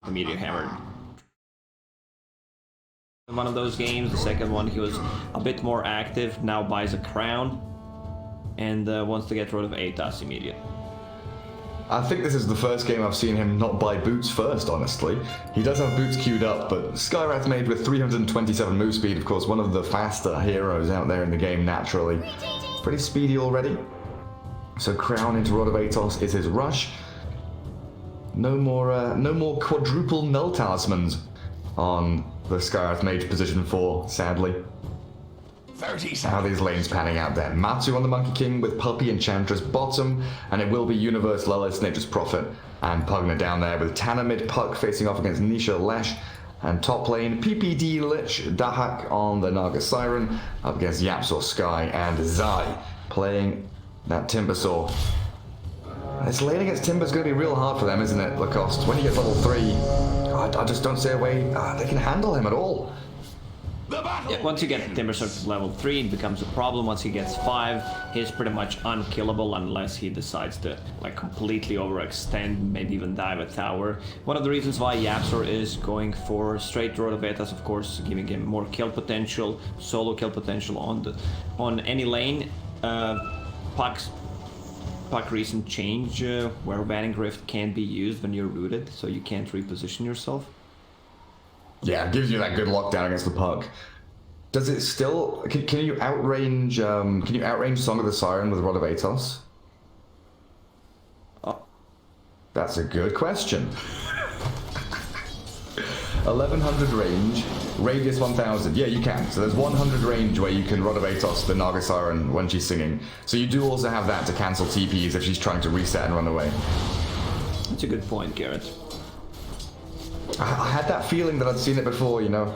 immediately hammered. In one of those games, the second one he was a bit more active, now buys a crown, and wants to get rid of ATAS immediately. I think this is the first game I've seen him not buy boots first, honestly. He does have boots queued up, but Skywrath made with 327 move speed, of course, one of the faster heroes out there in the game naturally. Pretty speedy already. So Crown into Rod of Atos is his rush. No more quadruple null talismans on the Skywrath Mage position 4, sadly. 30 seconds. How are these lanes panning out then? Matsu on the Monkey King with Puppy Enchantress bottom, and it will be Universe, Lilith, Nature's Prophet, and Pugna down there with Tanner mid Puck facing off against Nisha Lesh, and top lane PPD Lich Dahak on the Naga Siren up against Yapsor Sky and Zai playing that Timbersaw. This lane against Timber's going to be real hard for them, isn't it, Lacoste? When he gets level 3, I just don't see a way they can handle him at all. Yeah, once you get Timbersaw to level 3, it becomes a problem. Once he gets 5, he's pretty much unkillable unless he decides to like completely overextend, maybe even dive a tower. One of the reasons why Yapsor is going for straight Rod of Atos, of course, giving him more kill potential, solo kill potential on any lane. Puck recent change where Vanning Rift can't be used when you're rooted, so you can't reposition yourself. Yeah, it gives you that good lockdown against the Puck. Does it still... Can you outrange Song of the Siren with Rod of Atos? Oh. That's a good question. 1100 range, radius 1000. Yeah, you can. So there's 100 range where you can Rod of Atos the Naga Siren when she's singing. So you do also have that to cancel TPs if she's trying to reset and run away. That's a good point, Garrett. I had that feeling that I'd seen it before, you know.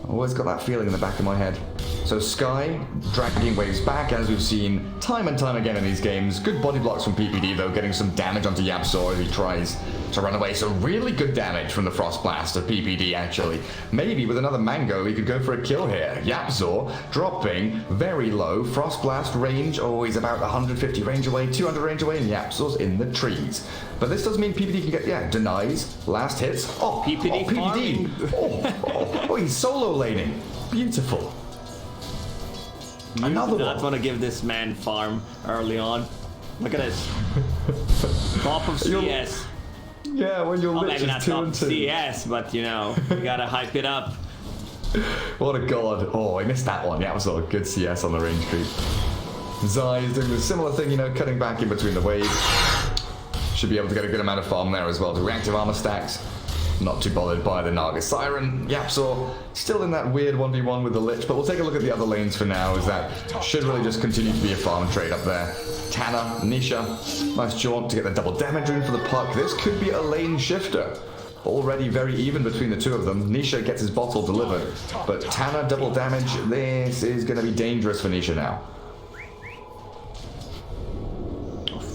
I always got that feeling in the back of my head. So Sky dragging waves back, as we've seen time and time again in these games. Good body blocks from PPD though, getting some damage onto Yapsor as he tries to run away. So really good damage from the Frost Blast of PPD actually. Maybe with another Mango he could go for a kill here. Yapsor dropping very low. Frost Blast range, oh he's about 150 range away, 200 range away, and Yapsor's in the trees. But this does mean PPD can get, yeah, denies, last hits. Oh, PPD. Oh, he's solo laning. Beautiful. Another one. I don't want to give this man farm early on. Look at this. Top of CS. Yeah, when you're maybe not top of CS, but you know, you gotta hype it up. What a god. Oh, I missed that one. Yeah, it was a good CS on the range creep. Zai is doing the similar thing, you know, cutting back in between the waves. Should be able to get a good amount of farm there as well to reactive armor stacks. Not too bothered by the Naga Siren. Yapsor still in that weird 1v1 with the Lich, but we'll take a look at the other lanes for now, as that should really just continue to be a farm trade up there. Tanner, Nisha, nice jaunt to get the double damage in for the Puck. This could be a lane shifter. Already very even between the two of them. Nisha gets his bottle delivered, but Tanner double damage. This is going to be dangerous for Nisha now.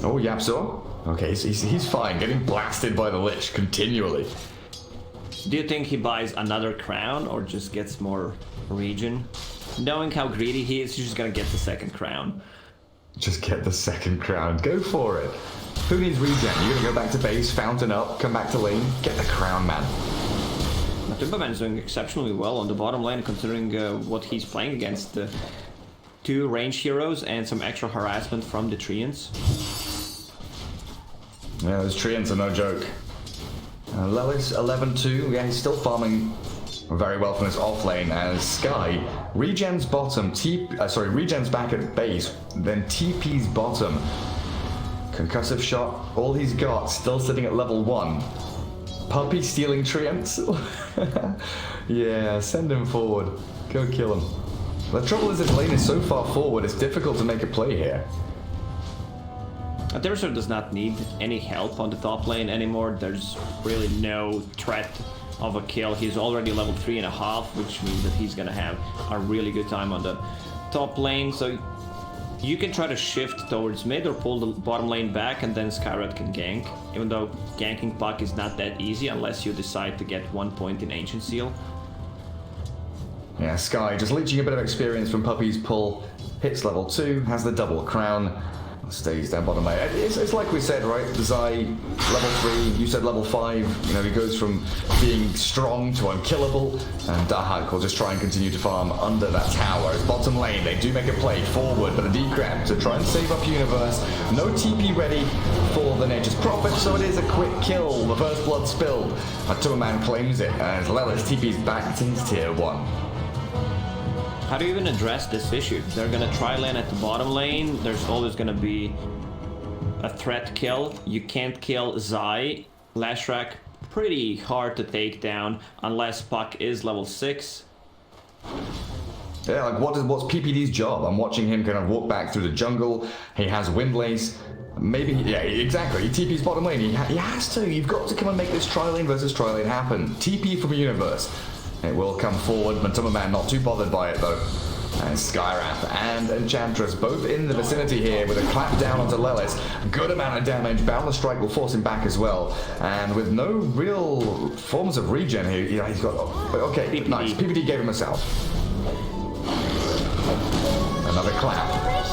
Oh, Yapsor. Okay, he's fine, getting blasted by the Lich continually. Do you think he buys another crown or just gets more regen? Knowing how greedy he is, he's just gonna get the second crown. Just get the second crown. Go for it. Who needs regen? You're gonna go back to base, fountain up, come back to lane, get the crown, man. Timberman is doing exceptionally well on the bottom lane, considering what he's playing against. Two range heroes and some extra harassment from the Treants. Yeah, those Treants are no joke. Lelis 11-2, yeah, he's still farming very well from his off lane as Sky regens bottom, regens back at base, then TP's bottom. Concussive shot, all he's got, still sitting at level 1. Puppy stealing Treants. Yeah, send him forward. Go kill him. The trouble is his lane is so far forward, it's difficult to make a play here. Timbersaw does not need any help on the top lane anymore. There's really no threat of a kill. He's already level 3.5, which means that he's gonna have a really good time on the top lane. So you can try to shift towards mid or pull the bottom lane back, and then Skywrath can gank. Even though ganking Puck is not that easy unless you decide to get 1 point in Ancient Seal. Yeah, Sky just leeching a bit of experience from Puppy's pull. Hits level 2, has the double crown. Stays down bottom lane. It's like we said, right? Zai, level 3, you said level 5. You know, he goes from being strong to unkillable, and Dahak will just try and continue to farm under that tower. It's bottom lane, they do make a play forward, but a decrab to try and save up Universe. No TP ready for the Nature's Prophet, so it is a quick kill. The first blood spilled. Atuaman claims it, as Lelis TP's back to his tier 1. How do you even address this issue? They're gonna try lane at the bottom lane. There's always gonna be a threat kill. You can't kill Zai. Lashrak, pretty hard to take down unless Puck is level 6. Yeah, like what's PPD's job? I'm watching him kind of walk back through the jungle. He has Windlace. Maybe, yeah, exactly. He TP's bottom lane. He has to. You've got to come and make this tri-lane versus tri-lane happen. TP from Universe. It will come forward. Matuma not too bothered by it though. And Skywrath and Enchantress both in the vicinity here with a clap down onto Lelis. Good amount of damage. Boundless Strike will force him back as well. And with no real forms of regen here, you know, he's got... Okay, PPD. Nice. PPD gave him a self. Another clap.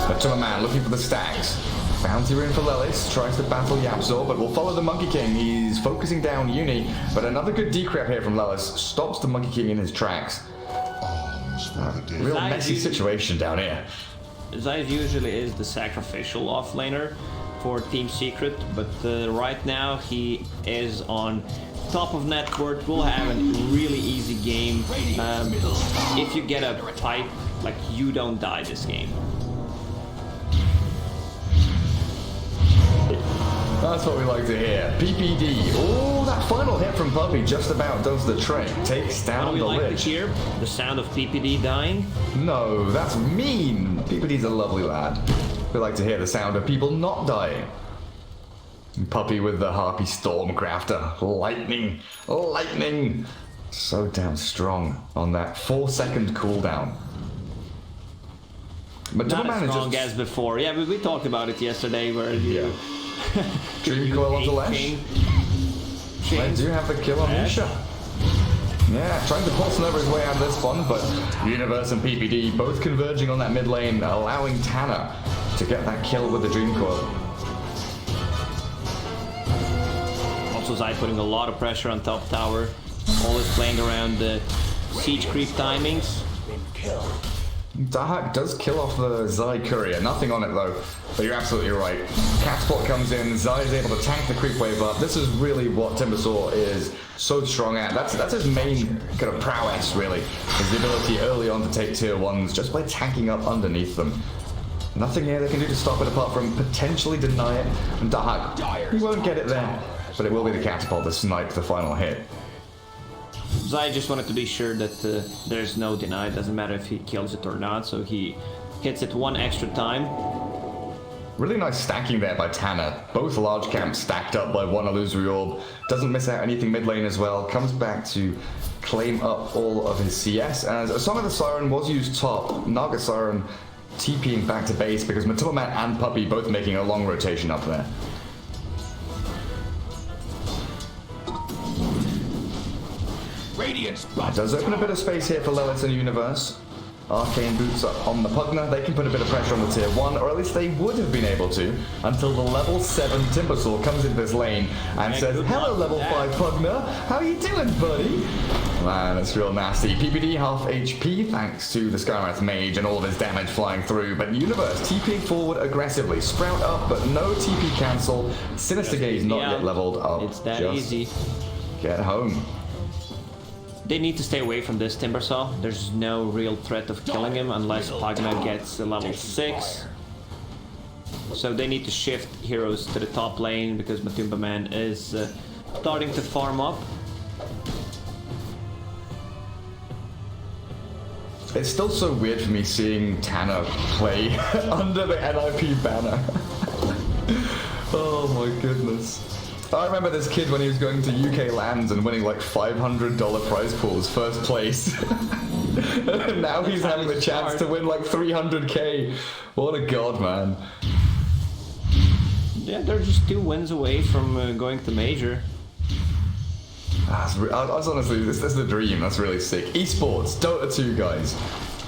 Matuma looking for the stacks. Bounty rune for Lelis, tries to battle Yapzor, but will follow the Monkey King. He's focusing down Uni, but another good decrep here from Lelis stops the Monkey King in his tracks. Real messy situation down here. Zai usually is the sacrificial offlaner for Team Secret, but right now he is on top of net worth. Will have a really easy game. If you get a pipe, like, you don't die this game. That's what we like to hear. PPD. Oh, that final hit from Puppy just about does the trick. Takes down the like Lich. To hear the sound of PPD dying? No, that's mean. PPD's a lovely lad. We like to hear the sound of people not dying. Puppy with the Harpy Stormcrafter. Lightning. Lightning. So damn strong on that 4-second cooldown. But Not as strong as before. Yeah, we talked about it yesterday where you... Dream Coil onto Lash. They do have the kill on Misha. Yeah, trying to pulse over his way out of this one, but Universe and PPD both converging on that mid lane, allowing Tanner to get that kill with the Dream Coil. Also Zai putting a lot of pressure on top tower, always playing around the siege creep timings. Dahak does kill off the Zai courier, nothing on it though, but you're absolutely right. Catspot comes in, Zai is able to tank the creep wave up. This is really what Timbersaw is so strong at. That's his main kind of prowess really, is the ability early on to take tier 1s just by tanking up underneath them. Nothing here they can do to stop it apart from potentially deny it, and Dahak, he won't get it there, but it will be the Catapult to snipe the final hit. Zai just wanted to be sure that there's no deny, it doesn't matter if he kills it or not, so he hits it one extra time. Really nice stacking there by Tanner. Both large camps stacked up by one illusory orb. Doesn't miss out anything mid lane as well. Comes back to claim up all of his CS. As a Song of the Siren was used top, Naga Siren TPing back to base because Matuma and Puppy both making a long rotation up there. That does open a bit of space here for Lelis and Universe. Arcane boots up on the Pugner. They can put a bit of pressure on the tier 1, or at least they would have been able to, until the level 7 Timbersaw comes into this lane and says, "Hello, level 5 Pugner. How you doing, buddy?" Man, that's real nasty. PPD half HP thanks to the Skywrath Mage and all of his damage flying through, but Universe TPing forward aggressively. Sprout up, but no TP cancel. Sinister Gaze not yet leveled up. It's that easy. Get home. They need to stay away from this Timbersaw. There's no real threat of killing him unless Pagna gets a level 6. So they need to shift heroes to the top lane because Matumba Man is starting to farm up. It's still so weird for me seeing Tanner play under the NiP banner. Oh my goodness. I remember this kid when he was going to UK lands and winning like $500 prize pools, first place. And now he's having the chance to win like 300k. What a god, man. Yeah, they're just 2 wins away from going to major. That's honestly, this is the dream. That's really sick. Esports, Dota 2, guys.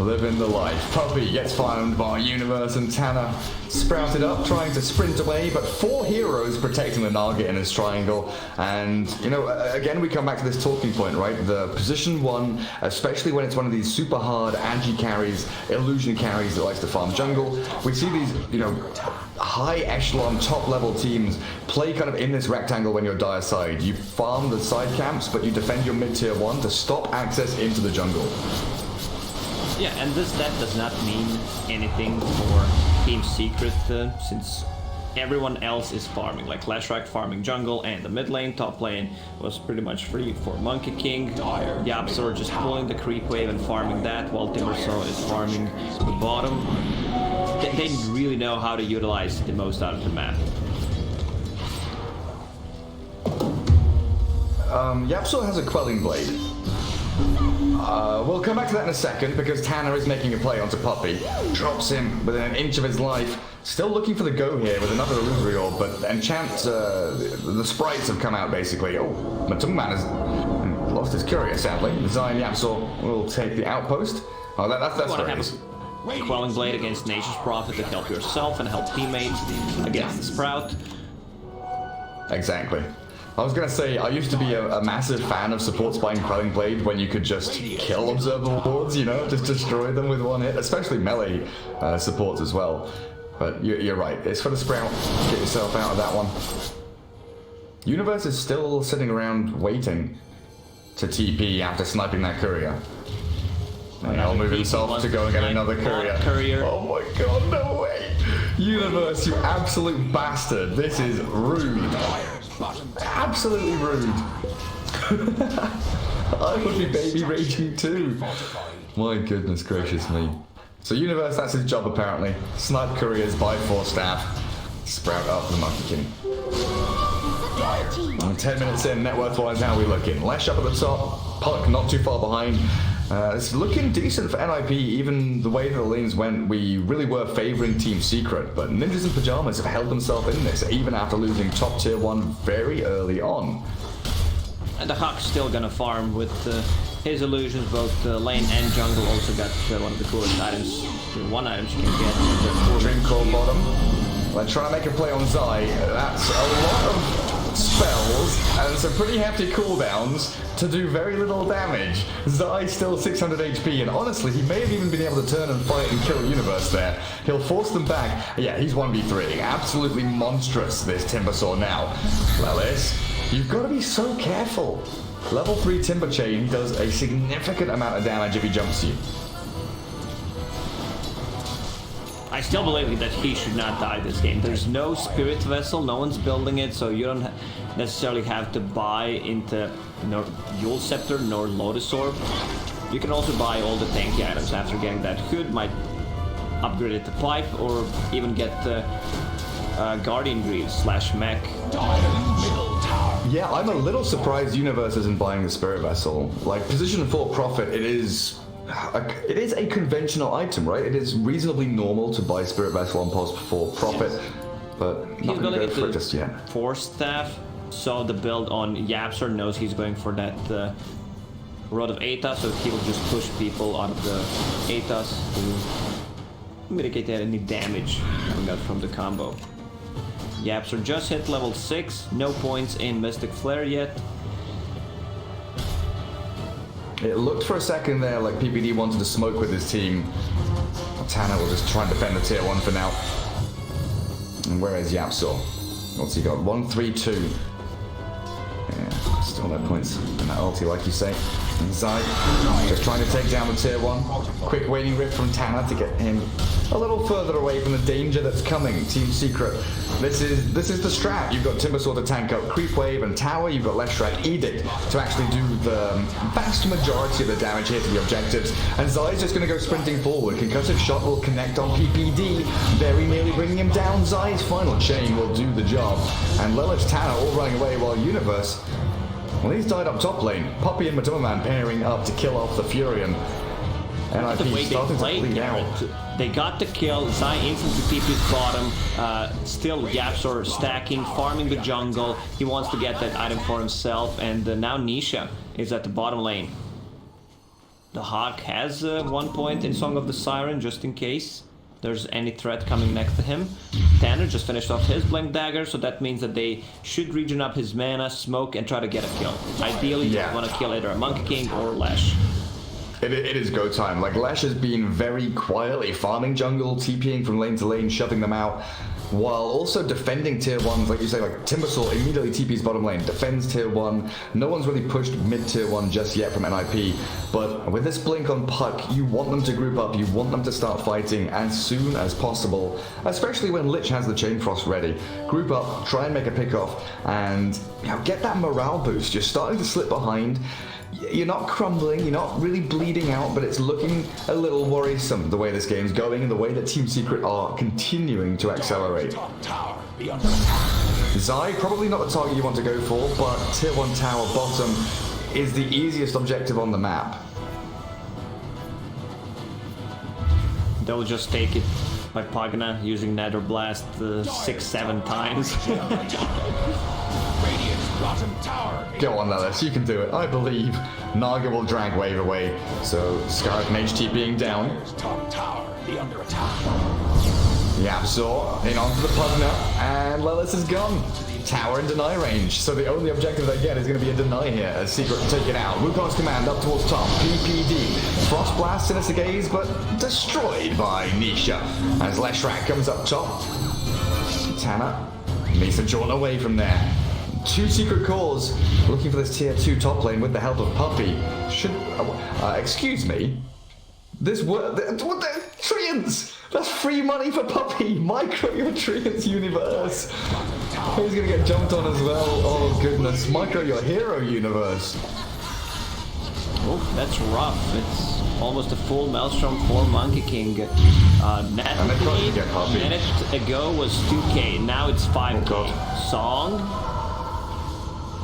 living the life. Puppey gets farmed by Universe, and Tanner sprouted up, trying to sprint away, but 4 heroes protecting the Nugget in his triangle. And, you know, again, we come back to this talking point, right? The position 1, especially when it's one of these super hard agi carries, illusion carries that likes to farm jungle, we see these, you know, high echelon, top level teams play kind of in this rectangle when you're dire side. You farm the side camps, but you defend your mid tier 1 to stop access into the jungle. Yeah, and that does not mean anything for Team Secret, since everyone else is farming. Like Leshrac farming jungle, and the mid lane, top lane was pretty much free for Monkey King. Yapsor just pulling the creep wave and farming that, while Timbersaw is farming the bottom. They really know how to utilize the most out of the map. Yapsor has a Quelling Blade. We'll come back to that in a second, because Tanner is making a play onto Puppey. Drops him within an inch of his life. Still looking for the go here with another Illusory Orb, but Enchant, the sprites have come out basically. Oh, Matungman has lost his courier, sadly. Zai and Yapsor will take the outpost. Oh, that's very nice. Quelling Blade against Nature's Prophet to help yourself and help teammates against the Sprout. Exactly. I was gonna say, I used to be a massive fan of supports buying Quelling Blade when you could just kill observable wards, you know, just destroy them with one hit, especially melee supports as well. But you're right, it's for the Sprout. Get yourself out of that one. Universe is still sitting around waiting to TP after sniping that courier. And he'll move himself to go and get another courier. Oh my god, no way! Universe, you absolute bastard. This is rude. Absolutely rude. I would be baby raging too. My goodness gracious me. So Universe, that's his job apparently. Snipe couriers by 4 staff. Sprout up the Monkey King. And 10 minutes in, net worth wise, how are we looking? Lesh up at the top, Puck not too far behind. It's looking decent for NiP, even the way that the lanes went. We really were favoring Team Secret, but Ninjas in Pajamas have held themselves in this, even after losing top tier 1 very early on. And the Huck's still gonna farm with his illusions. Both lane and jungle also got one of the coolest items. One item you can get. Dream Core bottom. Let's try to make a play on Zai. That's a lot of spells and some pretty hefty cooldowns to do very little damage. Zai's still 600 HP, and honestly, he may have even been able to turn and fight and kill Universe there. He'll force them back. Yeah, he's 1v3. Absolutely monstrous, this Timbersaw now. Lelis, you've got to be so careful. Level 3 Timber Chain does a significant amount of damage if he jumps you. I still believe that he should not die this game. There's no Spirit Vessel, no one's building it, so you don't necessarily have to buy into nor Yule Scepter nor Lotus Orb. You can also buy all the tanky items after getting that hood, might upgrade it to Pipe, or even get the Guardian Greaves / Mech. Yeah, I'm a little surprised Universe isn't buying the Spirit Vessel. Like, position 4 Prophet, it is a conventional item, right? It is reasonably normal to buy Spirit Vessel on post for Prophet, but not going to go for it just yet. Force Staff, so the build on Yapsor knows he's going for that Rod of Eta, so he will just push people out of the Etas to mitigate any damage we got from the combo. Yapsor just hit level 6, no points in Mystic Flare yet. It looked for a second there like PPD wanted to smoke with his team. Tanner will just try and defend the tier 1 for now. And where is Yapsor? What's he got? 1-3-2. Yeah, still no points in that ulti, like you say. And Zai just trying to take down the tier 1. Quick waiting rift from Tanner to get him a little further away from the danger that's coming. Team Secret. This is the strat. You've got Timbersaw to tank up Creep Wave and Tower. You've got Leshrac Edict to actually do the vast majority of the damage here to the objectives. And Zai's just going to go sprinting forward. Concussive Shot will connect on PPD, very nearly bringing him down. Zai's final chain will do the job. And Lilith, Tanner all running away while Universe, well, he's died up top lane. Puppey and Matuma pairing up to kill off the Furion. NiP starting to bleed out. They got the kill, Zai instantly TP's bottom, still Yapsor stacking, farming the jungle. He wants to get that item for himself, and now Nisha is at the bottom lane. the Hawk has 1 point in Song of the Siren, just in case there's any threat coming next to him. Tanner just finished off his Blink Dagger, so that means that they should regen up his mana, smoke, and try to get a kill. Ideally, you want to kill either a Monkey King or Lash. It is go time. Like, Lash has been very quietly farming jungle, TPing from lane to lane, shoving them out, while also defending tier 1s, like you say, like Timbersaw immediately TP's bottom lane, defends tier 1. No one's really pushed mid tier 1 just yet from NiP, but with this blink on Puck, you want them to group up, you want them to start fighting as soon as possible, especially when Lich has the Chain Frost ready. Group up, try and make a pick off, and get that morale boost. You're starting to slip behind. You're not crumbling, you're not really bleeding out, but it's looking a little worrisome the way this game's going and the way that Team Secret are continuing to accelerate. Zai, probably not the target you want to go for, but tier 1 tower bottom is the easiest objective on the map. They'll just take it by Pagna using Nether Blast 6-7 times. Go on, Lellis, you can do it. I believe. Naga will drag wave away, so Scarlet and HT being down. Yapsaw in onto the Pugna, and Lellis is gone. Tower in deny range, so the only objective they get is going to be a deny here as Secret take it out. Wukon's command up towards top, PPD. Frost Blast in a gaze, but destroyed by Nisha as Leshrak comes up top. Tanner needs to draw away from there. 2 Secret cores looking for this tier 2 top lane with the help of Puppey. Should... excuse me? This what the Treants! That's free money for Puppey! Micro your Treants universe! He's gonna get jumped on as well. Oh goodness. Micro your hero universe. Oh, that's rough. It's almost a full Maelstrom for Monkey King. Net a minute ago was 2k, now it's 5k. Song?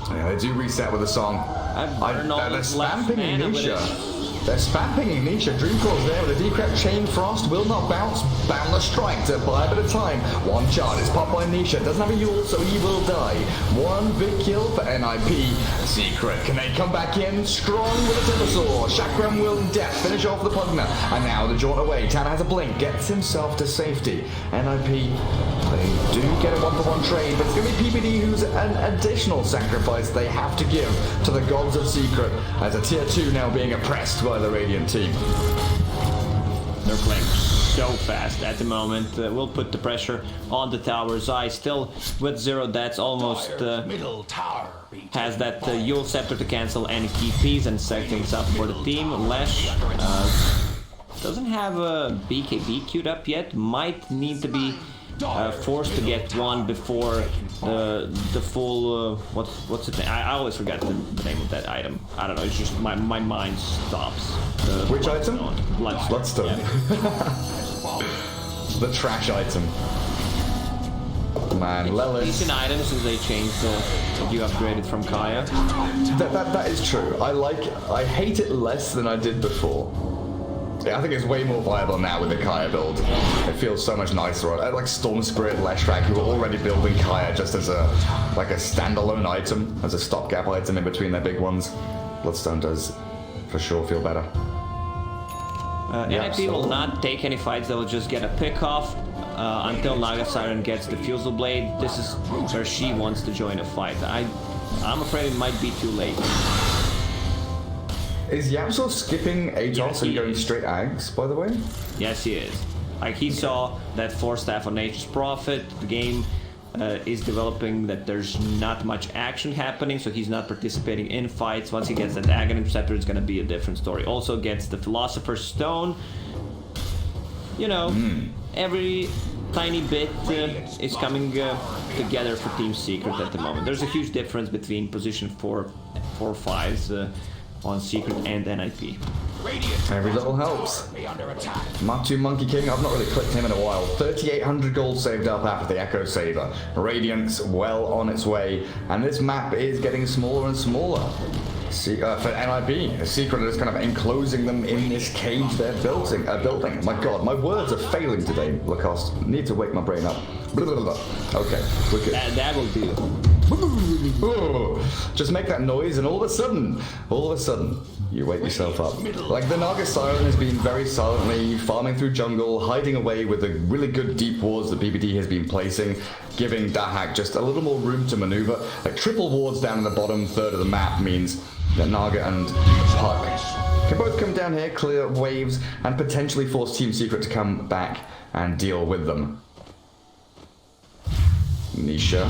Yeah, they do reset with a song. They're spamming Nisha. They're spamming Nisha. Dreamcall's there with a decrypt. Chain Frost will not bounce. Boundless Strike to buy a bit of time. One shot is popped by Nisha. Doesn't have a Yule, so he will die. One big kill for NiP. Secret, can they come back in strong with a Timbersaw? Chakram will in death finish off the Pugna. And now the jaunt away. Tanner has a blink, gets himself to safety. NiP, they do get a 1-for-1 trade, but it's going to be PPD who's an additional sacrifice they have to give to the gods of Secret as a tier 2 now being oppressed by the Radiant team. They're playing so fast at the moment. We'll put the pressure on the tower. Zai still with 0 deaths, almost has that Yule Scepter to cancel any TPs and set things up for the team. Lash doesn't have a BKB queued up yet. Might need to be forced to get one before the full what's it? I always forget the name of that item. I don't know. It's just my mind stops. Which item? Bloodstone. Yeah. The trash item. Man, Lellis. Decent items since they changed what you upgraded from Kaya. That is true. I hate it less than I did before. Yeah, I think it's way more viable now with the Kaya build. It feels so much nicer. Like Storm Spirit, Leshrak, who were already building Kaya just as a standalone item, as a stopgap item in between their big ones. Bloodstone does for sure feel better. NiP will not take any fights. They will just get a pick off until Naga Siren gets the Fusel Blade. This is where she wants to join a fight. I'm afraid it might be too late. Is Yapsaw skipping Atos and going straight Ags, by the way? Yes, he is. Like, he saw that 4-staff on Nature's Prophet. The game is developing that there's not much action happening, so he's not participating in fights. Once he gets that Aghanim Scepter, it's gonna be a different story. Also gets the Philosopher's Stone. You know, every tiny bit is coming together for Team Secret at the moment. There's a huge difference between position 4 or 5s on Secret and NiP. Every little helps. Matu Monkey King, I've not really clicked him in a while. 3,800 gold saved up after the Echo Saber. Radiance well on its way, and this map is getting smaller and smaller. For NiP, Secret is kind of enclosing them in this cage they're building. My god, my words are failing today, Lacoste. Need to wake my brain up. Okay, we're good. That will do. Just make that noise, and all of a sudden, you wake yourself up. Like, the Naga Siren has been very silently farming through jungle, hiding away with the really good deep wards that PPD has been placing, giving Dahak just a little more room to maneuver. Like, triple wards down in the bottom third of the map means that Naga and Puck can both come down here, clear waves, and potentially force Team Secret to come back and deal with them. Nisha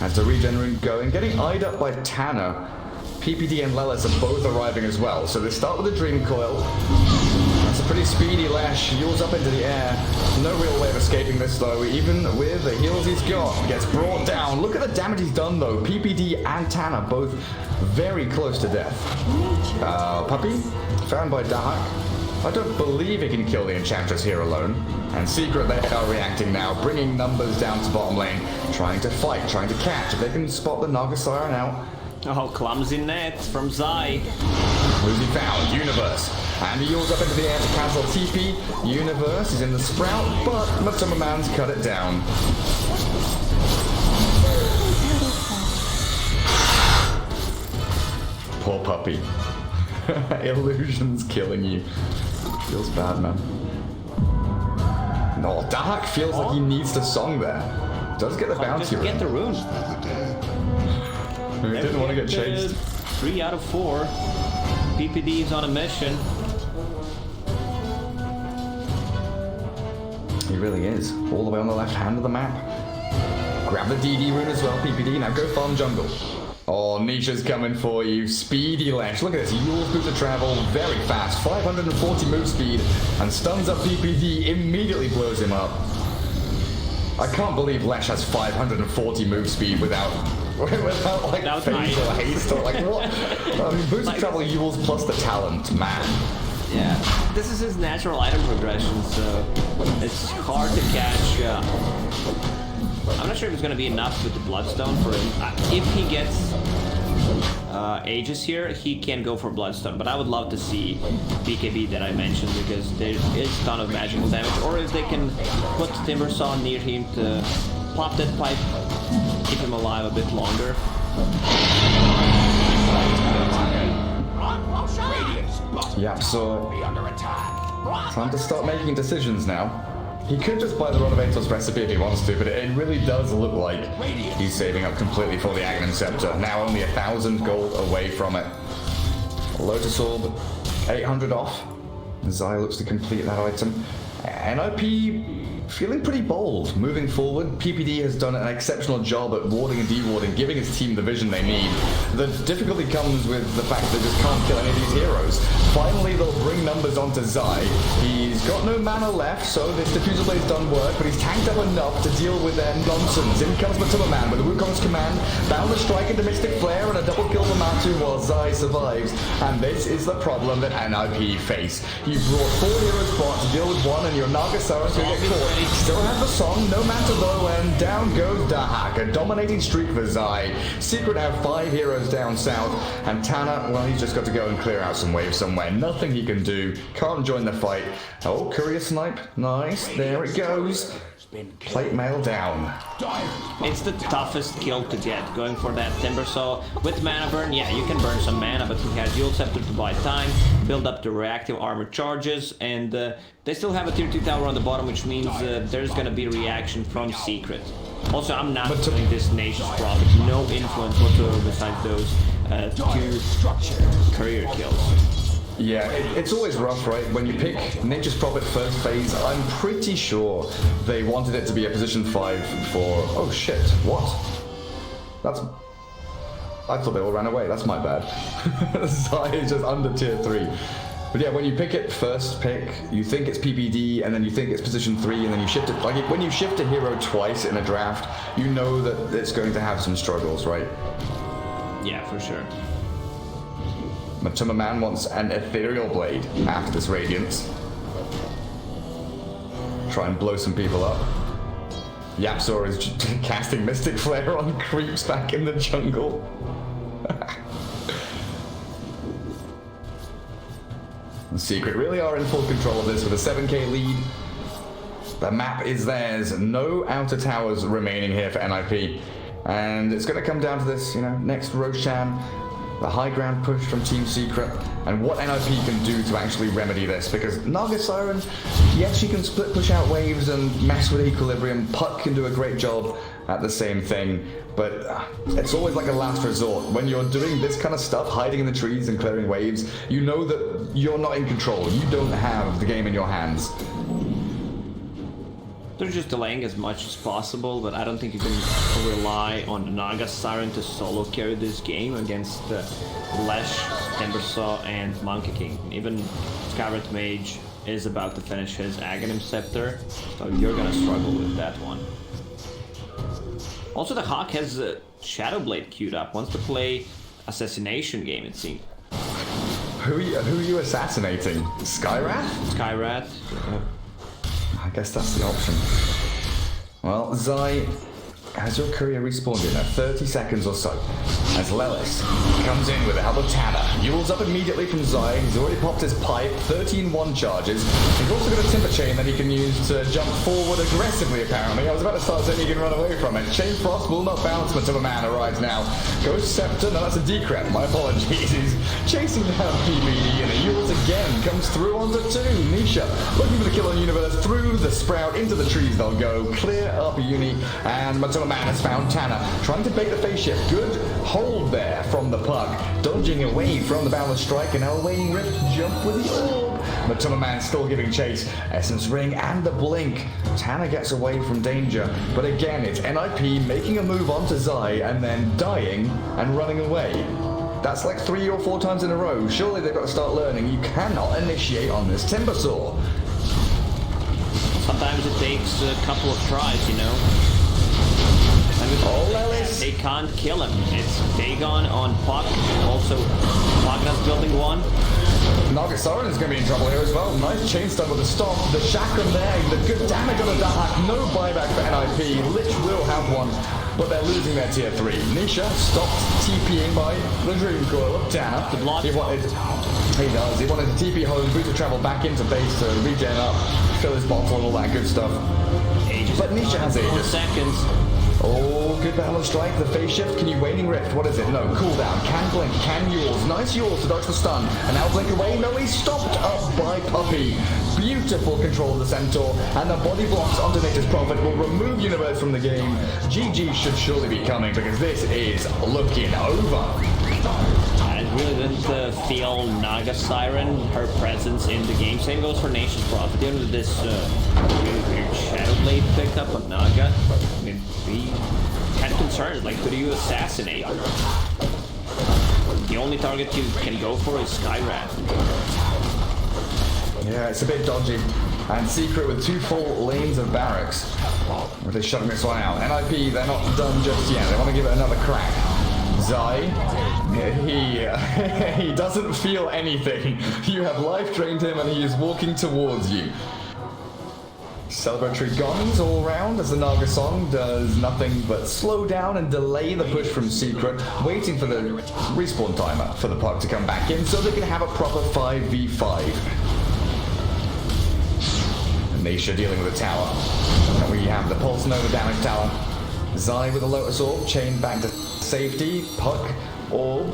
has the regen rune going, getting eyed up by Tanner. PPD and Lelis are both arriving as well, so they start with a Dream Coil. That's a pretty speedy Lash, heals up into the air. No real way of escaping this though, even with the heals he's got. Gets brought down. Look at the damage he's done though. PPD and Tanner both very close to death. Puppy, found by Dahak. I don't believe he can kill the Enchantress here alone. And Secret, they are reacting now, bringing numbers down to bottom lane, trying to fight, trying to catch. If they can spot the Naga Siren out. Oh, clumsy net from Zai. Who's he found? Universe. And he heals up into the air to cancel TP. Universe is in the sprout, but Matuma Man's cut it down. Poor puppy. Illusion's killing you. Feels bad, man. No, Dahak feels like he needs the song there. Does get the bounty rune. Get the rune. He didn't want to get chased. 3 out of 4. PPD is on a mission. He really is. All the way on the left hand of the map. Grab the DD rune as well, PPD. Now go farm jungle. Oh, Nisha's coming for you. Speedy Lash. Look at this. Yule's boot to travel very fast. 540 move speed. And stuns up PPD. Immediately blows him up. I can't believe Lash has 540 move speed without like phase or haste or like what? I mean, boost to travel Yule's plus the talent, man. Yeah, this is his natural item progression, so it's hard to catch. I'm not sure if it's going to be enough with the Bloodstone for him. If he gets Aegis here, he can go for Bloodstone, but I would love to see BKB that I mentioned because there is a ton of magical damage, or if they can put Timbersaw near him to pop that pipe, keep him alive a bit longer. Yep, so time to start making decisions now. He could just buy the Renovator's recipe if he wants to, but it really does look like he's saving up completely for the Aghanim Scepter. Now only 1,000 gold away from it. Lotus Orb, 800 off. Zai looks to complete that item. NiP feeling pretty bold moving forward. PPD has done an exceptional job at warding and dewarding, giving his team the vision they need. The difficulty comes with the fact that they just can't kill any of these heroes. Finally, they'll bring numbers onto Zai. He's got no mana left, so this Diffusal Blade's done work, but he's tanked up enough to deal with their nonsense. In comes Matuma Man with the Wukong's command, Boundless Strike into Mystic Flare, and a double kill for Matu while Zai survives. And this is the problem that NiP face. You brought 4 heroes bot to deal with one, and your Naga Siren's gonna get caught. Still have the song, no matter though, and down goes Dahak, a dominating streak for Zai. Secret have 5 heroes down south, and Tanner, well, he's just got to go and clear out some waves somewhere. Nothing he can do, can't join the fight. Oh, Courier Snipe, nice, there it goes. Plate mail down. It's the toughest kill to get, going for that Timbersaw. With mana burn, yeah, you can burn some mana, but he has Eul's Scepter to buy time, build up the reactive armor charges, and they still have a tier 2 tower on the bottom, which means there's gonna be reaction from Secret. Also, I'm not doing this Nation's Prophet, no influence whatsoever besides those 2 career kills. Yeah, it's always rough, right? When you pick Nature's Prophet first phase, I'm pretty sure they wanted it to be a position 5 for... Oh shit, what? That's... I thought they all ran away, that's my bad. Zai is just under tier 3. But yeah, when you pick it first pick, you think it's PPD, and then you think it's position 3, and then you shift it... Like, when you shift a hero twice in a draft, you know that it's going to have some struggles, right? Yeah, for sure. Matuma Man wants an Ethereal Blade after this Radiance. Try and blow some people up. Yapzor is casting Mystic Flare on creeps back in the jungle. The Secret really are in full control of this with a 7k lead. The map is theirs. No outer towers remaining here for NiP. And it's going to come down to this, next Roshan, the high ground push from Team Secret, and what NiP can do to actually remedy this. Because Naga Siren, yes, she can split push out waves and mess with equilibrium. Puck can do a great job at the same thing, but it's always like a last resort. When you're doing this kind of stuff, hiding in the trees and clearing waves, you know that you're not in control. You don't have the game in your hands. They're just delaying as much as possible, but I don't think you can rely on the Naga Siren to solo carry this game against Lesh, Timbersaw, and Monkey King. Even Skywrath Mage is about to finish his Aghanim Scepter, so you're gonna struggle with that one. Also, the Hawk has Shadowblade queued up, wants to play Assassination game, it seems. Who are you assassinating? Skywrath? Skywrath. I guess that's the option. Well, Zai, has your courier respawned in 30 seconds or so? As Lelis comes in with the help of Tanner. Yule's up immediately from Zai. He's already popped his pipe, 13-1 charges. He's also got a timber chain that he can use to jump forward aggressively, apparently. I was about to start saying he can run away from it. Chain Frost will not bounce, but Man arrives now. Ghost Scepter, no, that's a decrep. My apologies. He's chasing down PBD, and the Yule's again comes through onto 2. Nisha looking for the kill on Universe through the Sprout. Into the trees they'll go. Clear up Uni, and Man has found Tanner. Trying to bait the face shift. Good hold there from the Pug. Dodging away from the Boundless Strike, and now awaiting Rift jump with the orb. Matuma Man still giving chase. Essence Ring and the Blink. Tanner gets away from danger, but again it's NiP making a move onto Zai and then dying and running away. That's like 3 or 4 times in a row. Surely they've got to start learning you cannot initiate on this Timbersaw. Sometimes it takes a couple of tries, They can't kill him. It's Dagon on Puck. Also, Magna's building one. Naga Siren is going to be in trouble here as well. Nice chain stun with the stop. The Chakram there. The good damage on the Dahak. No buyback for NiP. Lich will have one, but they're losing their tier 3. Nisha stops TPing by the Dream Coil of Tanner. The block. He wanted to TP home, boot to travel back into base to regen up, fill his bottle and all that good stuff. Ages. But Nisha has 4 ages. seconds. Oh, good Boundless Strike, the face shift. Can you Waning Rift? What is it? No, cooldown. Can Blink, can Yules. Nice Yules to dodge the stun. And now Blink away. No, he's stopped up by Puppy. Beautiful control of the Centaur. And the body blocks onto Nature's Prophet will remove Universe from the game. GG should surely be coming because this is looking over. I really didn't feel Naga Siren, her presence in the game. Same goes for Nature's Prophet. Even with this weird Shadowblade pickup on Naga, I mean, we kind of concerned, like, who do you assassinate? The only target you can go for is Skywrath. Yeah, it's a bit dodgy. And Secret with 2 full lanes of barracks. Are they shutting this one out? NiP, they're not done just yet. They want to give it another crack. Zai, he doesn't feel anything. You have life drained him and he is walking towards you. Celebratory gongs all round as the Naga song does nothing but slow down and delay the push from Secret, waiting for the respawn timer for the Puck to come back in so they can have a proper 5v5. Nisha dealing with the tower. And we have the Pulse Nova damage tower. Zai with a Lotus Orb, chained back to safety. Puck, Orb.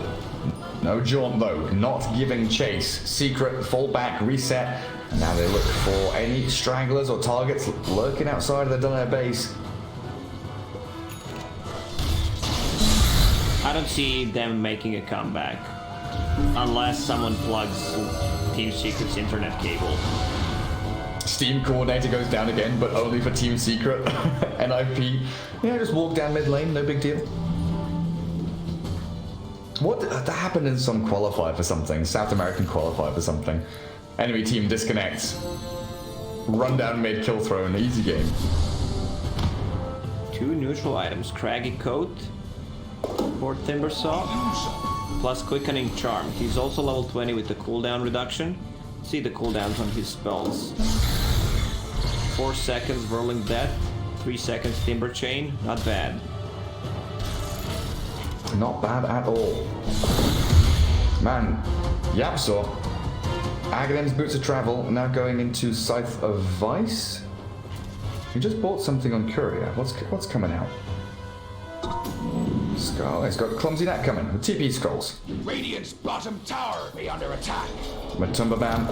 No jaunt though, not giving chase. Secret, fall back, reset. Now they look for any stragglers or targets lurking outside of the Dunno base. I don't see them making a comeback. Unless someone plugs Team Secret's internet cable. Steam Coordinator goes down again, but only for Team Secret. NiP. Yeah, just walk down mid lane, no big deal. What? That happened in some qualifier for something. South American qualifier for something. Enemy team disconnects. Run down mid, kill throw, an easy game. 2 neutral items. Craggy Coat for Timbersaw. Plus Quickening Charm. He's also level 20 with the cooldown reduction. See the cooldowns on his spells. 4 seconds Whirling Death. 3 seconds Timber Chain. Not bad. Not bad at all. Man, Yapsaw. Aghanim's Boots of Travel now going into Scythe of Vice. You just bought something on Courier. What's coming out? Skull, he's got Clumsy Net coming with TP scrolls. Radiant's bottom tower be under attack. Matumba Bam.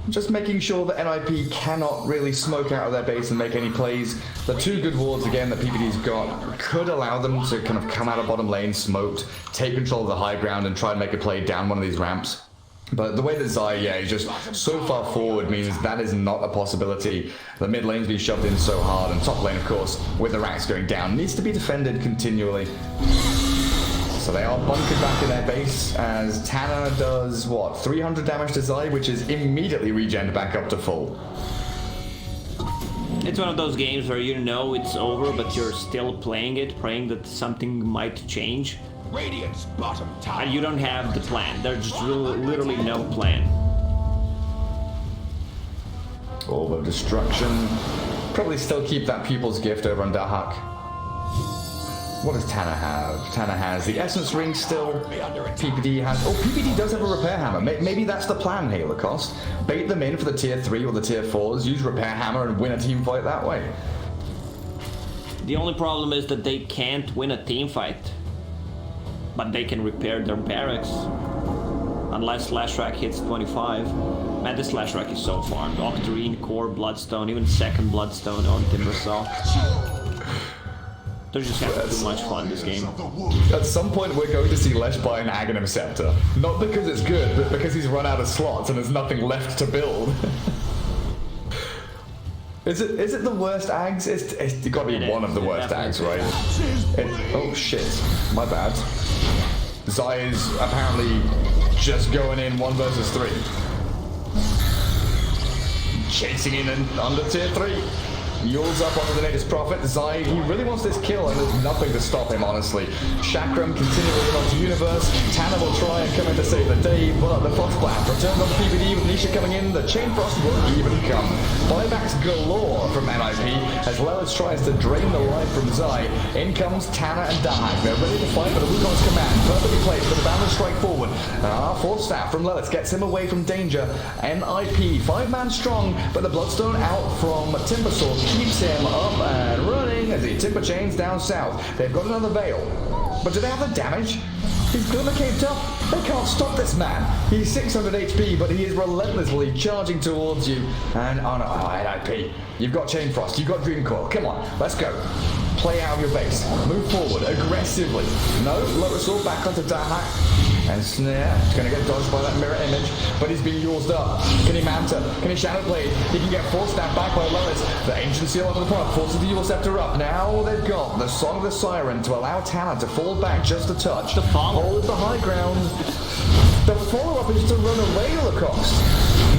Just making sure that NiP cannot really smoke out of their base and make any plays. The two good wards again that PPD's got could allow them to kind of come out of bottom lane, smoked, take control of the high ground and try and make a play down one of these ramps. But the way that Zai, is just so far forward means that is not a possibility. The mid lane's been shoved in so hard, and top lane, of course, with the racks going down, needs to be defended continually. So they are bunkered back in their base, as Tana does, what, 300 damage to Zai, which is immediately regened back up to full. It's one of those games where you know it's over, but you're still playing it, praying that something might change. Radiant's bottom tower. And you don't have the plan. There's just literally no plan. Orb of Destruction. Probably still keep that Pupil's Gift over on Dahak. What does Tana have? Tana has the Essence Ring still. PPD has... Oh, PPD does have a Repair Hammer. Maybe that's the plan, Halo Cost. Bait them in for the tier 3 or the tier 4s, use Repair Hammer and win a team fight that way. The only problem is that they can't win a team fight. But they can repair their barracks. Unless Slash Rack hits 25. Man, this Slash Rack is so farmed. Octarine, Core, Bloodstone, even second Bloodstone on Timbersaw. They're just having too much fun this game. At some point we're going to see Lesh buy an Aghanim Scepter. Not because it's good, but because he's run out of slots and there's nothing left to build. Is it the worst Ags? It's got to be one of the worst Ags, right? Oh shit, my bad. Zai is apparently just going in 1 versus 3. Chasing in and under tier 3. Yules up onto the latest Prophet. Zai, he really wants this kill and there's nothing to stop him, honestly. Chakram continuing onto Universe. Tana will try and come in to save the day, but the Fox Blast returns on PPD with Nisha coming in. The Chain Frost won't even come. Buybacks galore from NiP as Lilith tries to drain the life from Zai. In comes Tana and Dahak. They're ready to fight for the Wukong's command. Perfectly placed for the balance strike forward. Force Staff from Lilith gets him away from danger. NiP, 5-man strong, but the Bloodstone out from Timbersaw keeps him up and running as he Timber chains down south. They've got another Veil. But do they have the damage? He's glimmer caved up. They can't stop this man. He's 600 HP, but he is relentlessly charging towards you. And NiP, you've got Chain Frost, you've got Dream Coil. Come on, let's go. Play out of your base. Move forward aggressively. No, Lotus Sword back onto Dahak. And Snare, he's going to get dodged by that mirror image, but he's being used up. Can he Manta? Can he Shadow Blade? He can get Force Staff back by Lotus. The Ancient Seal onto the front, forces the Yule Scepter up. Now they've got the Song of the Siren to allow Tana to fall back just a touch. The follow. Hold the high ground. The follow-up is to run away at the cost.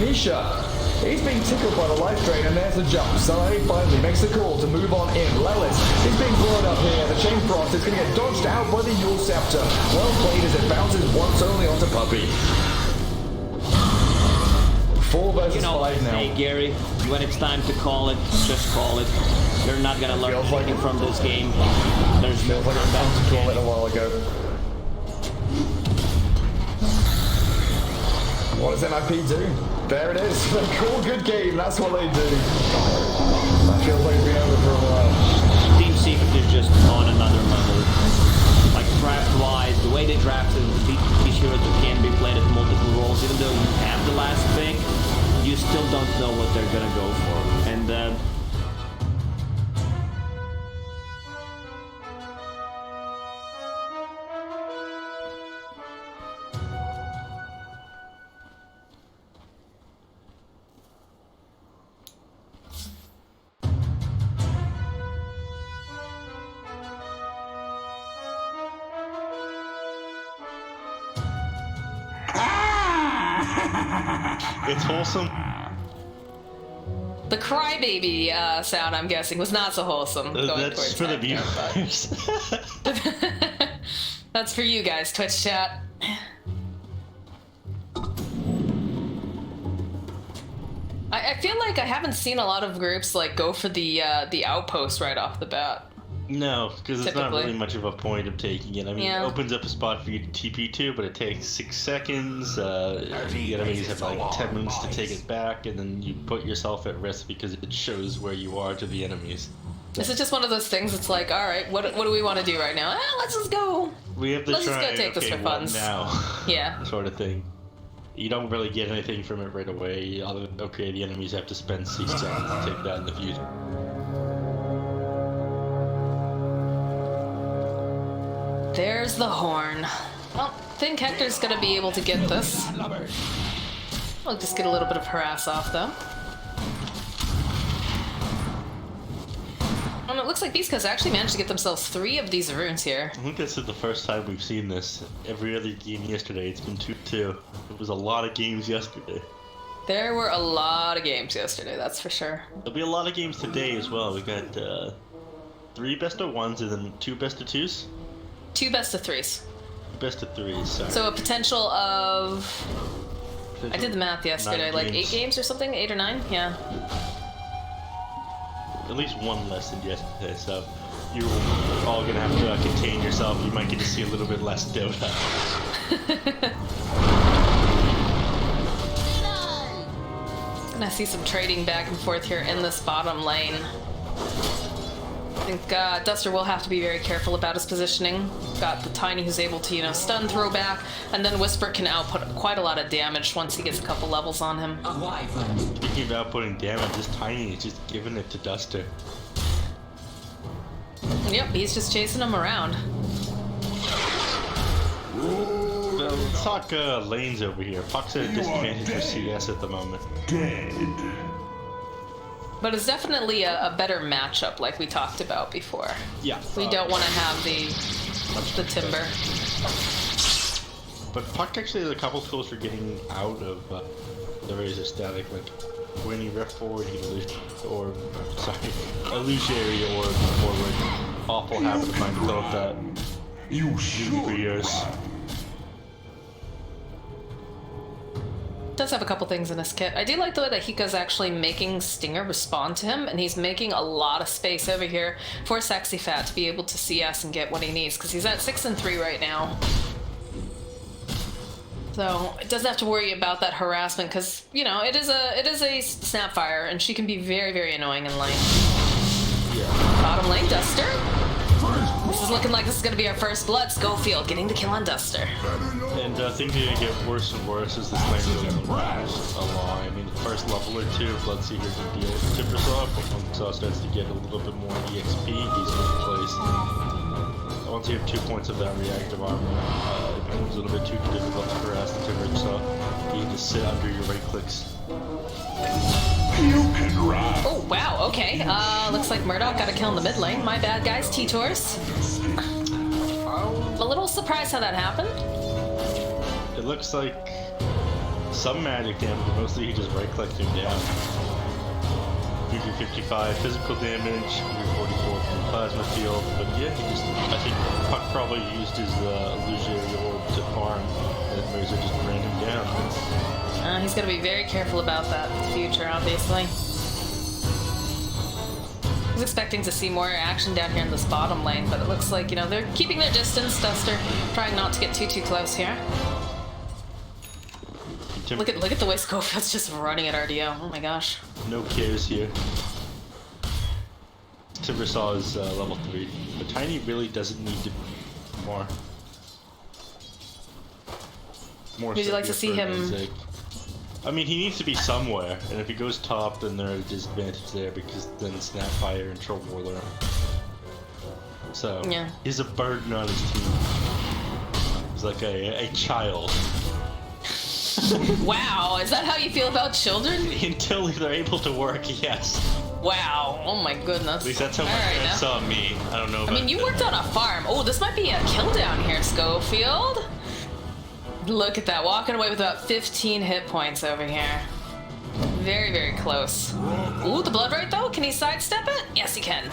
Nisha, he's being tickled by the life drain, and there's the jump. Zai finally makes the call to move on in. Lelis is being blown up here. The Chain Frost is going to get dodged out by the Yule Scepter. Well played as it bounces once only onto Puppy. 4 versus 5 now. Hey Gary, when it's time to call it, just call it. You're not going to learn anything from this game. There's no like I meant to call it a while ago. What does NiP do? There it is. They call good game. That's what they do. That feels like it's been over for a while. Team Secret is just on another level. Like draft-wise, the way they drafted these heroes can be played at multiple roles. Even though you have the last pick, you still don't know what they're gonna go for. And it's wholesome. The crybaby sound, I'm guessing, was not so wholesome. That's for the viewers. That's for you guys, Twitch chat. I feel like I haven't seen a lot of groups like go for the outpost right off the bat. No, because it's not really much of a point of taking it. I mean, Yeah. it opens up a spot for you to TP to, but it takes 6 seconds. The enemies have like 10 minutes to take it back, and then you put yourself at risk because it shows where you are to the enemies. This is just one of those things. It's like, all right, what do we want to do right now? Let's just go. We have to Let's just try. go take this for what funds. now? Yeah. Sort of thing. You don't really get anything from it right away. Okay, the enemies have to spend 6 seconds to take that in the future. There's the horn. I don't think Hector's gonna be able to get this. I'll just get a little bit of harass off though. And it looks like these guys actually managed to get themselves 3 of these runes here. I think this is the first time we've seen this. Every other game yesterday, it's been 2-2. It was a lot of games yesterday. There were a lot of games yesterday, that's for sure. There'll be a lot of games today as well. We got 3 best of 1s and then 2 best of 2s? 2 best of 3s. Best of 3s, sorry. So a potential of... I did the math yesterday, 9 like games. 8 games or something? 8 or 9? Yeah. At least 1 less than yesterday, so you're all gonna have to contain yourself. You might get to see a little bit less Dota. Gonna see some trading back and forth here in this bottom lane. I think Duster will have to be very careful about his positioning. Got the Tiny who's able to, you know, stun, throw back, and then Whisper can output quite a lot of damage once he gets a couple levels on him. Speaking of outputting damage, this Tiny is just giving it to Duster. Yep, he's just chasing him around. Let's talk lanes over here. Puck's at a disadvantage for CS at the moment. But it's definitely a better matchup, like we talked about before. Yeah. We don't want to have the timber. But Puck actually has a couple tools for getting out of the Razor static, like when he ref forward, he illusionary orb forward. Awful habit of mine to throw up that. You For years. Does have a couple things in his kit. I do like the way that Hika's actually making Stinger respond to him, and he's making a lot of space over here for Sexy Fat to be able to CS and get what he needs, because he's at 6 and 3 right now. So it doesn't have to worry about that harassment, because you know it is a Snapfire, and she can be very, very annoying in lane. Yeah. Bottom lane, Duster. This is looking like this is going to be our first blood. Schofield getting the kill on Duster. And things are going to get worse and worse as this lane goes along. I mean, the first level or 2, Bloodseeker can deal with Timbersaw, but once Saw starts to get a little bit more EXP, he's in place. Once you have 2 points of that reactive armor, it becomes a little bit too difficult to harass the Timbersaw. You need to sit under your right clicks. You can run. Oh, wow, okay. Looks like Murdoch got a kill in the mid lane. My bad, guys. T-Tors. A little surprised how that happened. It looks like some magic damage, but mostly he just right-clicked him down. 355 physical damage, 344 from the plasma field, but yeah, I think Puck probably used his illusionary orb to farm, and Razor just ran him down. He's going to be very careful about that in the future, obviously. I was expecting to see more action down here in this bottom lane, but it looks like, you know, they're keeping their distance. Duster trying not to get too close here. Look at the way Schofield's just running at RDO. Oh my gosh. No cares here. Timbersaw is level 3, but Tiny really doesn't need to more. More. Would you like to see him? I mean, he needs to be somewhere, and if he goes top, then they're at a disadvantage there because then Snapfire and Troll Warler. So yeah, he's a burden on his team. He's like a child. Wow, is that how you feel about children? Until they're able to work, yes. Wow, oh my goodness. At least that's how my friends saw me. I don't know about I mean, you worked on a farm. Oh, this might be a kill down here, Schofield. Look at that, walking away with about 15 hit points over here. Very, very close. Ooh, the blood right though? Can he sidestep it? Yes, he can.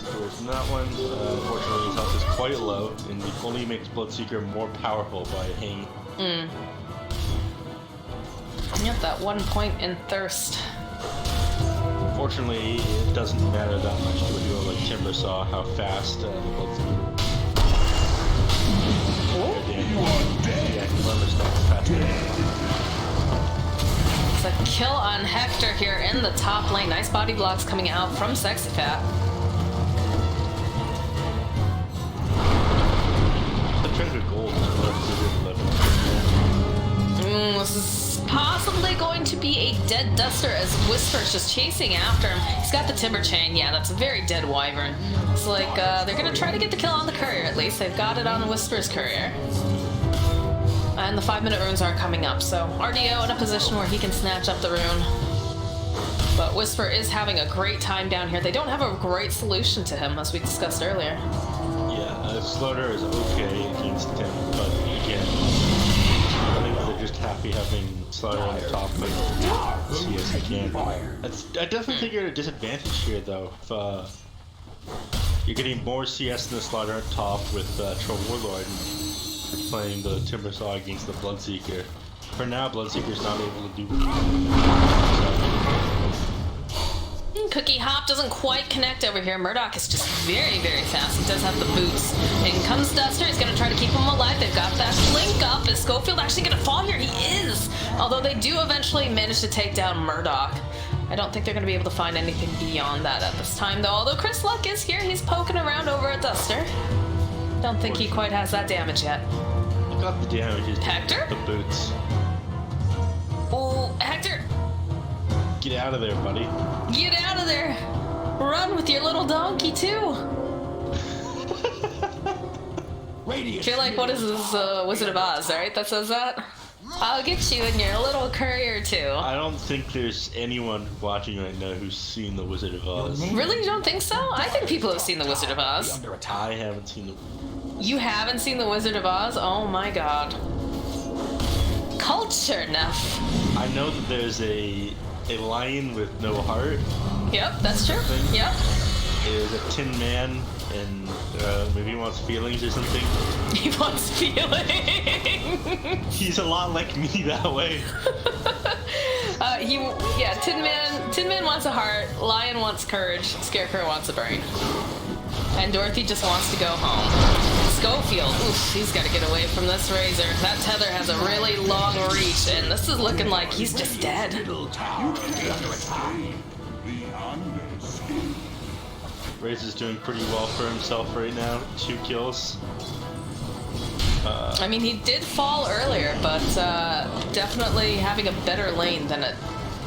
From that one, unfortunately, his health is quite low, and it only makes Bloodseeker more powerful by hanging. Yep, that 1 point in thirst. Unfortunately, it doesn't matter that much to a hero like Timbersaw how fast the Bloodseeker. Yeah, he learned to stop faster. a kill on Hector here in the top lane. Nice body blocks coming out from Sexy Fat. The trend of gold This is possibly going to be a dead Duster as Whisper's just chasing after him. He's got the Timber Chain. Yeah, that's a very dead Wyvern. It's like they're going to try to get the kill on the Courier at least. They've got it on the Whisper's Courier. And the 5-minute runes aren't coming up, so RDO in a position where he can snatch up the rune. But Whisper is having a great time down here. They don't have a great solution to him, as we discussed earlier. Yeah, Slaughter is okay against him, but again, I think they're just happy having Slaughter on the top of CS again. I definitely think you're at a disadvantage here, though. If you're getting more CS than the Slaughter on top with Troll Warlord, and you're playing the Timbersaw against the Bloodseeker. For now, Bloodseeker's not able to do Cookie Hop doesn't quite connect over here. Murdoch is just very, very fast. He does have the boots. In comes Duster. He's going to try to keep him alive. They've got that link up. Is Schofield actually going to fall here? He is! Although they do eventually manage to take down Murdoch. I don't think they're going to be able to find anything beyond that at this time, though. Although Chris Luck is here. He's poking around over at Duster. Don't think he quite has that damage yet. I got the damage. Hector? The boots. Oh, Hector! Get out of there, buddy. Get out of there! Run with your little donkey, too! I feel like, what is this, Wizard of Oz, right? That says that? I'll get you in your little courier, too. I don't think there's anyone watching right now who's seen the Wizard of Oz. Really? You don't think so? I think people have seen the Wizard of Oz. I haven't seen the... You haven't seen the Wizard of Oz? Oh my god. Culture enough. I know that there's a lion with no heart. Yep, that's true. Yep. There's a tin man, and maybe he wants feelings or something. He wants feelings. He's a lot like me that way. Tin Man wants a heart, Lion wants courage, Scarecrow wants a brain. And Dorothy just wants to go home. Schofield, oof, he's got to get away from this Razor. That tether has a really long reach, and this is looking like he's just dead. Razor's doing pretty well for himself right now. 2 kills. I mean, he did fall earlier, but definitely having a better lane than it.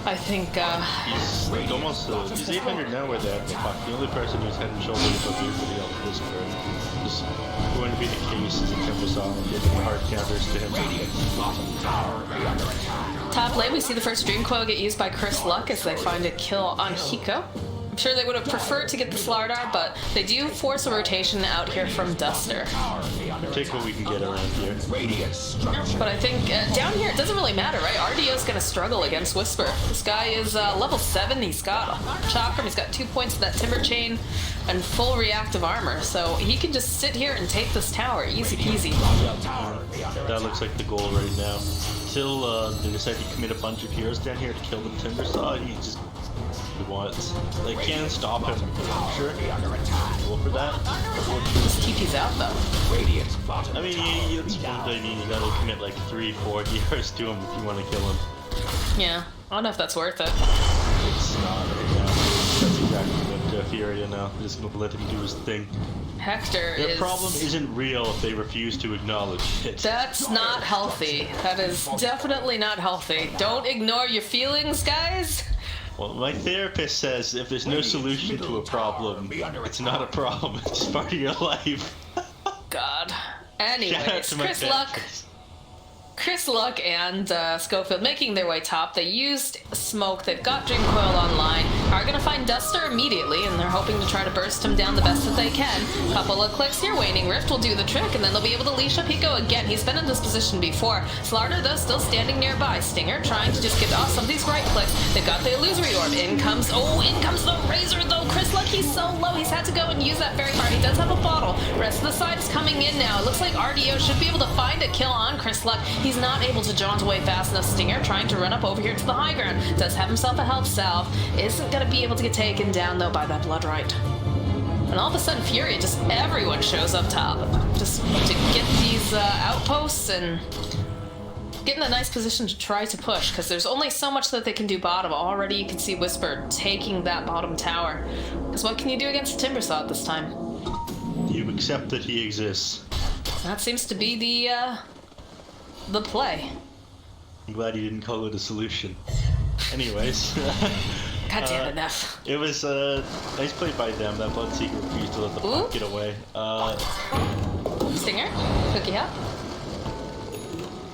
I think he's almost he's 800 now where they're at the puck. The only person who's head and shoulders above everybody else this turn is going to be the case is in Timbersaw getting the hard counters to him. Top lane, we see the first Dream Coil get used by Chris Luck as they find a kill on Hiko. I'm sure they would have preferred to get the Slardar, but they do force a rotation out here from Duster. We'll take what we can get around here. But I think down here it doesn't really matter, right? RDO's gonna struggle against Whisper. This guy is level 7, he's got Chakram, he's got 2 points of that Timber Chain, and full reactive armor, so he can just sit here and take this tower, easy peasy. That looks like the goal right now. Until they decide to commit a bunch of heroes down here to kill the Timbersaw, he just wants. They can stop him, sure. Go for that. Just TP's out though. I mean, it's one thing, you gotta commit like 3-4 heroes to him if you want to kill him. Yeah, I don't know if that's worth it. It's not right now. That's exactly what Furia now. They're just gonna let him do his thing. Hector Their problem isn't real if they refuse to acknowledge it. That's not healthy. That is definitely not healthy. Don't ignore your feelings, guys. Well, my therapist says if there's no solution to a problem, it's not a problem, it's just part of your life. God. Anyways, Chris Luck and Schofield making their way top. They used smoke. They've got Dream Coil online. Are going to find Duster immediately, and they're hoping to try to burst him down the best that they can. Couple of clicks here. Waning Rift will do the trick, and then they'll be able to leash up Hiko again. He's been in this position before. Slardar, though, still standing nearby. Stinger trying to just get off some of these right clicks. They've got the Illusory Orb. In comes the Razor, though. Chris Luck, he's so low. He's had to go and use that fairy card. He does have a bottle. Rest of the side is coming in now. It looks like RDO should be able to find a kill on Chris Luck. He's not able to jaunt away fast enough. Stinger trying to run up over here to the high ground. Does have himself a health salve. Isn't going to be able to get taken down, though, by that Bloodright. And all of a sudden, Fury, just everyone shows up top. Just to get these outposts and get in a nice position to try to push, because there's only so much that they can do bottom. Already you can see Whisper taking that bottom tower. Because what can you do against Timbersaw at this time? You accept that he exists. That seems to be the play. I'm glad you didn't call it a solution. Anyways. God damn it, Neff. It was nice play by them. That Bloodseeker refused to let the puck get away. Stinger? Cookie Hop?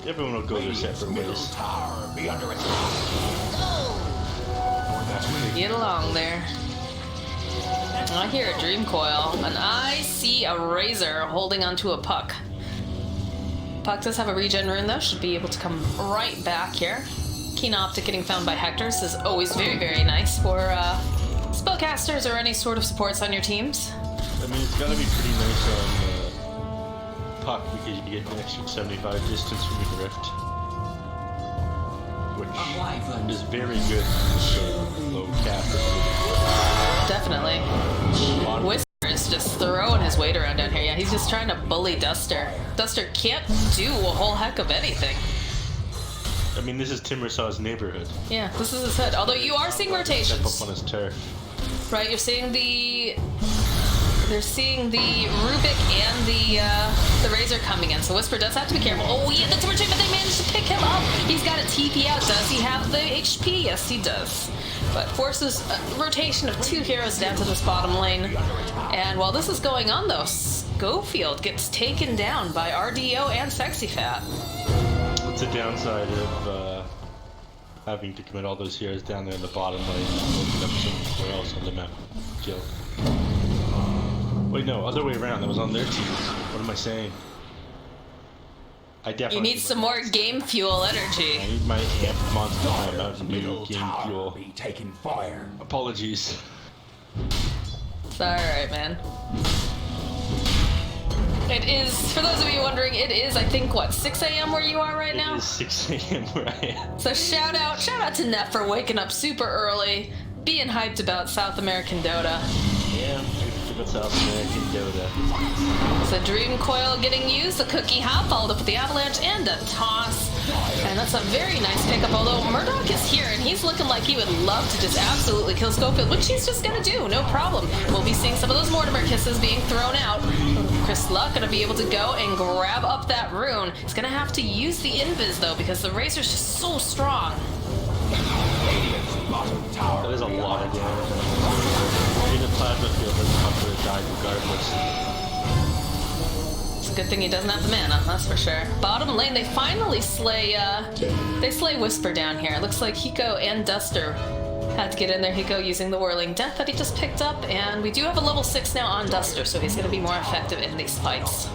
Everyone will go their separate ways. Tower be under attack. Get along there. I hear a Dream Coil, and I see a Razor holding onto a puck. Puck does have a regen rune though, should be able to come right back here. Keen Optic getting found by Hector. This is always very, very nice for spellcasters or any sort of supports on your teams. I mean, it's gotta be pretty nice on puck because you get an extra 75 distance from your rift. Which is very good for low cap. Definitely. Whisper is just throwing his weight around down here. Yeah, he's just trying to bully Duster. Duster can't do a whole heck of anything. I mean, this is Timbersaw's neighborhood. Yeah, this is his hood. Although you are seeing Step rotations. up on his turf. Right, you're seeing the... They're seeing the Rubik and the Razor coming in, so Whisper does have to be careful. Oh, yeah, the Torch, but they managed to pick him up. He's got a TP out. Does he have the HP? Yes, he does. But forces a rotation of 2 heroes down to this bottom lane. And while this is going on, though, Schofield gets taken down by RDO and Sexy Fat. What's the downside of having to commit all those heroes down there in the bottom lane and open up somewhere else on the map? Kill. Wait, no, other way around. That was on their team. What am I saying? I definitely. You need some more game fuel energy. I need my amp monster time out and new game fuel. Be taking fire. Apologies. It's alright, man. It is, for those of you wondering, it is, I think, what, 6 a.m. where you are right now? It is 6 a.m. where I am. So shout out to Neff for waking up super early, being hyped about South American Dota. Yeah, about South American Dota. So Dream Coil getting used, a Cookie Hop followed up with the Avalanche and a Toss. And that's a very nice pickup, although Murdoch is here and he's looking like he would love to just absolutely kill Schofield, which he's just gonna do, no problem. We'll be seeing some of those Mortimer kisses being thrown out. Chris Luck gonna be able to go and grab up that rune. He's gonna have to use the invis though, because the Razor's just so strong. That is a lot of damage. In the plasma field, this puck would have died regardless. It's a good thing he doesn't have the mana, that's for sure. Bottom lane, they finally slay Whisper down here. It looks like Hiko and Duster had to get in there. Hiko using the Whirling Death that he just picked up, and we do have a level 6 now on Duster, so he's going to be more effective in these fights.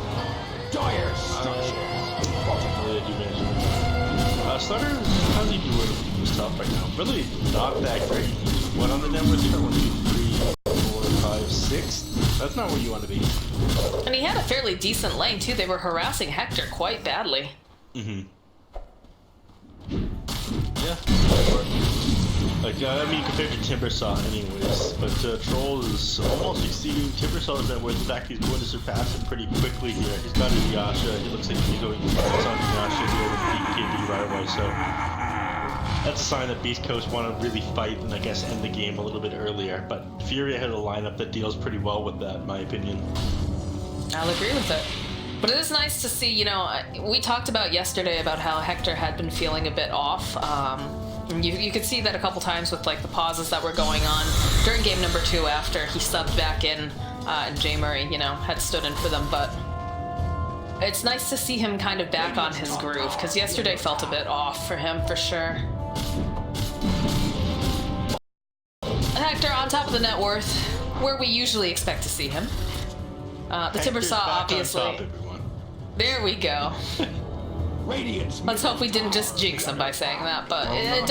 Dire Starter, how's he doing himself right now? Really not that great. What on the network? 1, 2, 3, 4, 5, 6? That's not where you want to be. And he had a fairly decent lane too. They were harassing Hector quite badly. Mm-hmm. Yeah. Like, I mean, compared to Timbersaw anyways, but Troll is almost exceeding Timbersaw's net worth. In fact, he's going to surpass him pretty quickly here. He's got his Yasha. It looks like he's going to on Yasha here with BKB right away, so that's a sign that Beast Coast want to really fight and, I guess, end the game a little bit earlier. But Furia had a lineup that deals pretty well with that, in my opinion. I'll agree with it. But it is nice to see, you know, we talked about yesterday about how Hector had been feeling a bit off. You could see that a couple times with like the pauses that were going on during game number 2 after he subbed back in and Jay Murray, you know, had stood in for them. But it's nice to see him kind of back on his groove, because yesterday felt a bit off for him for sure. Hector on top of the net worth, where we usually expect to see him. The Timbersaw, obviously. On top, everyone. There we go. Radiance. Let's hope we didn't just jinx him by saying that, but it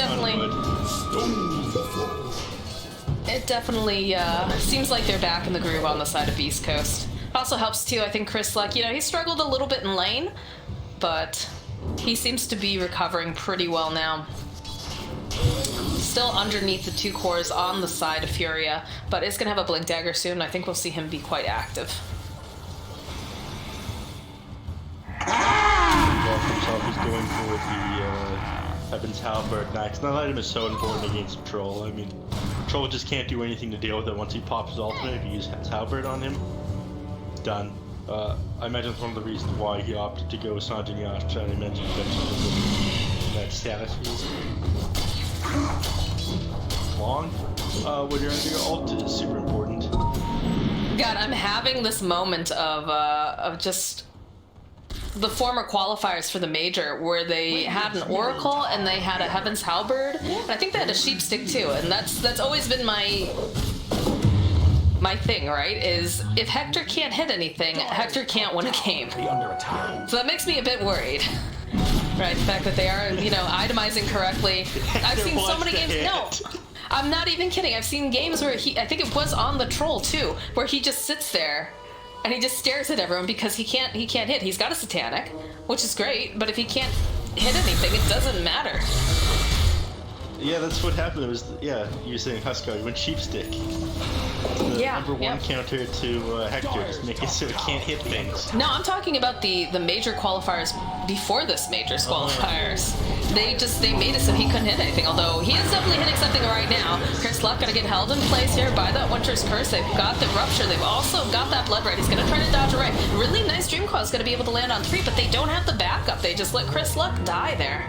definitely seems like they're back in the groove on the side of Beast Coast. Also helps too, I think Chris Luck, you know, he struggled a little bit in lane, but he seems to be recovering pretty well now. Still underneath the 2 cores on the side of Furia, but is gonna have a Blink Dagger soon. I think we'll see him be quite active. Himself, he's going for the Heaven's Halberd next. That item is so important against Troll. I mean, Troll just can't do anything to deal with it once he pops his ultimate. If you use his Halberd on him, done. I imagine that's one of the reasons why he opted to go Sanjay and Yasha, and I mentioned that status long when you're under your ult is super important. God, I'm having this moment of just the former qualifiers for the major where they had an Oracle and they had a Heaven's Halberd, and I think they had a Sheep Stick too, and that's always been my thing, right? Is if Hector can't hit anything, Hector can't win a game. Be under attack. So that makes me a bit worried. Right, the fact that they are, itemizing correctly. I've seen so many games. No, I'm not even kidding. I've seen games where I think it was on the Troll too, where he just sits there and he just stares at everyone because he can't hit. He's got a Satanic, which is great, but if he can't hit anything, it doesn't matter. Yeah, that's what happened. It was, yeah, you were saying Huskar, he went Sheep Stick. The number one counter to Hector, just make it so it can't hit things. No, I'm talking about the major qualifiers before this major's qualifiers. They made it so he couldn't hit anything, although he is definitely hitting something right now. Chris Luck gonna get held in place here by that Winter's Curse. They've got the Rupture. They've also got that Blood Red. He's gonna try to dodge away. Really nice Dream Claw's gonna be able to land on 3, but they don't have the backup. They just let Chris Luck die there.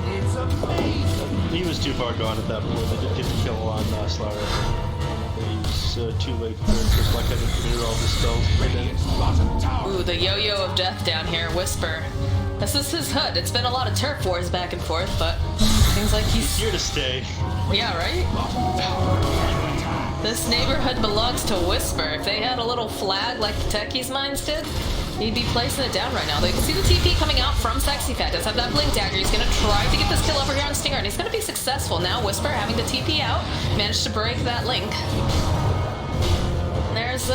It's amazing. He was too far gone at that point. They did get the kill on Slaughter. He was too late for Chris Luck having committed all the spells right in. Ooh, the yo-yo of death down here, Whisper. This is his HUD. It's been a lot of turf wars back and forth, but seems like he's here to stay. Yeah, right? This neighborhood belongs to Whisper. If they had a little flag like the Techies Mines did, he'd be placing it down right now. They can see the TP coming out from Sexy Fat. Does have that Blink Dagger. He's going to try to get this kill over here on Stinger, and he's going to be successful. Now Whisper having the TP out, managed to break that link. There's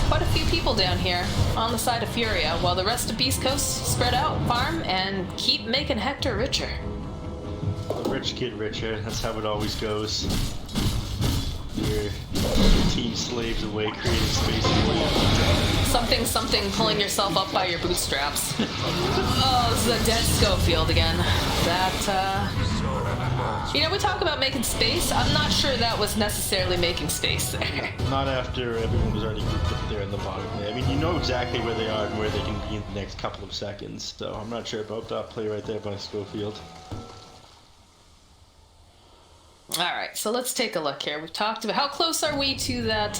quite a few people down here on the side of Furia, while the rest of Beast Coast spread out, farm, and keep making Hector richer. The rich get richer. That's how it always goes. Your team slaves away, creating space for you. Something, pulling yourself up by your bootstraps. Oh, this is a dead Schofield again. That, we talk about making space. I'm not sure that was necessarily making space there. Not after everyone was already grouped up there in the bottom. I mean, you know exactly where they are and where they can be in the next couple of seconds, so I'm not sure about that play right there by Schofield. Alright, so let's take a look here. We've talked about how close are we to that,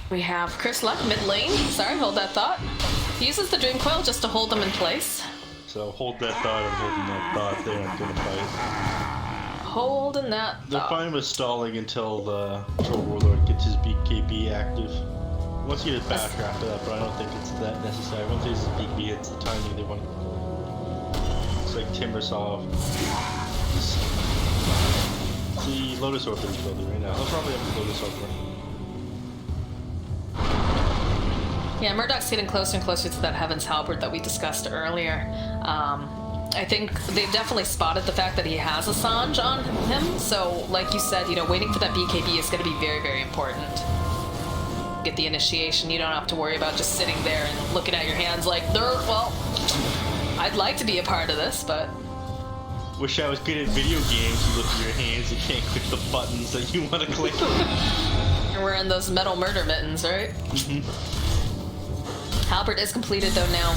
we have Chris Luck, mid lane. Sorry, hold that thought. He uses the Dream Coil just to hold them in place. So hold that thought, I'm holding that thought. They aren't gonna fight. Holding that thought. They're fine with stalling until the Troll Warlord gets his BKB active. Once he gets back after that, but I don't think it's that necessary. Once his BKB hits the timing they want. It's like Timbersaw. The Lotus Orb that he's building right now. He'll probably have the Lotus Orb running. Yeah, Murdoch's getting closer and closer to that Heaven's Halberd that we discussed earlier. I think they've definitely spotted the fact that he has a Sanj on him, so like you said, waiting for that BKB is going to be very, very important. Get the initiation, you don't have to worry about just sitting there and looking at your hands like, well, I'd like to be a part of this, but... Wish I was good at video games. You look at your hands, you can't click the buttons that you want to click. You're wearing those metal murder mittens, right? Halberd is completed though now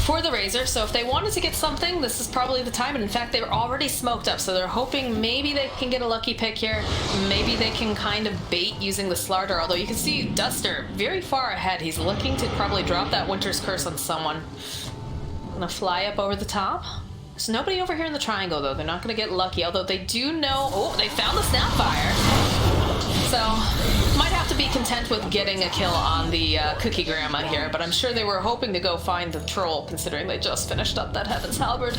for the Razor, so if they wanted to get something, this is probably the time, and in fact they were already smoked up, so they're hoping maybe they can get a lucky pick here. Maybe they can kind of bait using the Slardar, although you can see Duster very far ahead. He's looking to probably drop that Winter's Curse on someone. Gonna fly up over the top. There's nobody over here in the triangle though. They're not gonna get lucky, although they do know... Oh, they found the Snapfire. So, might have to be content with getting a kill on the Cookie Grandma here, but I'm sure they were hoping to go find the Troll, considering they just finished up that Heaven's Halberd.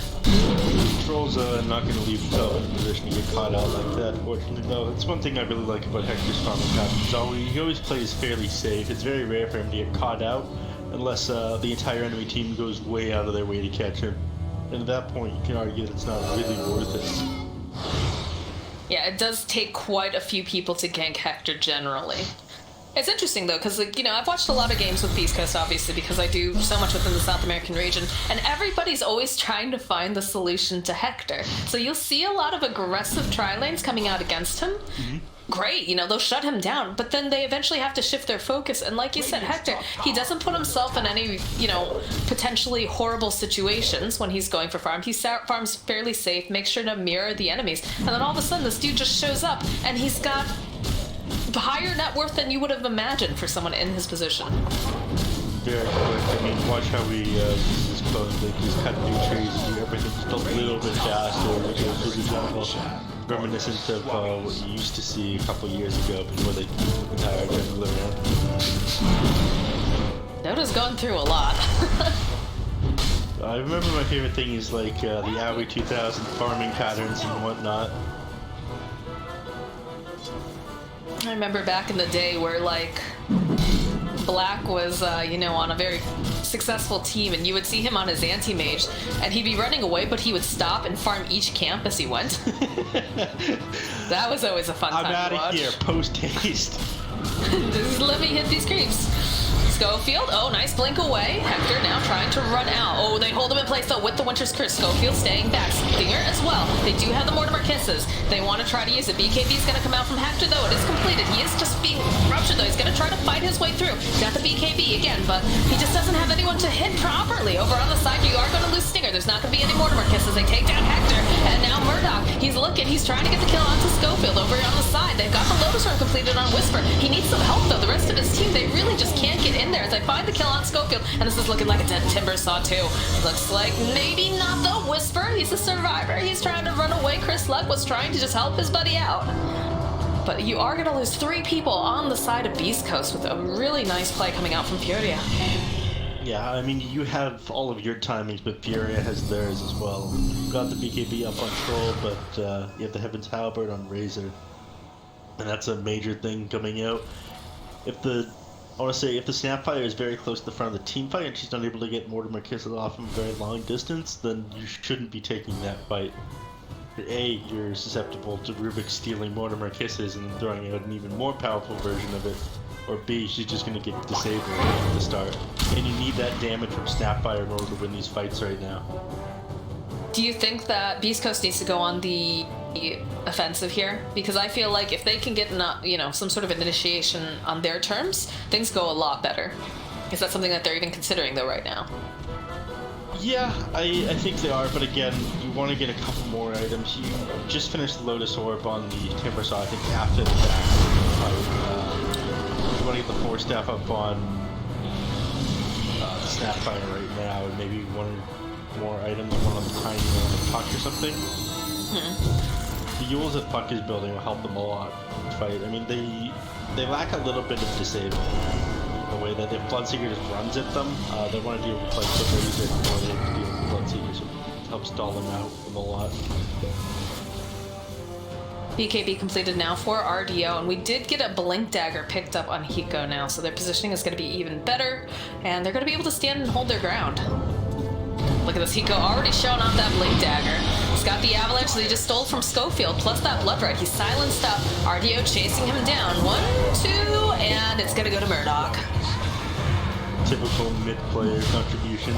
Troll's not going to leave himself in a position to get caught out like that, fortunately, though. That's one thing I really like about Hector's farming patterns. He always plays fairly safe. It's very rare for him to get caught out, unless the entire enemy team goes way out of their way to catch him. And at that point, you can argue that it's not really worth it. Yeah, it does take quite a few people to gank Hector generally. It's interesting though, because like, you know, I've watched a lot of games with Beast Coast, obviously, because I do so much within the South American region, and everybody's always trying to find the solution to Hector. So you'll see a lot of aggressive tri-lanes coming out against him. Great, you know, they'll shut him down, but then they eventually have to shift their focus. And like you said, Hector, he doesn't put himself in any, you know, potentially horrible situations when he's going for farm. He farms fairly safe, makes sure to mirror the enemies, and then all of a sudden this dude just shows up, and he's got higher net worth than you would have imagined for someone in his position. Very quick. I mean, watch how we use his clone. Like, he's cut new trees and do everything just a little bit faster. Like a busy jungle. Reminiscent of what you used to see a couple years ago before they took the entire jungle around. Dota's going through a lot. I remember my favorite thing is like the AOE 2000 farming patterns and whatnot. I remember back in the day where, like, Black was, you know, on a very successful team, and you would see him on his anti-mage, and he'd be running away, but he would stop and farm each camp as he went. That was always a fun time to watch. I'm out of here, post-haste. Just let me hit these creeps. Schofield, oh, nice blink away. Hector now trying to run out. Oh, they hold him in place though with the Winter's Curse. Schofield staying back. Stinger as well. They do have the Mortimer Kisses. They want to try to use it. BKB is going to come out from Hector though. It is completed. He is just being ruptured though. He's going to try to fight his way through. Got the BKB again, but he just doesn't have anyone to hit properly. Over on the side, you are going to lose Stinger. There's not going to be any Mortimer Kisses. They take down Hector, and now Murdoch. He's looking. He's trying to get the kill onto Schofield. Over on the side, they've got the Lotus Run completed on Whisper. He needs some help though. The rest of his team, they really just can't get in there as I find the kill on Schofield, and this is looking like a dead Timber Saw too. Looks like maybe not the Whisper. He's a survivor. He's trying to run away. Chris Luck was trying to just help his buddy out. But you are going to lose 3 people on the side of Beast Coast with a really nice play coming out from Furia. Yeah, I mean, you have all of your timings, but Furia has theirs as well. You've got the BKB up on Troll, but you have the Heaven's Halberd on Razor. And that's a major thing coming out. I want to say, if the Snapfire is very close to the front of the team fight and she's not able to get Mortimer Kisses off from a very long distance, then you shouldn't be taking that fight. A, you're susceptible to Rubik stealing Mortimer Kisses and then throwing out an even more powerful version of it. Or B, she's just going to get disabled at the start. And you need that damage from Snapfire in order to win these fights right now. Do you think that Beast Coast needs to go on the offensive here? Because I feel like if they can get, you know, some sort of an initiation on their terms, things go a lot better. Is that something that they're even considering though right now? Yeah, I think they are, but again, you want to get a couple more items. You just finished the Lotus Orb on the Timber Saw, I think, after the fact. You want to get the Force Staff up on the Snapfire right now, and maybe one more items, one on the Tiny, one on the Puck or something. The Yules that Puck is building will help them a lot fight. I mean, they lack a little bit of disable. The way that if Bloodseeker just runs at them, they want to deal with like the Razor before they have to deal with Bloodseeker, so it helps stall them out with a lot. BKB completed now for RDO, and we did get a Blink Dagger picked up on Hiko now, so their positioning is going to be even better, and they're going to be able to stand and hold their ground. Look at this, Hiko already showing off that Blink Dagger. He's got the Avalanche that he just stole from Schofield, plus that Blood Red. He's silenced up. RDO chasing him down. 1, 2, and it's gonna go to Murdoch. Typical mid-player contribution.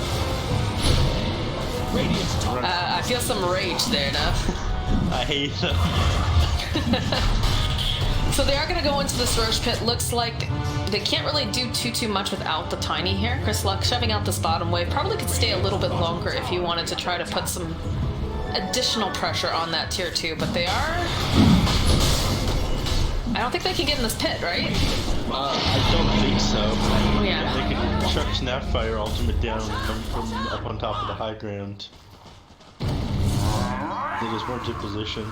I feel some rage there, Nuff. I hate them. So they are going to go into this Roche Pit. Looks like they can't really do too much without the Tiny here. Chris Luck shoving out this bottom wave. Probably could stay a little bit longer if you wanted to try to put some additional pressure on that tier 2, but they are... I don't think they can get in this pit, right? I don't think so. Yeah. They can chuck Snapfire ultimate down from up on top of the high ground. They just weren't in position.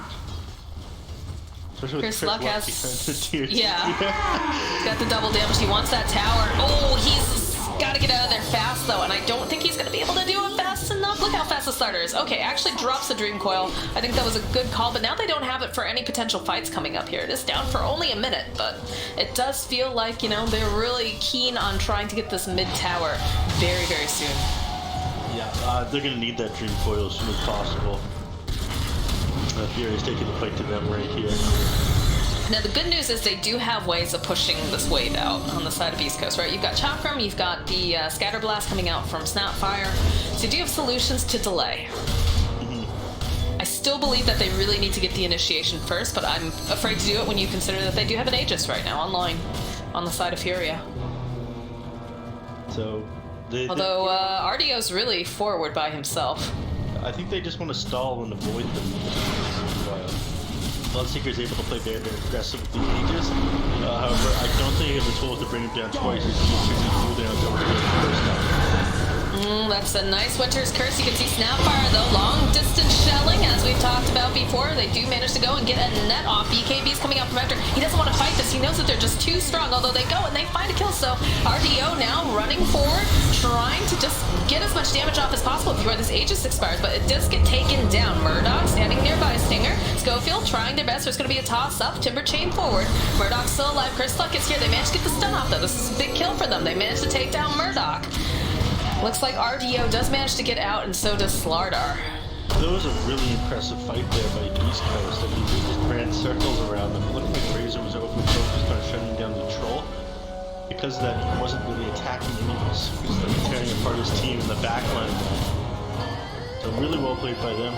Especially with Chris Luck has... behind the tier 2. Yeah. He's got the double damage. He wants that tower. Oh, he's got to get out of there fast, though, and I don't think he's going to be able to do it fast enough. Look how fast the starter is. Okay, actually drops the Dream Coil. I think that was a good call, but now they don't have it for any potential fights coming up here. It is down for only a minute, but it does feel like, you know, they're really keen on trying to get this mid tower very, very soon. Yeah, they're going to need that Dream Coil as soon as possible. Fury is taking the fight to them right here. Now the good news is they do have ways of pushing this wave out on the side of East Coast, right? You've got Chakram, you've got the Scatter Blast coming out from Snapfire, so you do have solutions to delay. I still believe that they really need to get the initiation first, but I'm afraid to do it when you consider that they do have an Aegis right now online on the side of Furia. So, Although RDO's really forward by himself. I think they just want to stall and avoid them. Bloodseeker is able to play very, very aggressive with the Aegis. However, I don't think he has the tools to bring him down twice as easy as cooldowns over the first time. That's a nice Winter's Curse. You can see Snapfire, though. Long distance shelling, as we've talked about before. They do manage to go and get a net off. BKB's coming out from after. He doesn't want to fight this. He knows that they're just too strong, although they go and they find a kill. So RDO now running forward, trying to just get as much damage off as possible before this Aegis expires, but it does get taken down. Murdoch standing nearby Stinger. Schofield trying their best. There's going to be a toss-up. Timber chain forward. Murdoch's still alive. Chris Luck is here. They managed to get the stun off, though. This is a big kill for them. They managed to take down Murdoch. Looks like RDO does manage to get out, and so does Slardar. That was a really impressive fight there by East Coast. I mean, they just ran circles around them. It looked like Razor was open focused on shutting down the troll. Because of that, he wasn't really attacking enemies. He was like tearing apart his team in the backline. So really well played by them.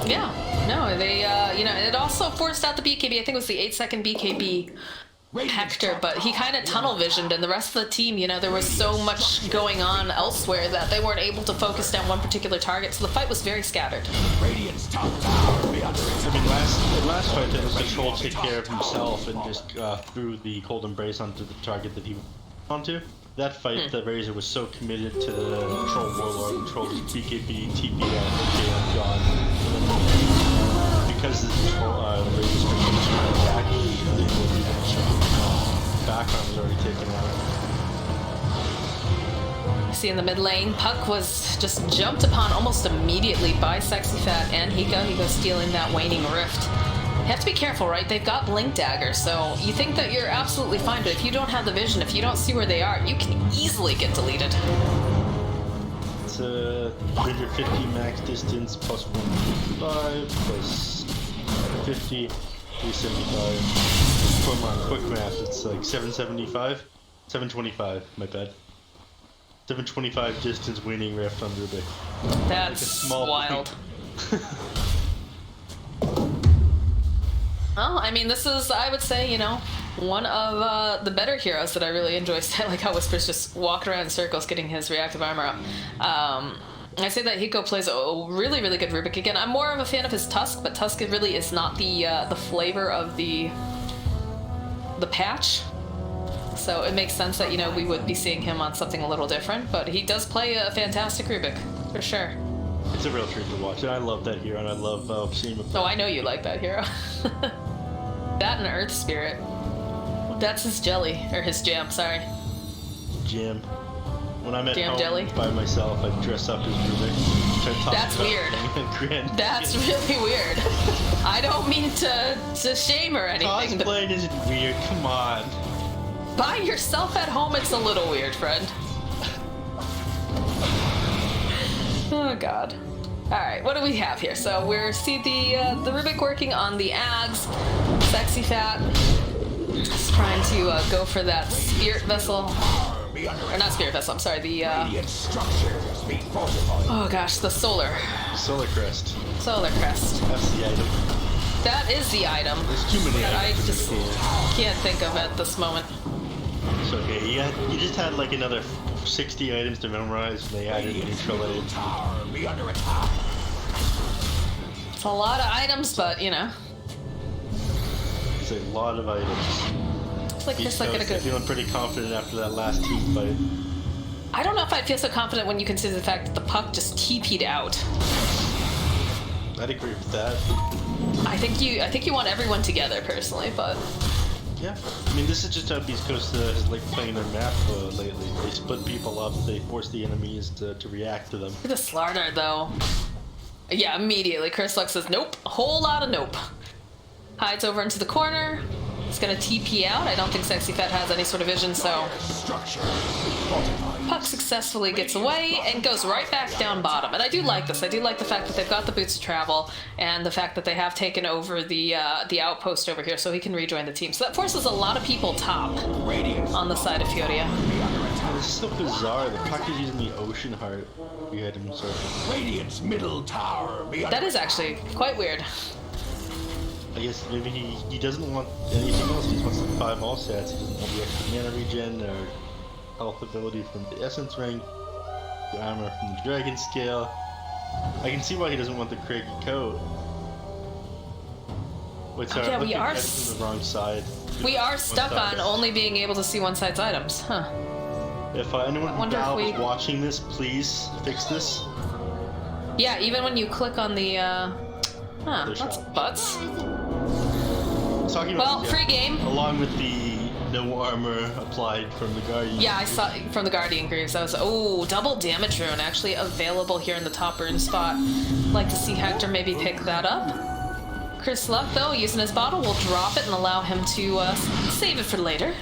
Yeah, no, they, it also forced out the BKB. I think it was the 8-second BKB Hector, but he kind of tunnel visioned, and the rest of the team, there was so much going on elsewhere that they weren't able to focus down one particular target, so the fight was very scattered. I mean, last fight, there was the troll take care of himself and just threw the cold embrace onto the target that he went onto. That fight, the Razor was so committed to the troll warlord, and troll just BKB, TP out, okay, I'm gone. Because the Razor's been trying to attack, background was already taken out. See in the mid lane, Puck was just jumped upon almost immediately by Sexy Fat and Hiko. Hiko stealing that waning rift. You have to be careful, right? They've got Blink Dagger, so you think that you're absolutely fine, but if you don't have the vision, if you don't see where they are, you can easily get deleted. It's a 350 max distance plus 155 plus 50, 375. From my quick math, it's like 775? 725, my bad. 725 distance winning rift on Rubik. That's like wild. Well, I mean, this is, I would say, one of the better heroes that I really enjoy. I like how Whisper's just walking around in circles getting his reactive armor up. I say that Hiko plays a really, really good Rubik. Again, I'm more of a fan of his Tusk, but Tusk really is not the flavor of the patch. So it makes sense that, we would be seeing him on something a little different, but he does play a fantastic Rubik, for sure. It's a real treat to watch, and I love that hero, and I love seeing him. Oh, I know you like that hero. That and Earth Spirit. That's his jelly, or his jam, sorry. Jam. When I'm at home jelly. by myself, I dress up as Rubik. That's weird. That's really weird. I don't mean to shame or anything. Cosplaying isn't weird, come on. By yourself at home, it's a little weird, friend. Oh god. Alright, what do we have here? So we're see the Rubik working on the Ags. Sexy Fat is trying to go for that Spirit Vessel. Or not Spirit Vessel, I'm sorry, the oh gosh, the Solar Crest. Solar Crest. That's the item. That is the item. There's too many that items I just can't think of at this moment. It's okay, you just had like another 60 items to memorize, and they added neutral items. It's a lot of items, but It's a lot of items. It's like just like a good. Feeling pretty confident after that last team fight. I don't know if I'd feel so confident when you consider the fact that the Puck just TP'd out. I'd agree with that. I think you want everyone together personally, but yeah. I mean, this is just how East Coast is like playing their map lately. They split people up. They force the enemies to react to them. look at the Slardar though. Yeah, immediately Chris Luck says nope. A whole lot of nope. Hides over into the corner. He's gonna TP out. I don't think Sexy Fat has any sort of vision, so Puck successfully gets away and goes right back down bottom. And I do like this. I do like the fact that they've got the boots of travel and the fact that they have taken over the outpost over here so he can rejoin the team. So that forces a lot of people top on the side of Furia. It's so bizarre. The Puck is using the Ocean Heart. We had him surfing. Radiant's middle tower. That is actually quite weird. I guess maybe he doesn't want anything else. He just wants the 5 all stats. He doesn't want the extra mana regen or health ability from the Essence Ring, the armor from the Dragon Scale. I can see why he doesn't want the Craigie Coat. Wait, sorry, yeah, I'm we looking are at it from the wrong side. We are stuck on only being able to see one side's items, huh? If anyone from wonder if Valve we- is watching this, please fix this. Yeah, even when you click on the, that's shot. butts. I was talking about Well, this, free game. along with the no armor applied from the Guardian. Yeah, I saw from the Guardian Greaves. That was double damage rune actually available here in the top rune spot. Like to see Hector maybe pick that up. Chris Luck though, using his bottle, will drop it and allow him to save it for later.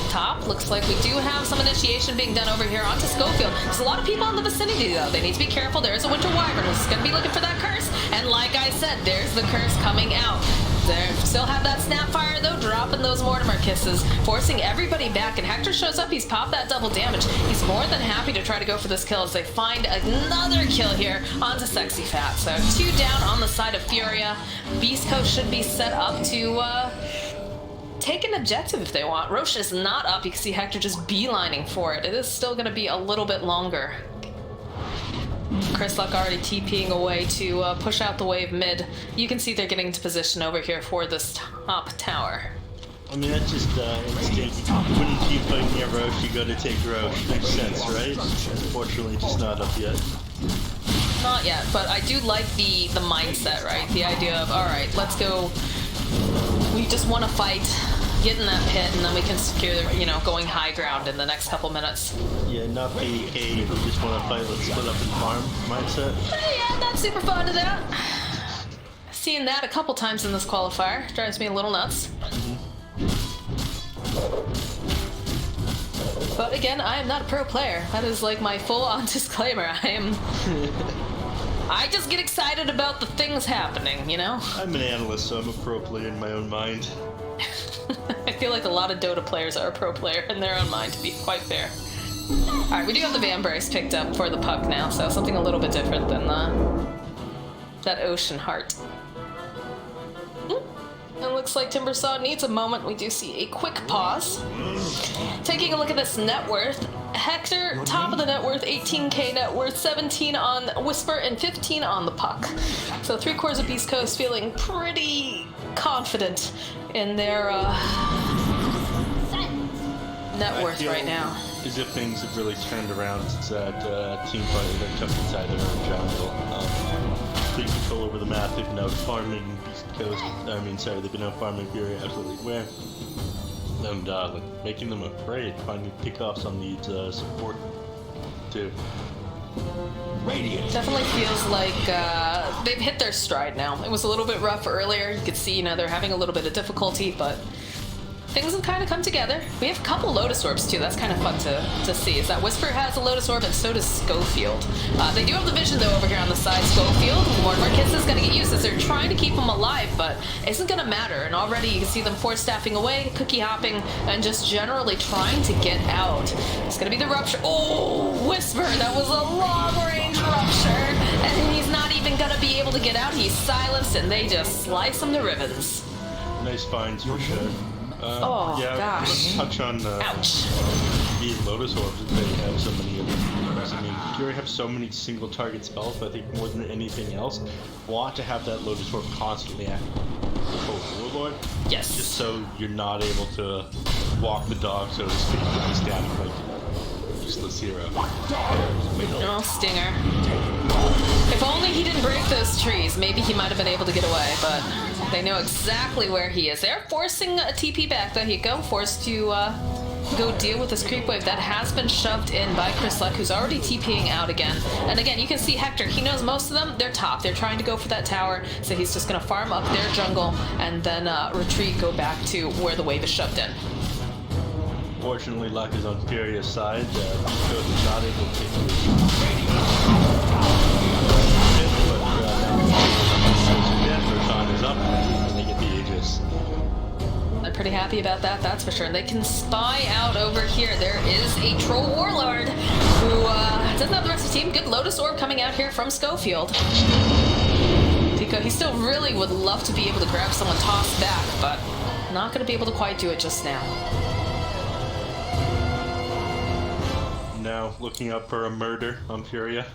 Top looks like we do have some initiation being done over here onto Schofield. There's a lot of people in the vicinity though. They need to be careful. There is a Winter Wyvern who's going to be looking for that curse. And like I said, there's the curse coming out. They still have that Snapfire though, dropping those Mortimer kisses, forcing everybody back. And Hector shows up. He's popped that double damage. He's more than happy to try to go for this kill as they find another kill here onto Sexy Fat. So 2 down on the side of Furia. Beast Coast should be set up to take an objective if they want. Roche is not up. You can see Hector just beelining for it. It is still going to be a little bit longer. Chris Luck already TPing away to push out the wave mid. You can see they're getting into position over here for this top tower. I mean, that's just instinct. When you fight near Roche, you gotta take Roche. Makes sense, right? Unfortunately, just not up yet. Not yet, but I do like the mindset, right? The idea of, all right, let's go. We just want to fight, get in that pit, and then we can secure, going high ground in the next couple minutes. Yeah, not the, hey, we just want to fight, let's split up and farm mindset. Yeah, not super fond of that. Seeing that a couple times in this qualifier drives me a little nuts. But again, I am not a pro player. That is like my full-on disclaimer. I just get excited about the things happening, I'm an analyst, so I'm a pro player in my own mind. I feel like a lot of Dota players are a pro player in their own mind, to be quite fair. Alright, we do have the Van Brace picked up for the Puck now, so something a little bit different than that Ocean Heart. It looks like Timbersaw needs a moment. We do see a quick pause. Taking a look at this net worth. Hector, top of the net worth, 18k net worth, 17 on Whisper, and 15 on the Puck. So 3/4 of Beast Coast feeling pretty confident in their net worth right now. As if things have really turned around since that team fight that took inside their own jungle. Complete control over the map. They've been out farming Beast Coast. They've been out farming Fury absolutely where. And making them afraid, finding pickoffs on these support too. Radiant. Definitely feels like they've hit their stride now. It was a little bit rough earlier. You could see, they're having a little bit of difficulty, but things have kind of come together. We have a couple Lotus Orbs too. That's kind of fun to see. Is that Whisper has a Lotus Orb and so does Schofield. They do have the vision though over here on the side. Schofield, Mortimer Kiss is going to get used as they're trying to keep him alive, but it isn't going to matter. And already you can see them force staffing away, cookie hopping, and just generally trying to get out. It's going to be the rupture. Oh, Whisper, that was a long-range rupture, and he's not even going to be able to get out. He's silenced, and they just slice him to ribbons. Nice finds for sure. Yeah, gosh. let's touch on Ouch. these Lotus Orbs. They have so many of them. Fury have so many single target spells, but I think more than anything else, want to have that Lotus Orb constantly active. Oh, Warlord? Yes. Just so you're not able to walk the dog, so to speak, with the static like useless hero. Oh, Stinger. If only he didn't break those trees, maybe he might have been able to get away, but they know exactly where he is. They're forcing a TP back, though. He go forced to go deal with this creep wave that has been shoved in by Chryslek, who's already TPing out again. And again, you can see Hector, he knows most of them, they're top. They're trying to go for that tower, so he's just gonna farm up their jungle and then retreat, go back to where the wave is shoved in. Fortunately, luck is on Furia's side. Pico is not able to take the Bertrand is up, and they get the Aegis. I'm pretty happy about that, that's for sure. And they can spy out over here. There is a Troll Warlord who doesn't have the rest of the team. Good Lotus Orb coming out here from Schofield. Pico, he still really would love to be able to grab someone tossed back, but not going to be able to quite do it just now. Now looking up for a murder on Furia.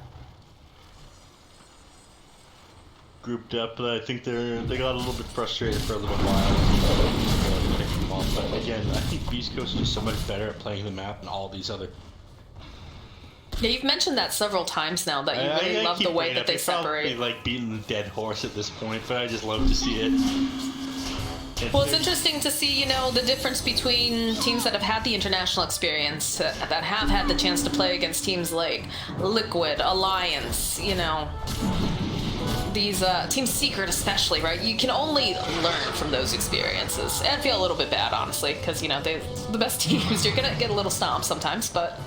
Grouped up, but I think they got a little bit frustrated for a little while. But again, I think Beast Coast is just so much better at playing the map than all these other. Yeah, you've mentioned that several times now, that you really love the way that they separate. Probably like beating the dead horse at this point, but I just love to see it. Well, it's interesting to see, you know, the difference between teams that have had the international experience, that have had the chance to play against teams like Liquid, Alliance, you know, these Team Secret especially, right? You can only learn from those experiences. And I feel a little bit bad, honestly, because, you know, they're the best teams. You're gonna get a little stomped sometimes, but,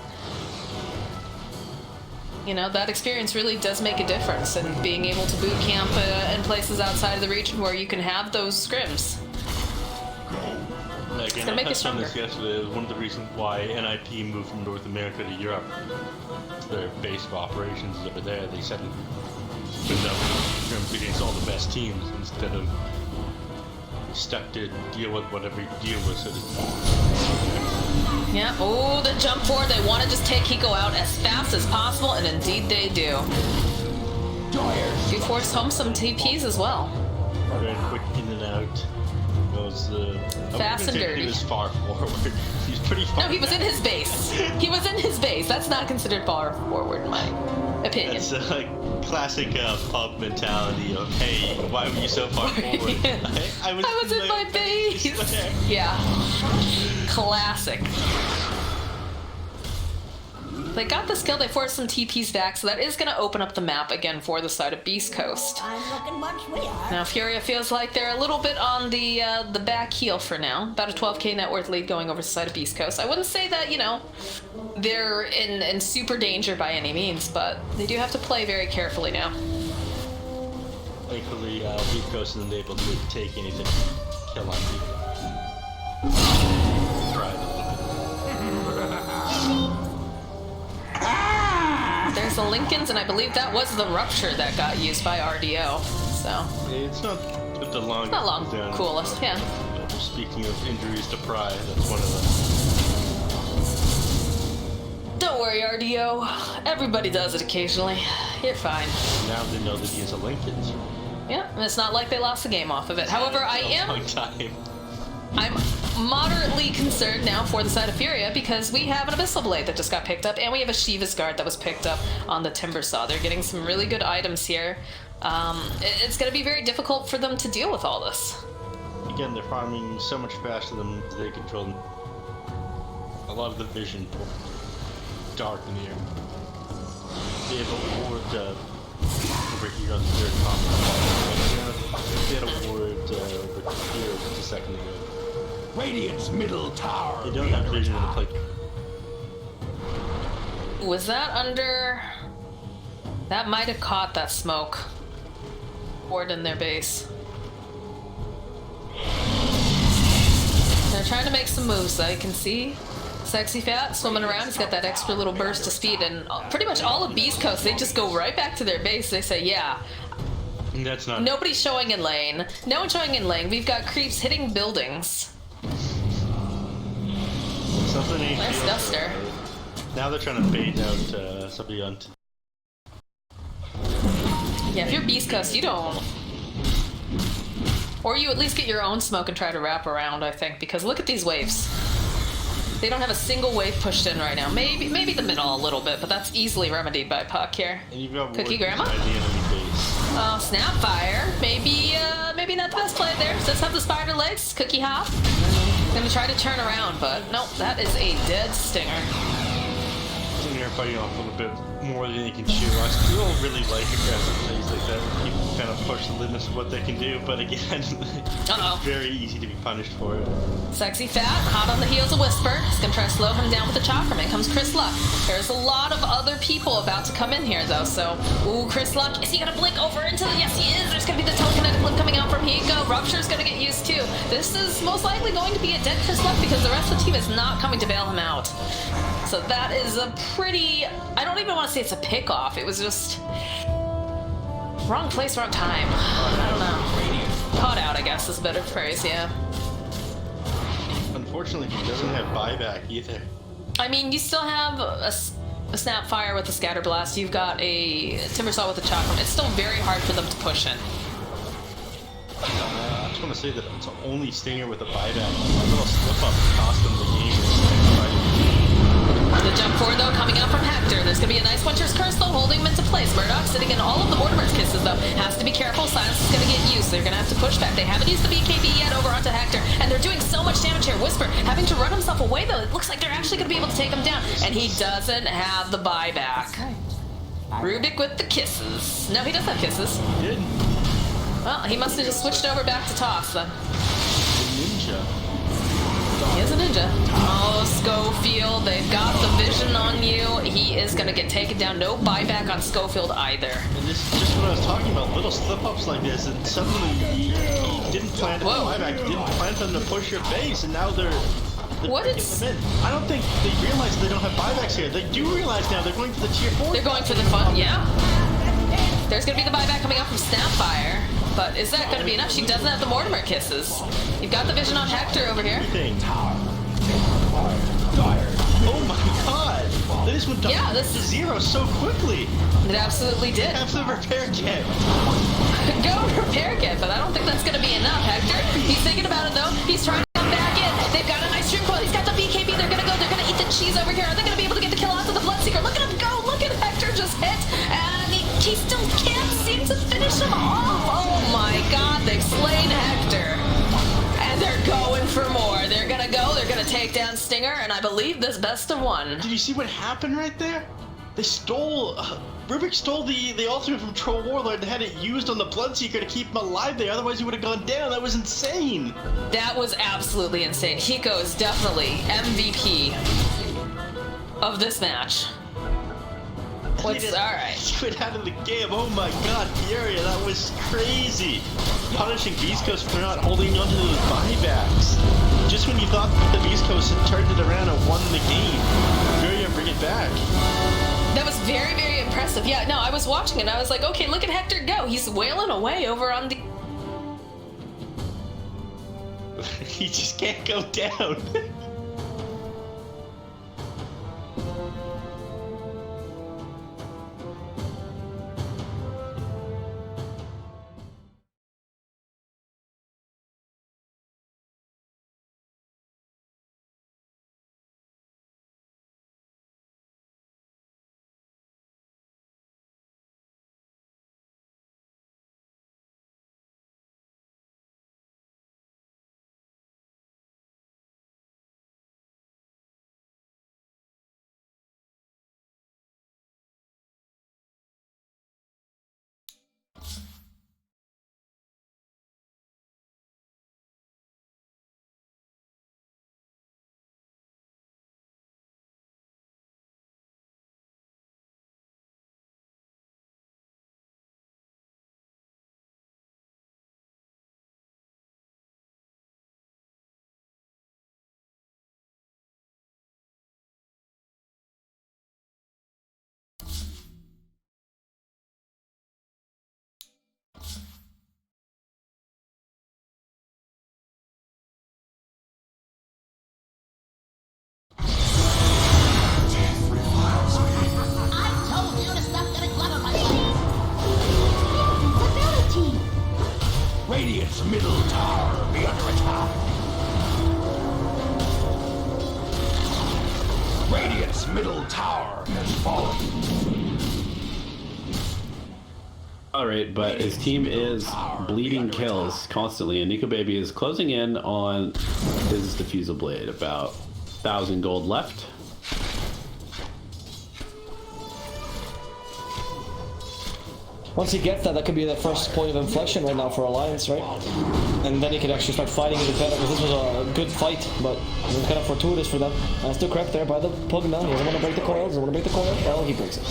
you know, that experience really does make a difference in being able to boot camp in places outside of the region where you can have those scrims. It's gonna make it stronger. This yesterday is one of the reasons why NiP moved from North America to Europe. Their base of operations is over there. They set up scrims against all the best teams instead of stuck to deal with whatever you deal with. So yeah, oh, the jump forward. They want to just take Hiko out as fast as possible, and indeed they do. You force home some TPs as well. Very quick in and out. Goes fast and dirty. He was far forward. He's pretty far. No, he was in his base. He was in his base. That's not considered far forward, in my opinion. It's a classic pub mentality of, hey, why were you so far forward? I was in my base. Yeah. Classic. They got the skill, they forced some TPs back, so that is going to open up the map again for the side of Beast Coast. I'm looking much weird. Now Furia feels like they're a little bit on the back heel for now. About a 12k net worth lead going over to the side of Beast Coast. I wouldn't say that, you know, they're in super danger by any means, but they do have to play very carefully now. Thankfully, Beast Coast isn't able to take anything. Kill on people. Try it. There's the Lincolns, and I believe that was the Rupture that got used by RDO. So it's not the longest. Not long, coolest, yeah. Speaking of injuries to Pride, that's one of them. Don't worry, RDO. Everybody does it occasionally. You're fine. Now they know that he's a Lincoln. Yeah, and it's not like they lost the game off of it. However, I'm moderately concerned now for the side of Furia because we have an Abyssal Blade that just got picked up, and we have a Shiva's Guard that was picked up on the Timber Saw. They're getting some really good items here. It's going to be very difficult for them to deal with all this. Again, they're farming so much faster than they control a lot of the vision dark in the air. They have a ward over here on the third top. They had a ward over here just a second ago. Radiant's middle tower. They don't have vision in the play. Was that under... That might have caught that smoke. Ward in their base. They're trying to make some moves, though. You can see Sexy Fat swimming around. He's got that extra little burst of speed, and pretty much all of Beast Coast, they just go right back to their base. They say, yeah. That's not... Nobody's showing in lane. No one's showing in lane. We've got creeps hitting buildings. Something ain't Nice Duster. Now they're trying to bait out somebody on... Yeah, if you're Beast Coast, you don't... Or you at least get your own smoke and try to wrap around, I think, because look at these waves. They don't have a single wave pushed in right now. Maybe the middle a little bit, but that's easily remedied by Puck here. And you've got Cookie Grandma? the enemy base. Oh, Snapfire. Maybe not the best play there. Does have the spider legs. Cookie Hop. Gonna try to turn around, but nope, that is a dead stinger. Sitting there fighting off a little bit more than he can chew. I still really like aggressive plays like that where people kind of push the limits of what they can do, but again, it's very easy to be punished for it. Sexy Fat, hot on the heels of Whisper. He's gonna try to slow him down with the chop. From in comes Chris Luck. There's a lot of other people about to come in here though, so ooh, Chris Luck, is he gonna blink over into the, yes he is, there's gonna be the telekinetic blink coming out from Hiko. Rupture's gonna get used too. This is most likely going to be a dead Chris Luck because the rest of the team is not coming to bail him out. So that is a pretty, I don't even want to say it's a pick-off, it was just wrong place, wrong time. I don't know. Caught out, I guess, is a better phrase, yeah. Unfortunately, he doesn't have buyback either. I mean, you still have a Snapfire with a Scatter Blast, you've got a Timbersaw with a Chakram. It's still very hard for them to push in. I just want to say that it's the only Stinger with a buyback. A little slip-up cost them the game. The jump forward, though, coming out from Hector. There's going to be a nice Winter's Curse, though, holding him into place. Murdoch sitting in all of the Mortimer's Kisses, though. Has to be careful. Silence is going to get used. They're going to have to push back. They haven't used the BKB yet over onto Hector, and they're doing so much damage here. Whisper having to run himself away, though. It looks like they're actually going to be able to take him down, and he doesn't have the buyback. Rubik with the kisses. No, he does have kisses. He did. Well, he must have just switched over back to toss, then. Ninja. He is a ninja. Oh, Schofield, they've got the vision on you. He is going to get taken down. No buyback on Schofield either. And this is just what I was talking about. Little slip-ups like this, and suddenly he didn't plan to buyback. He didn't plan for them to push your base, and now they're what breaking them in. I don't think they realize they don't have buybacks here. They do realize now they're going for the tier 4. They're going for the fun, yeah. There's going to be the buyback coming up from Snapfire. But is that going to be enough? She doesn't have the Mortimer Kisses. You've got the vision on Hector over here. Oh my god! They just went down to 0 so quickly. It absolutely did. Have the repair kit. Go repair kit, but I don't think that's going to be enough, Hector. He's thinking about it though. He's trying to come back in. They've got a nice stream coil. He's got the BKB. They're going to go. They're going to eat the cheese over here. Are they going to be able to get the kill out of the Bloodseeker? Look at him go. Look at Hector just hit. And he still can't seem to finish him off. Oh my god, they've slain Hector. And they're going for more. They're gonna go, they're gonna take down Stinger, and I believe this best of one. Did you see what happened right there? They stole, Rubik stole the ultimate from Troll Warlord and had it used on the Bloodseeker to keep him alive there, otherwise he would have gone down. That was insane. That was absolutely insane. Hiko is definitely MVP of this match. What's alright? He went out of the game. Oh my god, Furia, that was crazy. Punishing Beast Coast for not holding onto those buybacks. Just when you thought the Beast Coast had turned it around and won the game, Furia bring it back. That was very, very impressive. Yeah, no, I was watching it and I was like, okay, look at Hector go. He's wailing away over on the... He just can't go down. Radiant's middle tower be under attack. Radiant's middle tower has fallen. tolerate, but his team is bleeding kills constantly, and Nico Baby is closing in on his Diffusal Blade. About 1,000 gold left. Once he gets that, that could be the first point of inflection right now for Alliance, right? And then he could actually start fighting it better, because this was a good fight, but it was kind of fortuitous for them. And still correct there by the Pugna. He doesn't want to break the coil, doesn't want to break the coil. Well, he breaks it.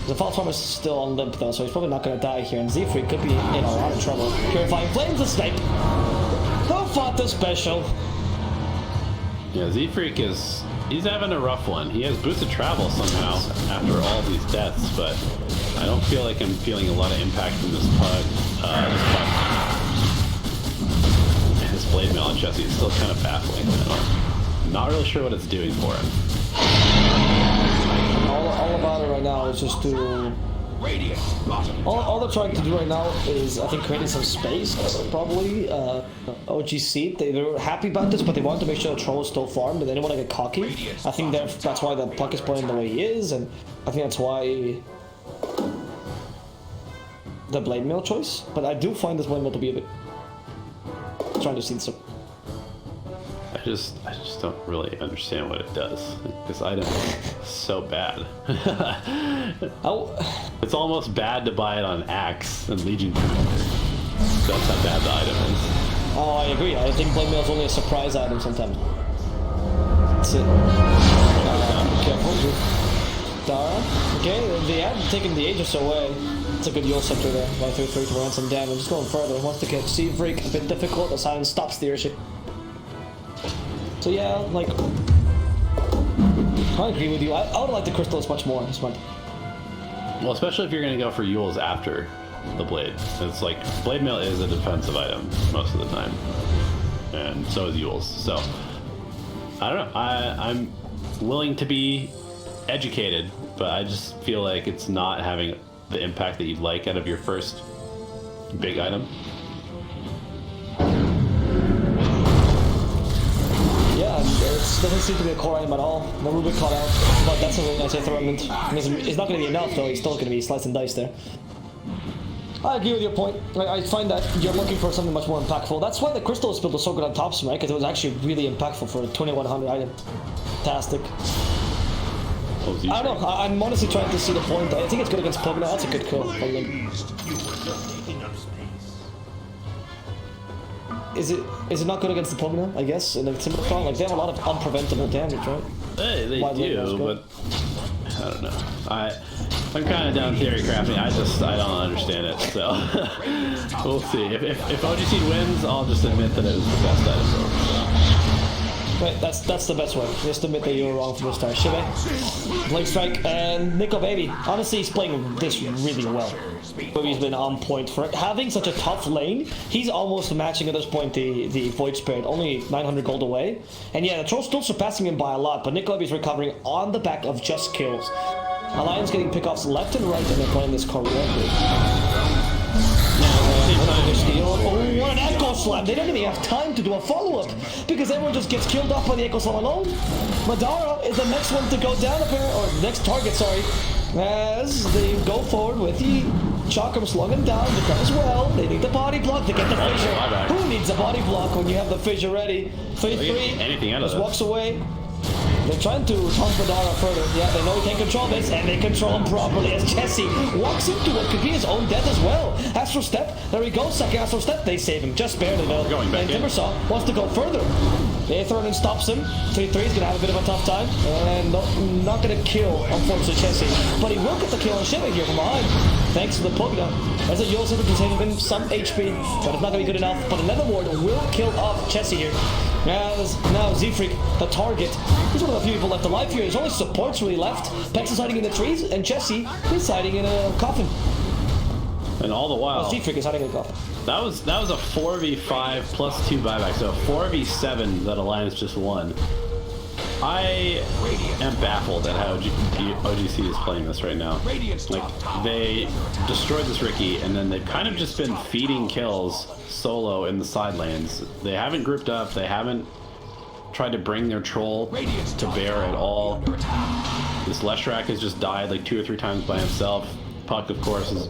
The False Farm is still on limp though, so he's probably not going to die here. And Z-Freak could be in a lot of trouble. Purifying Flames to snipe. Who fought the special? Yeah, Z-Freak he's having a rough one. He has Boots of Travel somehow after all these deaths, but I don't feel like I'm feeling a lot of impact from this pug. His Blade Mail on Jesse is still kind of baffling. I'm not really sure what it's doing for him. All about it right now is just to... All they're trying to do right now is, I think, creating some space, probably. OGC, they're happy about this, but they want to make sure the troll is still farmed, and they don't want to get cocky. I think that's why the puck is playing the way he is, and I think that's why the Blade Mail choice. But I do find this Blade Mail to be a bit trying to see some. I just don't really understand what it does. This item is so bad. It's almost bad to buy it on Axe and Legion Commander. That's how bad the item is. Oh, I agree. I think Blade Mail is only a surprise item sometimes. That's it. Careful. Dara. Okay, they have taken the Aegis away. It's a good Yule Scepter there. 133 to run some damage. Just going further. Wants to get Z-Freak. A bit difficult. The silence stops the airship. So yeah, like, I agree with you. I would like the Crystals much more this month. Well, especially if you're going to go for Yules after the Blade. It's like, Blade Mail is a defensive item most of the time. And so is Yules. So, I don't know. I'm willing to be educated, but I just feel like it's not having the impact that you'd like out of your first big item. Yeah, it doesn't seem to be a core item at all. No Rubik caught out, but that's a really nice Aetherament. It's not going to be enough though, he's still going to be slice and dice there. I agree with your point. I find that you're looking for something much more impactful. That's why the Crystal build was so good on Thompson, right? Because it was actually really impactful for a 2100 item. Fantastic. I don't know, I'm honestly trying to see the point. I think it's good against Pugna, that's a good kill. Is it not good against the Pugna, I guess, in a Timbercrawl? Like, they have a lot of unpreventable damage, right? They do, but I don't know. I'm kind of down theory crafting. I don't understand it, so we'll see. If OGC wins, I'll just admit that it was the best item. Right, that's the best way. Just admit that you were wrong from the start. Shive, Blade Strike, and Nico Baby. Honestly, he's playing this really well. Baby's been on point for it. Having such a tough lane. He's almost matching at this point the Void Spirit, only 900 gold away. And yeah, the Troll's still surpassing him by a lot, but Nico Baby's recovering on the back of just kills. Alliance getting pickoffs left and right, and they're playing this correctly. Oh, what an Echo Slam! They don't even have time to do a follow-up because everyone just gets killed off by the Echo Slam alone. Madara is the next one to go down, or next target, sorry, as they go forward with the Chakram slugging down as well. They need the body block to get the fissure. Who needs a body block when you have the fissure ready? 3-3 just walks away. They're trying to taunt Madara further. Yeah, they know he can't control this, and they control him properly as Jesse walks into what could be his own death as well. Astral Step, there he goes, second Astral Step, they save him, just barely though. And Timbersaw wants to go further. The Aetherland stops him. 3-3 is going to have a bit of a tough time, and not going to kill, unfortunately, Jesse. But he will get the kill on Shiva here from behind, thanks to the Pugna. As a Yule Scepter to save him some HP, but it's not going to be good enough. But another ward will kill off Jesse here. Now Z-Freak, the target. He's one of the few people left alive here. There's only supports really left. Pex is hiding in the trees, and Jesse is hiding in a coffin. And all the while, Z-Freak is hiding in a coffin. That was a 4v5 plus 2 buyback, so a 4v7 that Alliance just won. I am baffled at how OGC is playing this right now. Like, they destroyed this Riki, and then they've kind of just been feeding kills solo in the side lanes. They haven't grouped up, they haven't tried to bring their troll to bear at all. This Leshrac has just died like 2 or 3 times by himself. Puck, of course, is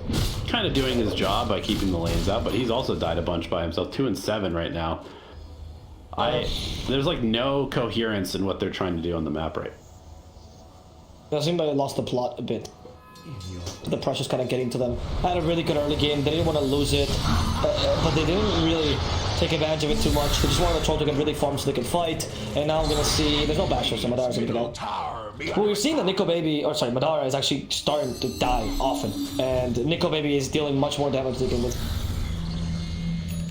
kind of doing his job by keeping the lanes out, but he's also died a bunch by himself. 2 and 7 right now. There's like no coherence in what they're trying to do on the map, right? It seems like they lost the plot a bit. The pressure's kind of getting to them. Had a really good early game. They didn't want to lose it, but they didn't really take advantage of it too much. They just wanted to try to get really farmed so they could fight. And now I'm gonna see there's no bashers, so Madara's gonna get out. Well, we're seeing that Madara is actually starting to die often, and Nico Baby is dealing much more damage to begin with.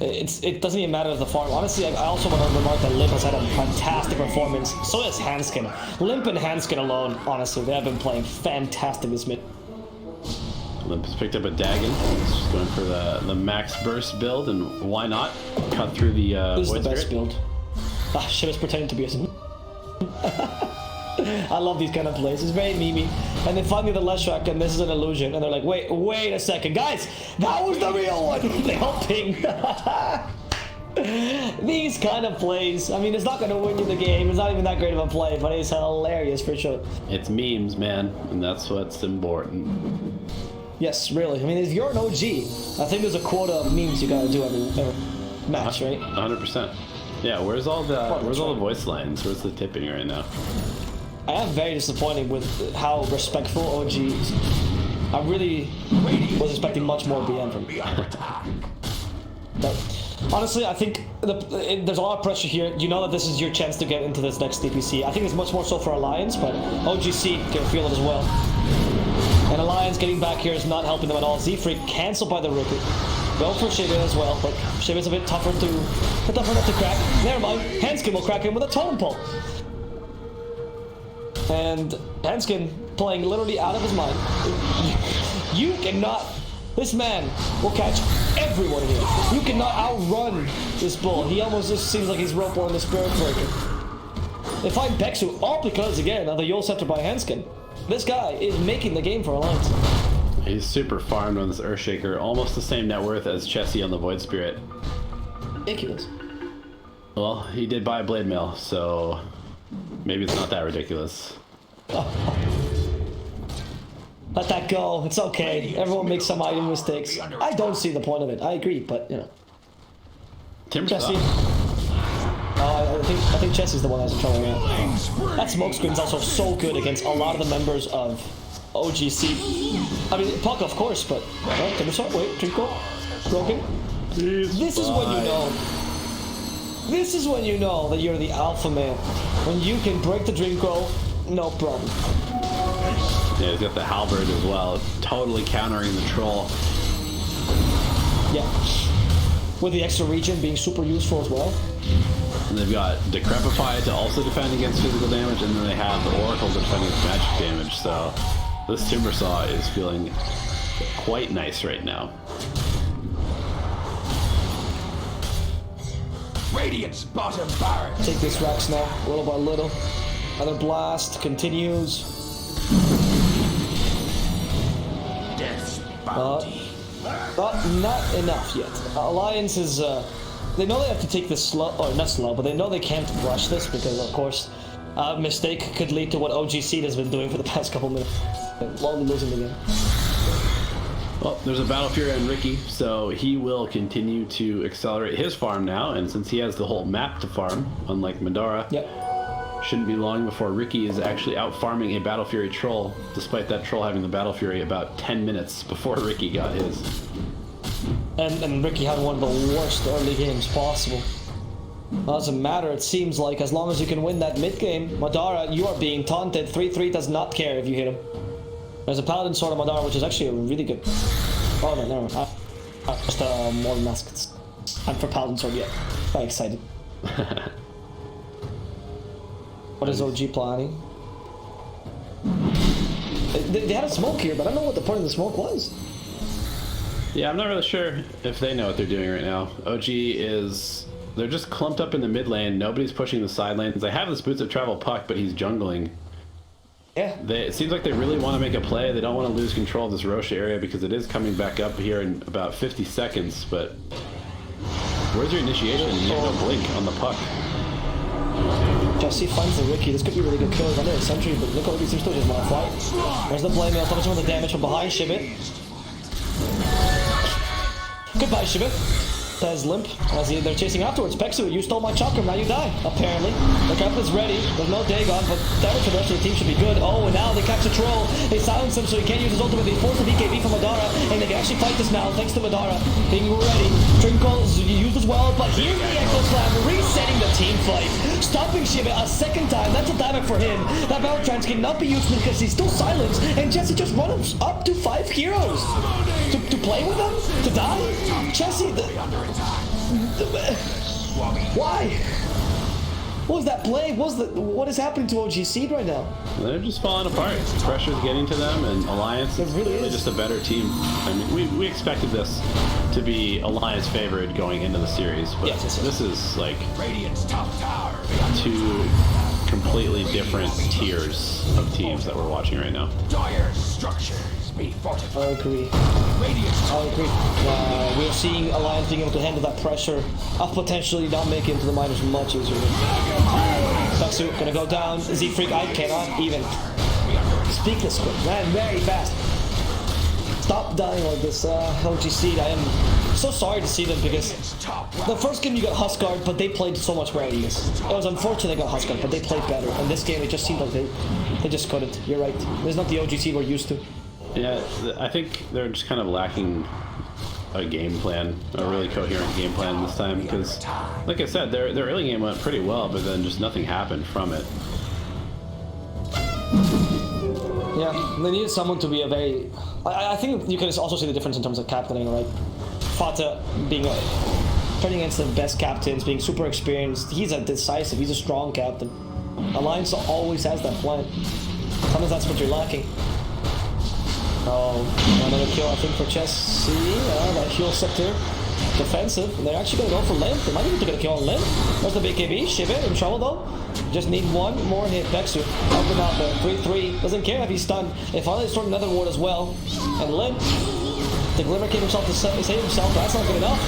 It doesn't even matter if the farm. Honestly, I also want to remark that Limp has had a fantastic performance. So has Hanskin. Limp and Hanskin alone, honestly, they have been playing fantastic this mid. Limp has picked up a Dagon. He's just going for the max burst build, and why not cut through the This is the Void best Spirit? build. Shit is pretending to be a... I love these kind of plays. It's very memey. And then finally the Leshrac, and this is an illusion. And they're like, wait a second. Guys, that was the real one. They all ping. These kind of plays. I mean, it's not going to win you the game. It's not even that great of a play, but it's hilarious for sure. It's memes, man, and that's what's important. Yes, really. I mean, if you're an OG, I think there's a quota of memes you gotta do every match, right? 100%. Yeah, where's all the voice lines? Where's the tipping right now? I am very disappointed with how respectful OGs. I really was expecting much more BM from them. But honestly, I think there's a lot of pressure here. You know that this is your chance to get into this next DPC. I think it's much more so for Alliance, but OGC can feel it as well. And Alliance getting back here is not helping them at all. Z-Freak cancelled by the rookie. Go for Shiba as well, but Shiba's a bit tougher not to crack. Never mind, Hanskin will crack him with a totem pole. And Hanskin playing literally out of his mind. You cannot... This man will catch everyone here. You cannot outrun this bull. He almost just seems like he's rope on the Spirit Breaker. They find Bexu, all because, again, of the Yule Scepter by Hanskin. This guy is making the game for Alliance. He's super farmed on this Earthshaker, almost the same net worth as Chessie on the Void Spirit. Ridiculous. Well, he did buy a Blade Mail, so maybe it's not that ridiculous. Let that go. It's okay. Everyone makes some item mistakes. I don't see the point of it. I agree, but you know. Chessie. I think Chessie's the one that's in trouble now. That smokescreen's also so good against a lot of the members of OGC. I mean, Puck, of course, but wait, Trinko, broken. This is when you know. This is when you know that you're the alpha man. When you can break the Drinko, no problem. Yeah, he's got the halberd as well, totally countering the troll. Yeah. With the extra regen being super useful as well. And they've got Decrepify to also defend against physical damage, and then they have the Oracle to defend against magic damage, so this Timbersaw is feeling quite nice right now. Radiant's bottom barracks. Take this Rax now, little by little. Another blast continues. Death's bounty. Not enough yet. Alliance is, they know they have to take this slow, or not slow, but they know they can't rush this because, of course, a mistake could lead to what OGC has been doing for the past couple minutes. While they're losing the game. Well, there's a Battle Fury on Ricky, so he will continue to accelerate his farm now, and since he has the whole map to farm, unlike Madara, shouldn't be long before Ricky is actually out farming a Battle Fury troll, despite that troll having the Battle Fury about 10 minutes before Ricky got his. And Ricky had one of the worst early games possible. Doesn't matter, it seems like, as long as you can win that mid game. Madara, you are being taunted. 3-3 does not care if you hit him. There's a Paladin Sword on Madara, which is actually a really good... Oh no, never mind. Just more masked. I'm for Paladin Sword yet. Very excited. What is OG planning? They had a smoke here, but I don't know what the point of the smoke was. Yeah, I'm not really sure if they know what they're doing right now. OG is... They're just clumped up in the mid lane. Nobody's pushing the side lanes. They have this Boots of Travel Puck, but he's jungling. Yeah. It seems like they really want to make a play. They don't want to lose control of this Rocha area because it is coming back up here in about 50 seconds, but... Where's your initiation? You have no blink on the Puck. Jesse finds the Ricky. This could be a really good kill under a sentry, but look how he seems to just want to fight. There's the blame mail, touching with the damage from behind Shibit. Goodbye, Shiva. Says Limp as they're chasing afterwards. Pexu, you stole my chakram, now you die, apparently. The cap is ready. There's no Dagon, but damage for the rest of the team should be good. Oh, and now they catch a troll. They silence him so he can't use his ultimate. They force the BKB from Madara, and they can actually fight this now thanks to Madara being ready. Trinkle is used as well, but here's the Echo Slam resetting the team fight. Stopping Shiva a second time. That's a damage for him. That Battle Trance cannot be used because he's still silenced, and Jesse just runs up to 5 heroes. To play with them? To die? Jesse, why? What was that play? What is happening to OG Seed right now? They're just falling apart. Pressure's getting to them, and Alliance is really just a better team. I mean, we expected this to be Alliance favored going into the series, but this is like two completely different tiers of teams that we're watching right now. Dire structures be fortified. I agree. I agree. We're seeing Alliance being able to handle that pressure of potentially not making it to the minors much easier. Pexu gonna go down. Z-Freak, I cannot even speak this quick. Man, very fast. Stop dying like this, OG Seed. I am so sorry to see them because the first game you got Huskard, but they played so much better than this. It was unfortunate they got Huskard, but they played better. And this game, it just seemed like they just couldn't. You're right. There's not the OG Seed we're used to. Yeah, I think they're just kind of lacking a game plan, a really coherent game plan this time, because, like I said, their early game went pretty well, but then just nothing happened from it. Yeah, they needed someone to be a very... I think you can also see the difference in terms of captaining, right? Fata being turning against the best captains, being super experienced. He's a decisive, he's a strong captain. Alliance always has that plan. Sometimes that's what you're lacking. Oh, another kill, I think, for Chess. See, that heal sector. Defensive. And they're actually going to go for Limp. They might even get a kill on Limp. There's the BKB. Shiva in trouble, though. Just need one more hit. Pexu. Help him out there. 3-3. Doesn't care if he's stunned. They finally start another ward as well. And Limp. The Glimmer came himself to save himself. That's not good enough.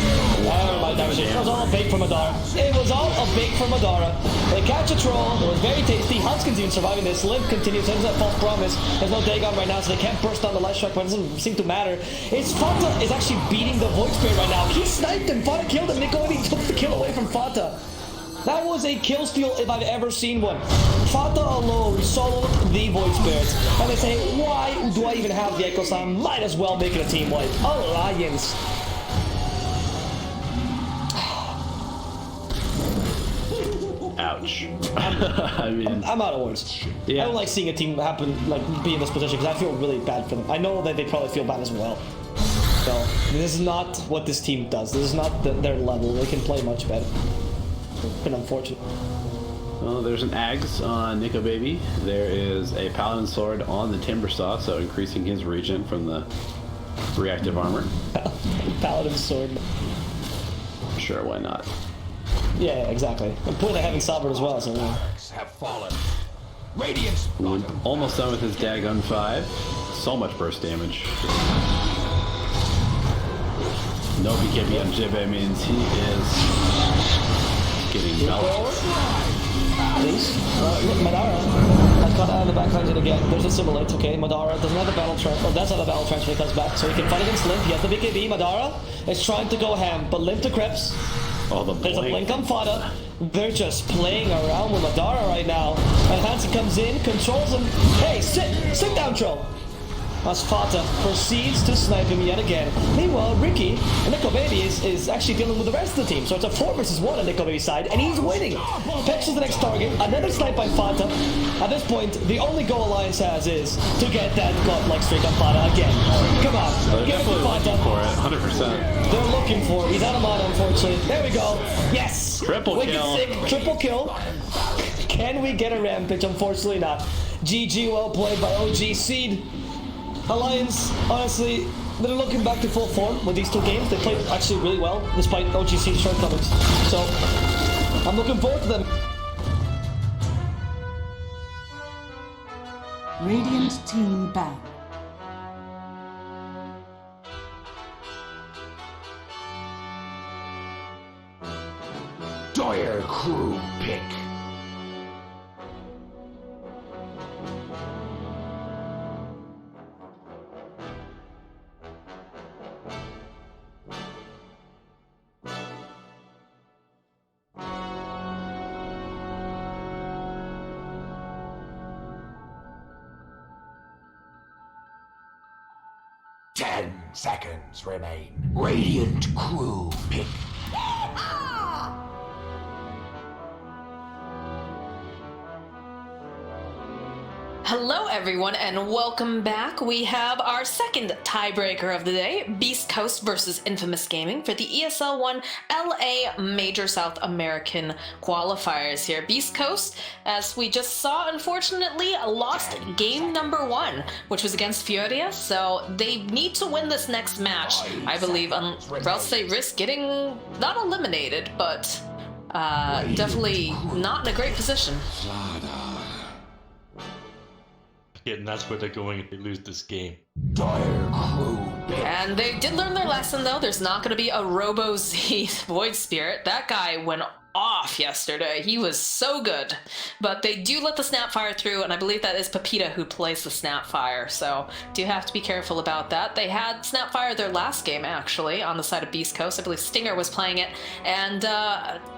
Never mind, it was all a bait for Madara. It was all a bait for Madara. They catch a troll. It was very tasty. Hunskin's even surviving this. Limp continues. Ends that false promise. There's no Dagon right now, so they can't burst down the light strike, but it doesn't seem to matter. It's Fata is actually beating the Void Spirit right now. He sniped him. Fata killed him. Nicolini took the kill away from Fata. That was a kill steal if I've ever seen one. Fata alone soloed the Void Spirits. And they say, why do I even have the Echo Slam? Might as well make it a team wipe. Alliance. Ouch. I mean, I'm out of words. Yeah. I don't like seeing a team be in this position because I feel really bad for them. I know that they probably feel bad as well. So, this is not what this team does. This is not their level. They can play much better. It's been unfortunate. well, there's an Ags on Nico Baby. There is a Paladin Sword on the Timber Saw, so increasing his regen from the reactive armor. Paladin Sword. Sure, why not? Yeah, exactly. And point I haven't Sabred as well, so yeah. Have fallen. Radiance bottom. Almost done with his Dagon 5. So much burst damage. No BKB on Jibbe means he is getting melted. Please. Look, Madara has got out of the back lines again. There's a simulate, okay? Madara doesn't have the battle transfer. Oh, that's not the battle transfer when he comes back. So he can fight against Limp. He has the BKB. Madara is trying to go ham, but Limp decrypts. Oh, There's a blink on Fada. They're just playing around with Madara right now. And Hansen comes in, controls him. Hey, sit down, troll. As Fata proceeds to snipe him yet again. Meanwhile, Ricky, Nico Baby, is actually dealing with the rest of the team. So it's a 4 versus 1 on Nico Baby's side, and he's winning. Pex is the next target. Another snipe by Fata. At this point, the only goal Alliance has is to get that godlike streak on Fata again. Come on, They're give it to definitely Fata. looking for it, 100%. They're looking for it. He's out of mana, unfortunately. There we go. Yes! Triple Wicked kill. Sick. Triple kill. Can we get a rampage? Unfortunately not. GG, well played by OG Seed. Alliance, honestly, they're looking back to full form with these two games. They played actually really well, despite OG Seed's shortcomings. So, I'm looking forward to them. Radiant team back. Dire crew pick. 10 seconds remain. Radiant crew pick. Hello everyone and welcome back. We have our second tiebreaker of the day, Beast Coast versus Infamous Gaming for the ESL One LA Major South American qualifiers here. Beast Coast, as we just saw, unfortunately lost game number 1, which was against Furia, so they need to win this next match, I believe, or else they risk getting not eliminated, but definitely not in a great position. Yeah, and that's where they're going if they lose this game. And they did learn their lesson, though. There's not going to be a Robo-Z Void Spirit. That guy went off yesterday. He was so good. But they do let the Snapfire through, and I believe that is Pepita who plays the Snapfire, so do have to be careful about that. They had Snapfire their last game, actually, on the side of Beast Coast. I believe Stinger was playing it, and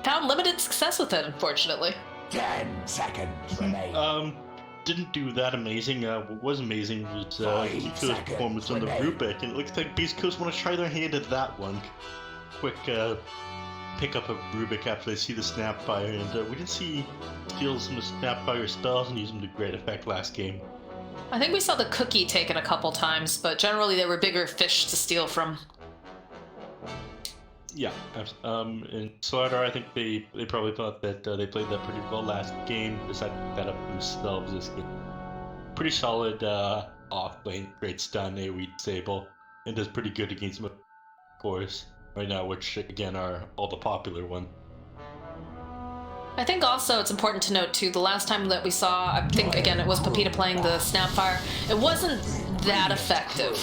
found limited success with it, unfortunately. 10 seconds remain. Didn't do that amazing. What was amazing was Kiko's performance on the Rubik, and it looks like Beast Coast want to try their hand at that one. Quick pick up of Rubik after they see the Snapfire, and we did see steal some of Snapfire spells and use them to great effect last game. I think we saw the Cookie taken a couple times, but generally there were bigger fish to steal from. Yeah, and Slardar, I think they probably thought that they played that pretty well last game, decided to pick that up themselves this game. Pretty solid off lane, great stun, AoE disable, and does pretty good against them, of course, right now, which again are all the popular one. I think also it's important to note too, the last time that we saw, I think again it was Pepita playing the Snapfire, it wasn't that effective.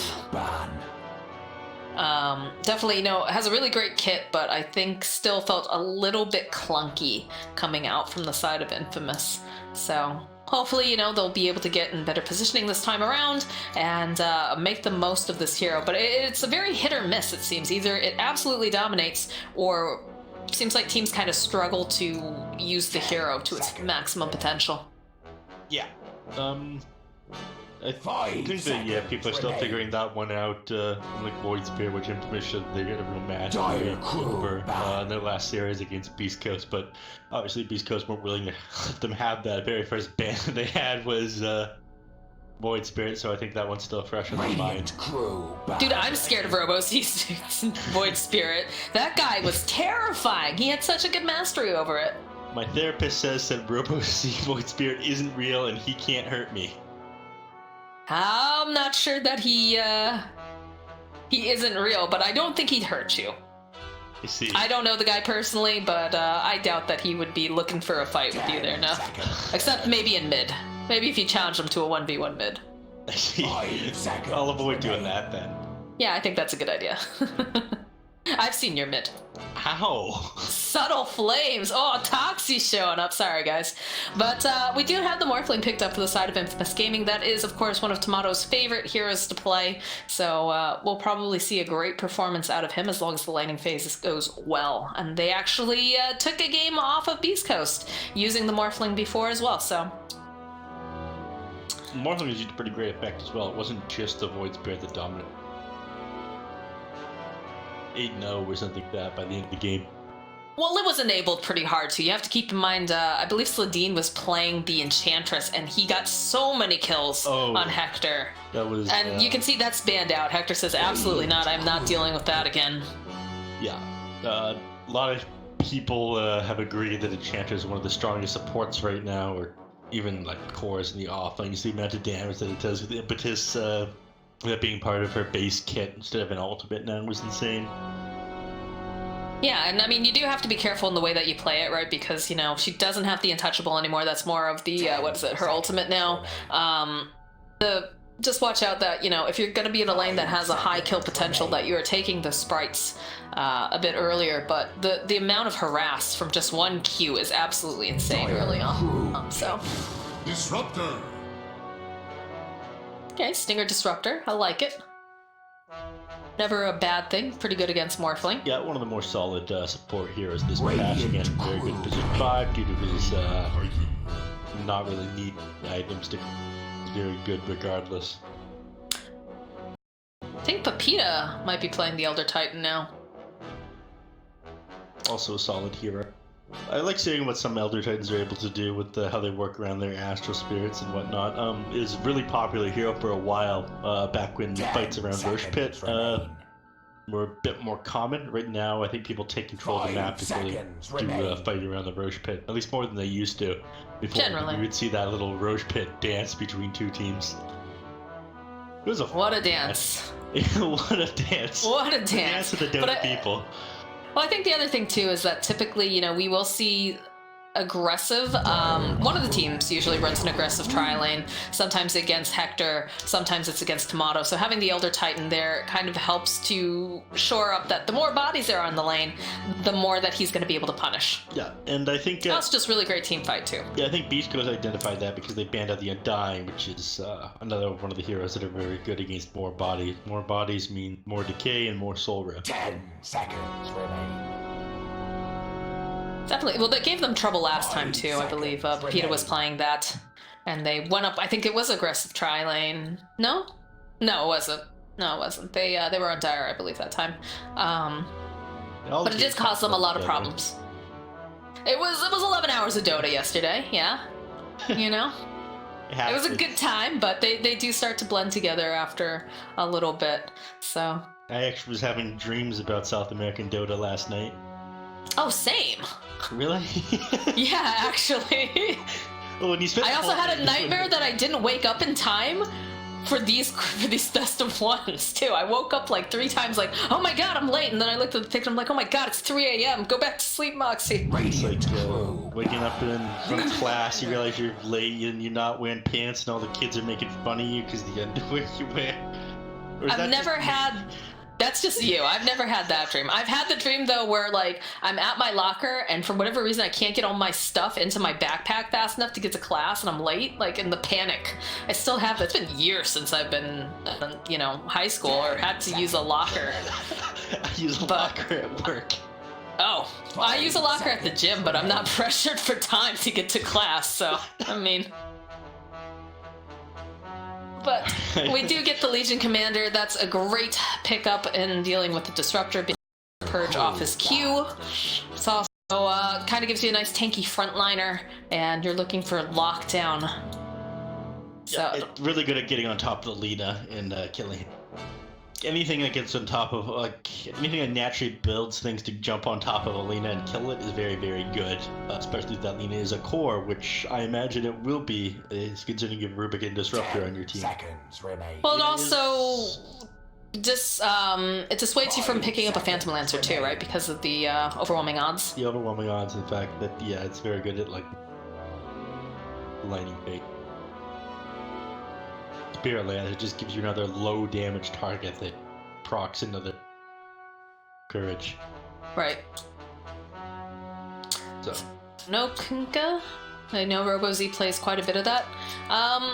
Definitely, you know, it has a really great kit, but I think still felt a little bit clunky coming out from the side of Infamous. So hopefully, you know, they'll be able to get in better positioning this time around and make the most of this hero. But it's a very hit or miss, it seems. Either it absolutely dominates, or it seems like teams kind of struggle to use the hero to its maximum potential. Yeah. I think that, people are still figuring that one out, like Void Spirit, which Infamous should they get a real match over in their last series against Beast Coast, but obviously Beast Coast weren't willing to let them have that. Very first ban they had was Void Spirit, so I think that one's still fresh in their mind. Dude, I'm scared of Robo-Z's Void Spirit. That guy was terrifying. He had such a good mastery over it. My therapist says that Robo-Z Void Spirit isn't real and he can't hurt me. I'm not sure that he isn't real, but I don't think he'd hurt you. I see. I don't know the guy personally, but I doubt that he would be looking for a fight with you there now. Except maybe in mid. Maybe if you challenge him to a 1v1 mid. I see. I'll avoid doing that then. Yeah, I think that's a good idea. I've seen your mid. How? Subtle flames. Oh, Toxie's showing up. Sorry, guys. But we do have the Morphling picked up for the side of Infamous Gaming. That is, of course, one of Tomato's favorite heroes to play. So we'll probably see a great performance out of him as long as the laning phase goes well. And they actually took a game off of Beast Coast using the Morphling before as well, so... Morphling was used to pretty great effect as well. It wasn't just the Void Spirit that dominated. 8-0 or something like that by the end of the game. Well, it was enabled pretty hard too. You have to keep in mind, I believe Sladine was playing the Enchantress, and he got so many kills on Hector. That was, and you can see that's banned out. Hector says, absolutely not, I'm not dealing with that again. Yeah, a lot of people have agreed that Enchantress is one of the strongest supports right now, or even like cores in the offlane. The amount of damage that it does with the impetus, that being part of her base kit instead of an ultimate now was insane. Yeah, and I mean, you do have to be careful in the way that you play it, right? Because, you know, she doesn't have the Untouchable anymore. That's more of the, what is it, her ultimate now. Just watch out that, you know, if you're going to be in a lane that has a high kill potential, that you are taking the sprites a bit earlier. But the amount of harass from just one Q is absolutely insane early on. So. Disruptor. Okay, Stinger Disruptor. I like it. Never a bad thing. Pretty good against Morphling. Yeah, one of the more solid support heroes this patch. Again, very good position 5 due to his not really need items to. Very good regardless. I think PETA might be playing the Elder Titan now. Also a solid hero. I like seeing what some Elder Titans are able to do with how they work around their astral spirits and whatnot. It was a really popular hero for a while, back when fights around Roche Pit were a bit more common. Right now, I think people take control of the map before they do fighting around the Roche Pit, at least more than they used to. Before Generally. you would see that little Roche Pit dance between two teams. It was What a dance. what a dance. What a dance. The dance of the Dota people. Well, I think the other thing too is that typically, you know, we will see aggressive. One of the teams usually runs an aggressive tri-lane. Sometimes against Hector, sometimes it's against Tomato. So having the Elder Titan there kind of helps to shore up that the more bodies there are in the lane, the more that he's going to be able to punish. Yeah, and I think... That's just really great team fight too. Yeah, I think Beast Coast identified that because they banned out the Undying, which is another one of the heroes that are very good against more bodies. More bodies mean more decay and more soul rip. 10 seconds remain. Definitely. Well, they gave them trouble last time too, I believe. PETA was playing that, and they went up. I think it was aggressive tri-lane. No, it wasn't. No, it wasn't. They were on Dire, I believe, that time. But it did cause them a lot of problems. It was 11 hours of Dota yesterday. Yeah, you know. It was a good time, but they do start to blend together after a little bit. So. I actually was having dreams about South American Dota last night. Oh, same. Really? Yeah, actually. Well, when you spend I also had a nightmare that I didn't wake up in time for these best of ones too. I woke up like 3 times, like, oh my god, I'm late, and then I looked at the picture, I'm like, oh my god, it's 3 a.m. Go back to sleep, Moxie. It's like waking up in front of class, you realize you're late and you're not wearing pants, and all the kids are making fun of you because the underwear you wear. I've never had. That's just you. I've never had that dream. I've had the dream, though, where, like, I'm at my locker, and for whatever reason, I can't get all my stuff into my backpack fast enough to get to class, and I'm late, like, in the panic. I still have that. It's been years since I've been, you know, high school or had to use a locker. I use a locker at work. Oh, well, I use a locker at the gym, but I'm not pressured for time to get to class, so, I mean... But we do get the Legion Commander. That's a great pickup in dealing with the Disruptor, being able to purge off his Q. It's also kind of gives you a nice tanky frontliner, and you're looking for lockdown. Yeah, it's really good at getting on top of the Lina and killing him. Anything that gets on top of, like, anything that naturally builds things to jump on top of a Lina and kill it is very, very good. Especially if that Lina is a core, which I imagine it will be, considering you have Rubik and Disruptor on your team. Seconds remain. Well, it also just it dissuades you from picking up a Phantom Lancer too, right? Because of the overwhelming odds. The overwhelming odds, in fact, that it's very good at like lightning bait. Spirit Land, it just gives you another low damage target that procs another courage. Right. So. No Kunkka. I know RoboZ plays quite a bit of that.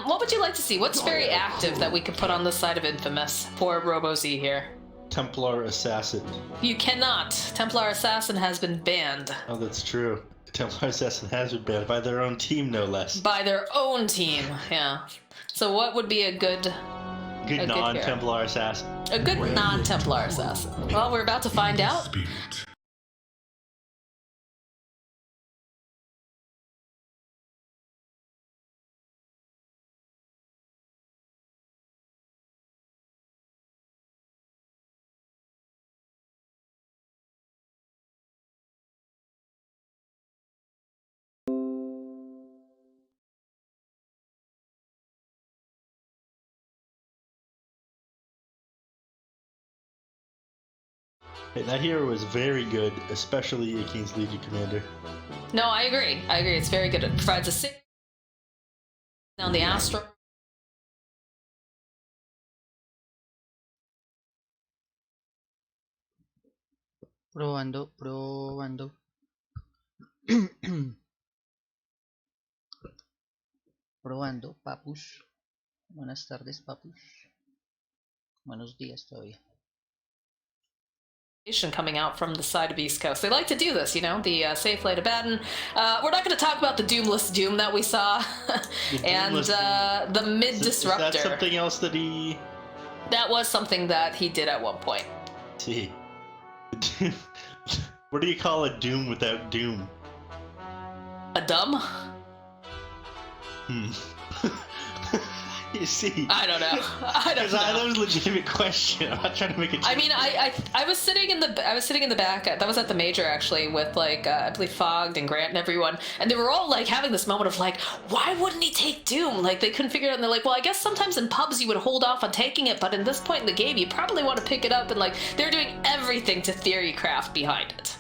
What would you like to see? What's very active that we could put on the side of Infamous for RoboZ here? Templar Assassin. You cannot. Templar Assassin has been banned. Oh, that's true. Templar Assassin has been banned by their own team, no less. By their own team, yeah. So what would be a good non-Templar assassin? A good non-Templar assassin. Well, we're about to find out. Hey, that hero was very good, especially against Legion Commander. No, I agree. It's very good. It provides a 6 down the Astro. Probando. Probando, papus. Buenas tardes, papus. Buenos días todavía. Coming out from the side of East Coast. They like to do this, you know, the Safe Lay to Baden. We're not going to talk about the Doomless Doom that we saw, and the Mid Disruptor. Is that something else that he That was something that he did at one point. See. What do you call a doom without doom? A dumb? You see. I don't know. I don't know. That was a legitimate question. I'm not trying to make it. I mean, I was sitting in the back. That was at the major actually, with like I believe Fogged and Grant and everyone, and they were all like having this moment of like, why wouldn't he take Doom? Like they couldn't figure it out. And they're like, well, I guess sometimes in pubs you would hold off on taking it, but in this point in the game, you probably want to pick it up. And like they're doing everything to theory craft behind it.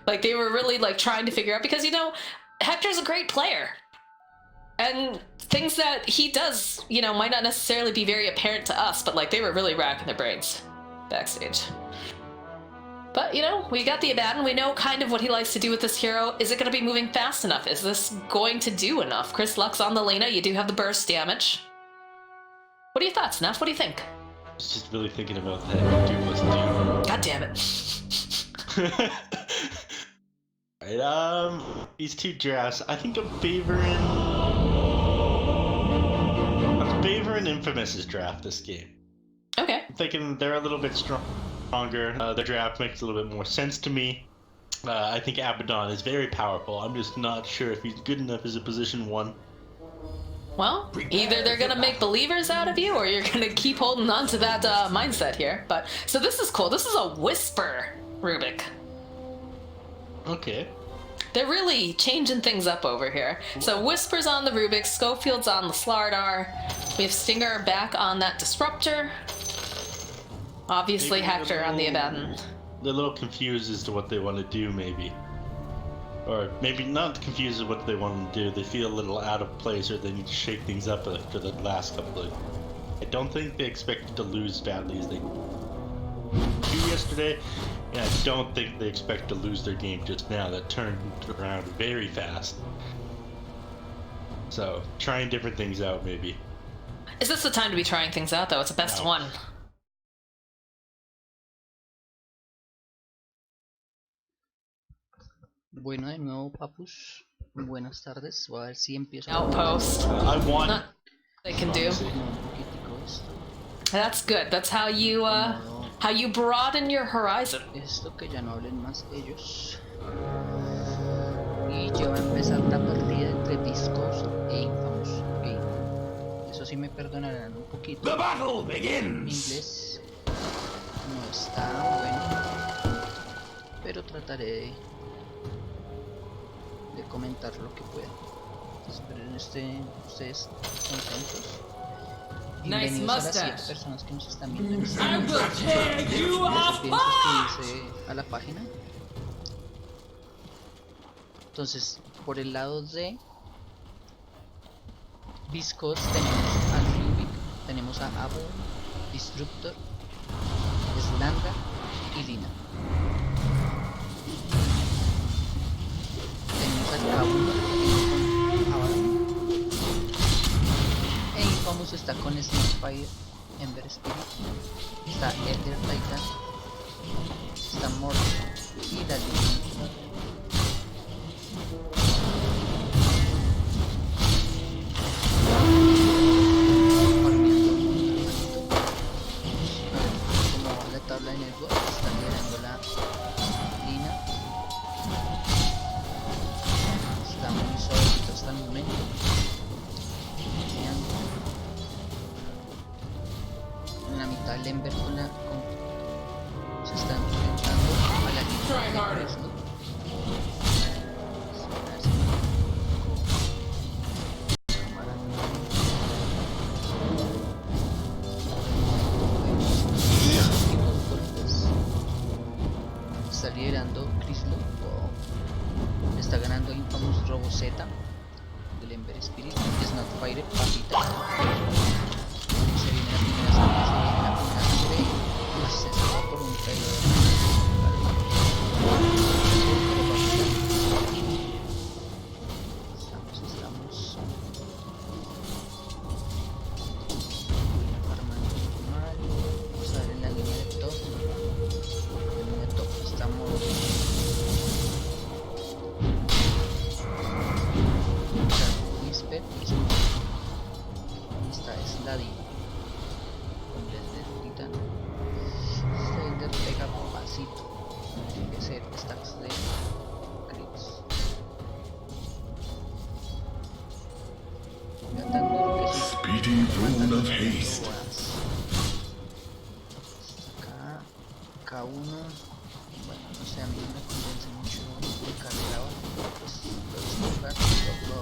Like they were really like trying to figure out, because you know Hector's a great player. And things that he does, you know, might not necessarily be very apparent to us, but like they were really racking their brains backstage. But, you know, we got the Abaddon. We know kind of what he likes to do with this hero. Is it going to be moving fast enough? Is this going to do enough? Chris Lux on the Lena. You do have the burst damage. What are your thoughts, Neff? What do you think? I was just really thinking about that Doomless Doom. God damn it. Right, these two drafts, I think I'm favoring Infamous's draft this game. Okay. I'm thinking they're a little bit stronger. The draft makes a little bit more sense to me. I think Abaddon is very powerful. I'm just not sure if he's good enough as a position 1. Well, either they're gonna make believers out of you, or you're gonna keep holding on to that mindset here. But so this is cool. This is a Whisper Rubik. Okay. They're really changing things up over here. So Whisper's on the Rubik, Schofield's on the Slardar. We have Stinger back on that Disruptor. Obviously Maybe Hector on the Abaddon. They're a little confused as to what they want to do, maybe. Or maybe not confused as what they want to do. They feel a little out of place, or they need to shake things up after the last couple of... I don't think they expected to lose badly as they do yesterday. And I don't think they expect to lose their game just now. That turned around very fast. So, trying different things out, maybe. Is this the time to be trying things out, though? It's a best one. Bueno, de nuevo, papus. Buenas tardes. Voy a ver si empiezo. Outpost. I want... Not they can do. Un poquitico esto. That's good. That's how you broaden your horizon. Esto que ya no hablen más ellos. Y ya va a empezar la partida entre Discos e Infamous. Ok. Eso sí me perdonarán un poquito. The battle Mi begins. inglés no está bueno, pero trataré de comentar lo que pueda. Espero que estén ustedes contentos. Bienvenidos a las 7 personas que nos están viendo en este momento. No se olviden suscribirse a la página. Entonces, por el lado de Viscos tenemos a Rubik, tenemos a Abo, Destructor, Slanda y Lina. Tenemos al Kabula con Abaddon. E Infamous está con Snapfire, Ember Spirit, está Elder Titan, está Mortal y Dalí. Tabla en el bot, está liderando la Lina. Está muy suavecito hasta el momento. En la mitad el Ember se está enfrentando a la Lina de Presto. Está liderando Crislo. Wow. Está ganando Infamous Robo Z del Ember Spirit. Snapfire, papita. Se viene la primera sangre. Pues se va por un trailer. Estamos armando normal. Vamos a ver en la línea de top. Estamos Whisper y está Slady con desde ahorita mighty rune of haste. Acá, K1. Bueno, no sé, a mí no me convence mucho el carrera. Pues lo jugar, lo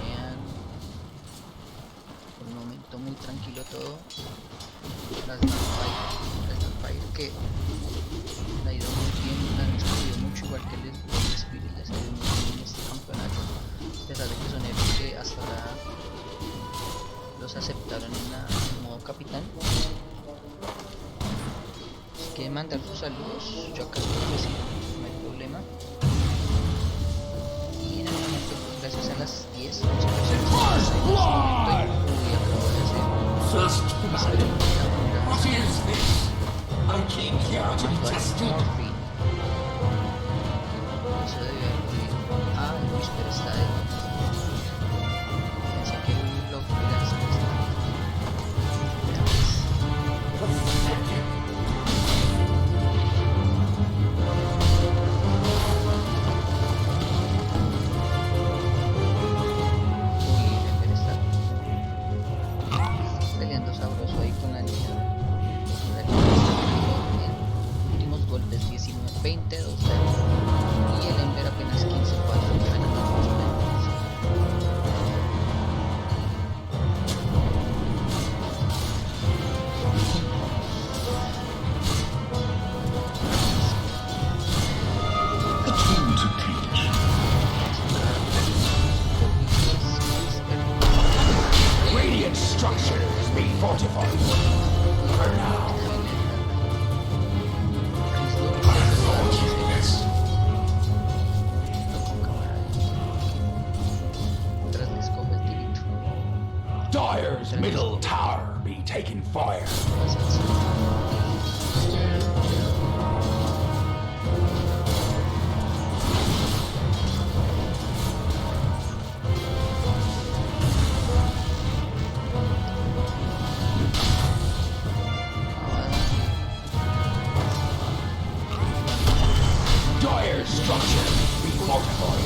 vean. Por un momento muy tranquilo todo. Las Snapfire que ha ido muy bien, han escogido mucho, igual que el Spirit les ha ido muy bien en este campeonato, a pesar de que son héroes que hasta ahora los aceptaron en modo capitán. Si quieren mandar sus saludos, yo acá estoy recibiendo, no hay problema. Y en el momento, pues, gracias a las 10, What is this? I came here to be tested. Eso debe ocurrir. Ah, el Whisper está ahí. Pensé que lo hubiera peleando sabroso ahí con la niña. Últimos golpes 19, 20, 2 y el Ember apenas 15, 4 A tool to teach. Radiant structures be fortified. For now. Dire's middle tower be taking fire. Dire's structure be fortified.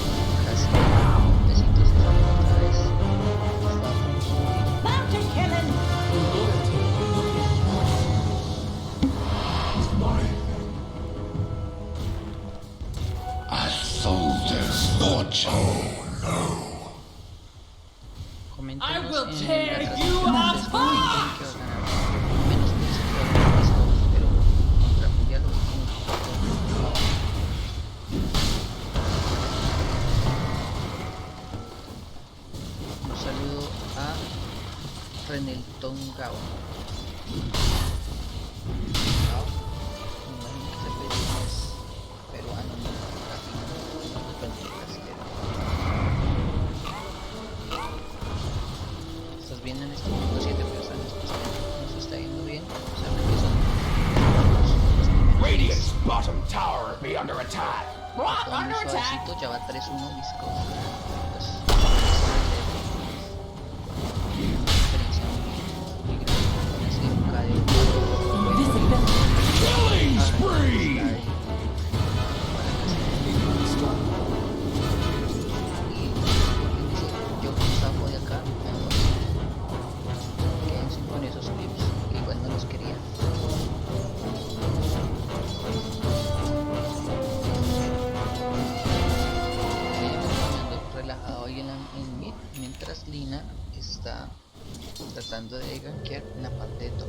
A soldier's fortune. Oh I will tear you apart. Pero contra Julia lo vi como un poco. Un saludo a Renelton Gao. Me imagino que ese apellido es peruano, no latino, de pronto brasileño. Estás viendo en este momento 7 personas, pues nos está yendo bien, saben que son Radiant's bottom tower be under attack. muy suavecito, ya va 3-1 Visco. Pues diferencia muy grande con ese Killing spree! Yo que estaba de acá, quédense con esos clips, igual no los quería. Relajado ahí en mid, mientras Lina está tratando de gankear en la parte de top.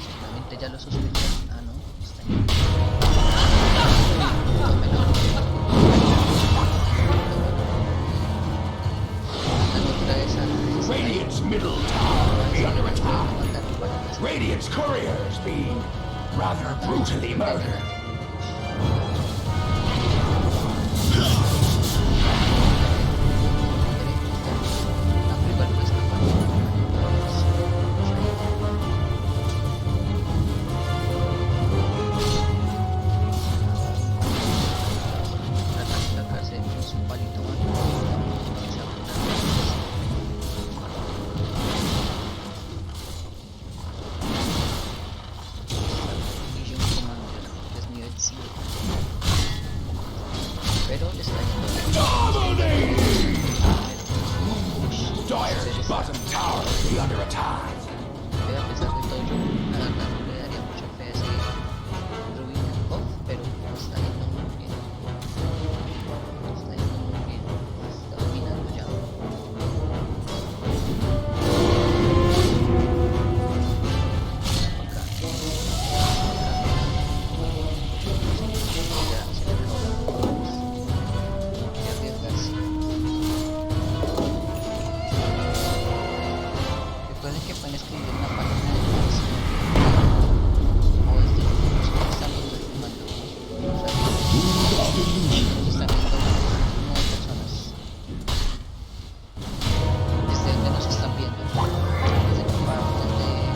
Seguramente ya lo sospecharon. Ah, no, está ahí. Radiant's middle tower be under attack. Radiant's couriers be rather brutally murdered. Es mi bottom tower be under attack. Pero a pesar de todo, yo a la verdad no le daría mucha fe a ese Ruin off, pero está yendo muy bien. Está yendo muy bien. Está dominando ya. Acá. Ya se le acabó la luz. Hay que arriesgarse. Recuerden que pueden escribir en la página de Maxi o desde los que están viendo el mando. O sea, nos están viendo 9 personas. Desde donde nos están viendo. Desde el papá, desde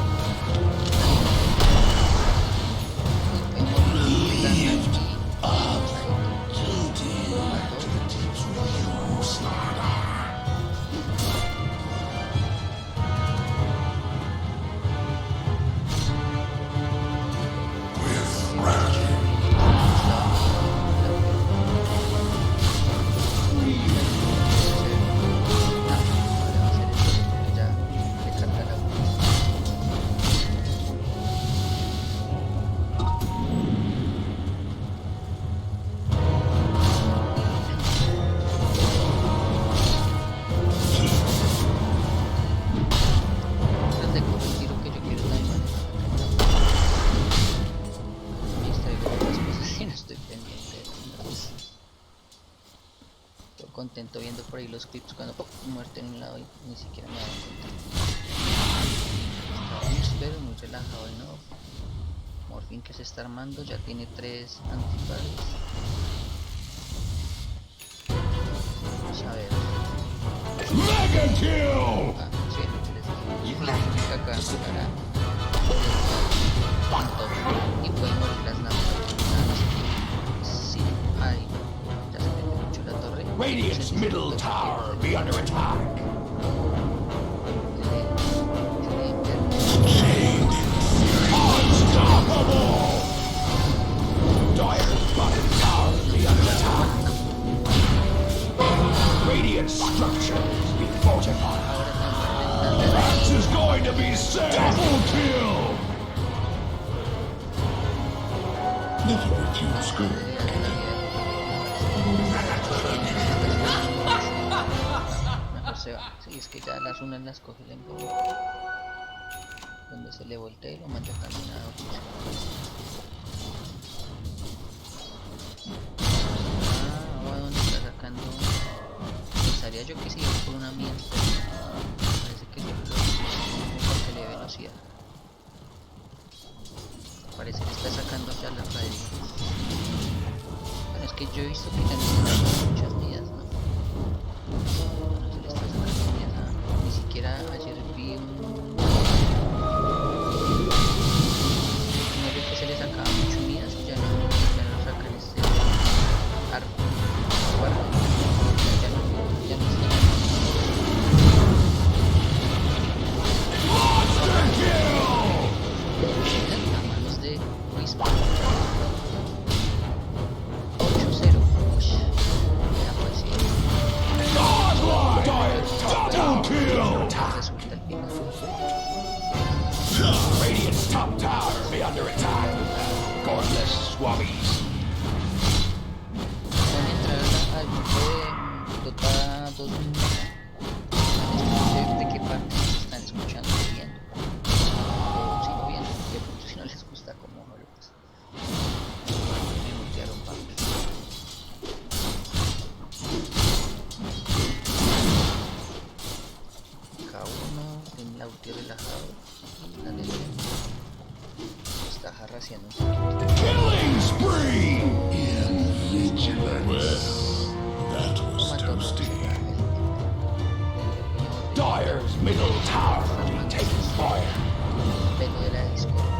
contento viendo por ahí los clips cuando muerte en un lado y ni siquiera me daba cuenta. Está Whisper muy relajado y no. Morphine que se está armando, ya tiene 3 antipares. Vamos a ver. Mega kill! Ah, sí, les digo. Acá para tanto y pueden morir las naves. Sí, ahí. Ya se mete mucho la torre. Radiant's middle tower be under attack. Unstoppable! Dire's bottom tower be under attack. Radiant structures be fortified. This is going to be safe. Double kill! Never refuse good. Mejor se va. Sí, es que ya las unas las coge el emperador. Donde se le voltee y lo manda caminado. Ah, ¿dónde está sacando? Pensaría yo que sí, por una mía. Parece que solo lo hizo porque le dé velocidad. Parece que está sacando ya las raíces. Bueno, es que yo he visto que ya no están sacando muchas mías, ¿no? No se le está sacando mías a... Ni siquiera ayer vi un... que se le sacaba mucho mías y ya no sacan este arco. Ya no está. A manos de Whisper. 8-0. Ya pues sí. Resulta el final. Radiant's top tower be under attack. Godless swabbies. Van a entrar al grupo de Dota 2. ¿De qué parte nos están escuchando y viendo? O si no viendo, de pronto si no les gusta como hablo, pues me mutearon parte. K1, en la ulti relajado y la de está jarraseando un poquito. Killing spree! Vigilance. That was toasty. Dire's middle tower be taking fire. Pelo de la Discord.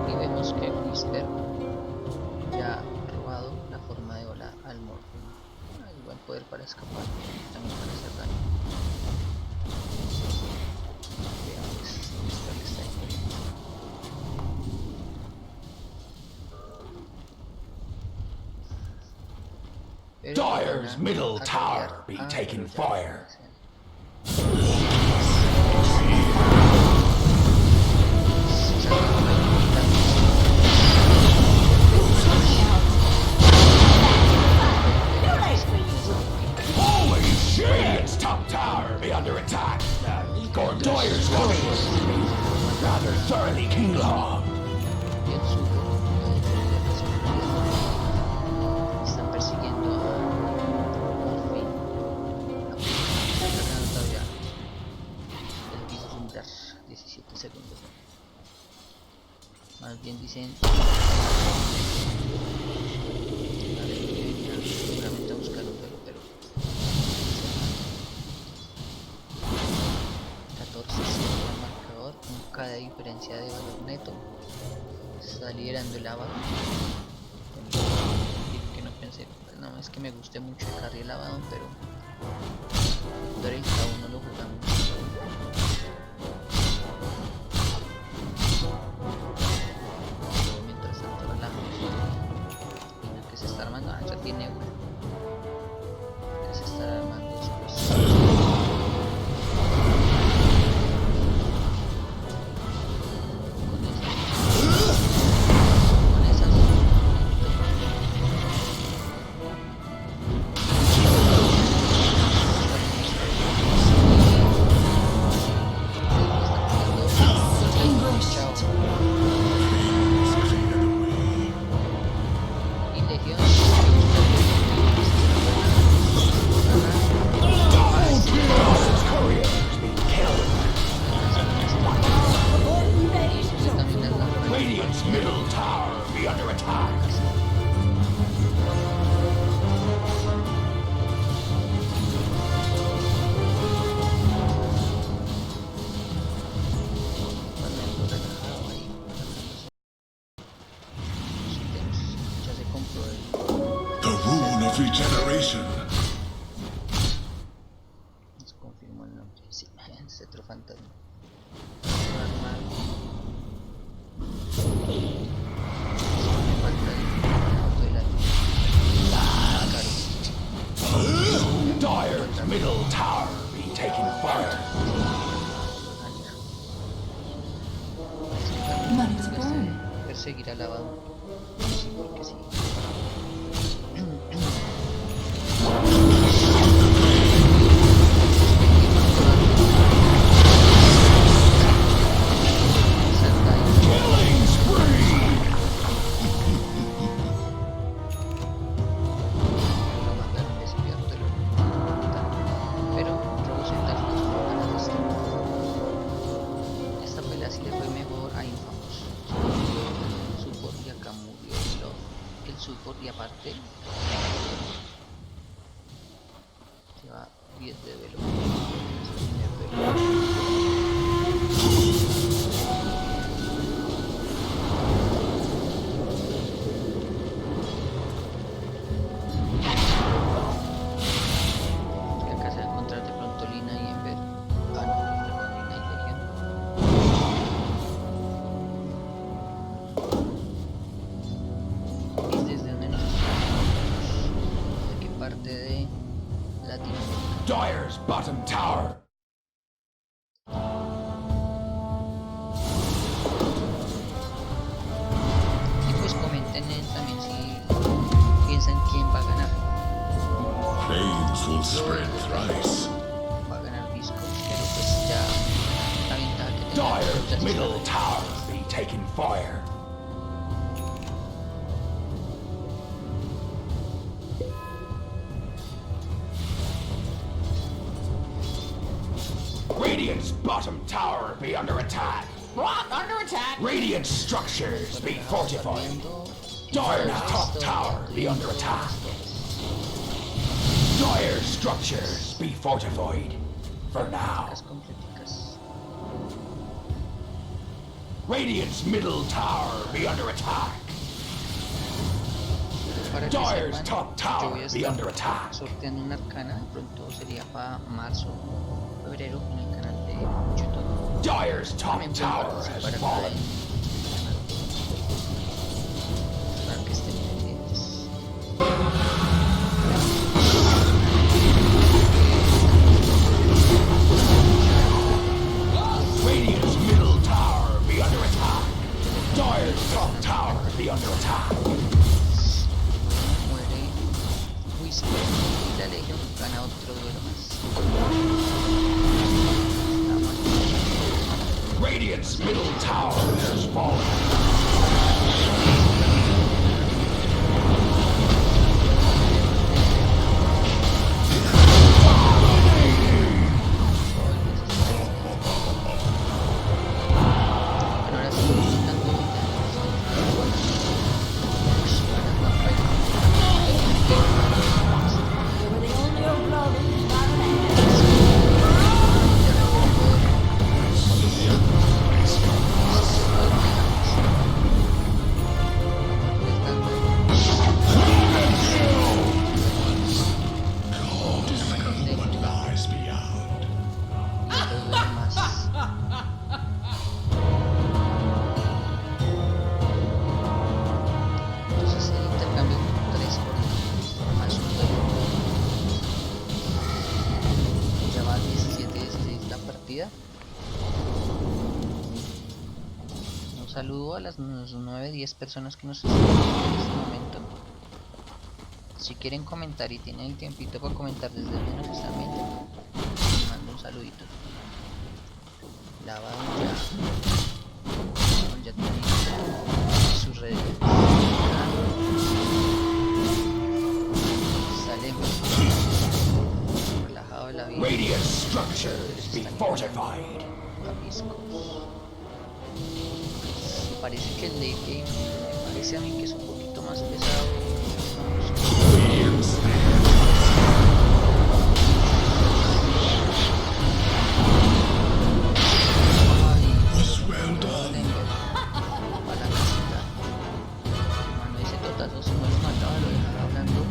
Y vemos que Whisper ya ha robado la forma de ola al Morphine. Hay buen poder para escapar, también para hacer daño. Veamos, Whisper le está yendo bien. Pero Dire's van a middle arrollar tower be a taking arrollar. fire. Holy shit! Radiant's top tower be under attack. Dire's warriors be rather thoroughly kinglaw. Y el super están persiguiendo a Morphy. Está ganando todavía el disruptor. 17 segundos. Más bien dicen seguramente a buscar un duelo, pero 14 el marcador, un K de diferencia de valor neto. Está liderando el lavado. Que no pensé, no es que me guste mucho el carry lavado, pero el cada uno lo jugamos. Pero mientras tanto relajamos. Y lo que se está armando, ya tiene uno. Que se está armando después. Radiant's middle tower be under attack. The rune of regeneration. Nos confirmó el nombre. Sí, cetro fantasma. Me falta el Dire's middle tower be taking fire. Money to burn. Perseguir al lavado. Sí, porque sí. Killing spree! Lo mandaron despierto y lo pero robos en las dos no van a restar. Esta pelea sí le fue mejor a Infamous. Support y acá murió el support y aparte se va 10 de velo. Que acá se va a encontrar de pronto Lina y Ember. Ah no, perdón, Lina y Legion. Es desde donde nos de qué parte de Latinoamérica. Dire's bottom tower. Y pues comenten también si piensan quién va a ganar. Flames will spread thrice. Va a ganar Visco, pero pues ya la ventaja que tenemos Dire's ya se middle sabe. tower be taking fire. Radiant's bottom tower be under attack. What? Under attack? Radiant structures be fortified. Viendo Dire's top tower be under attack. Dire's structures be fortified. For now. las completicas. Radiant's middle tower be under attack. Para que Dire's sepan, top yo tower voy a be under estar attack. sorteando una arcana, pronto sería para marzo, febrero en el canal de YouTube. Dire's top También pueden tower participar has acá fallen. para que estén pendientes. be under attack. Muere Whisper y la Legion gana otro duelo más. Radiant's middle tower has fallen. Saludo a las 9-10 personas que nos están viendo en este momento. Si quieren comentar y tienen el tiempito para comentar desde donde nos están viendo, les mando un saludito. Lava ya tiene sus redes. Salimos relajado de la vida. Radiant structures be fortified. Parece que el late game me parece a mí que es un poquito más pesado. Was well done. Para la casita. Cuando ese totazo se nos mataba lo dejaba hablando.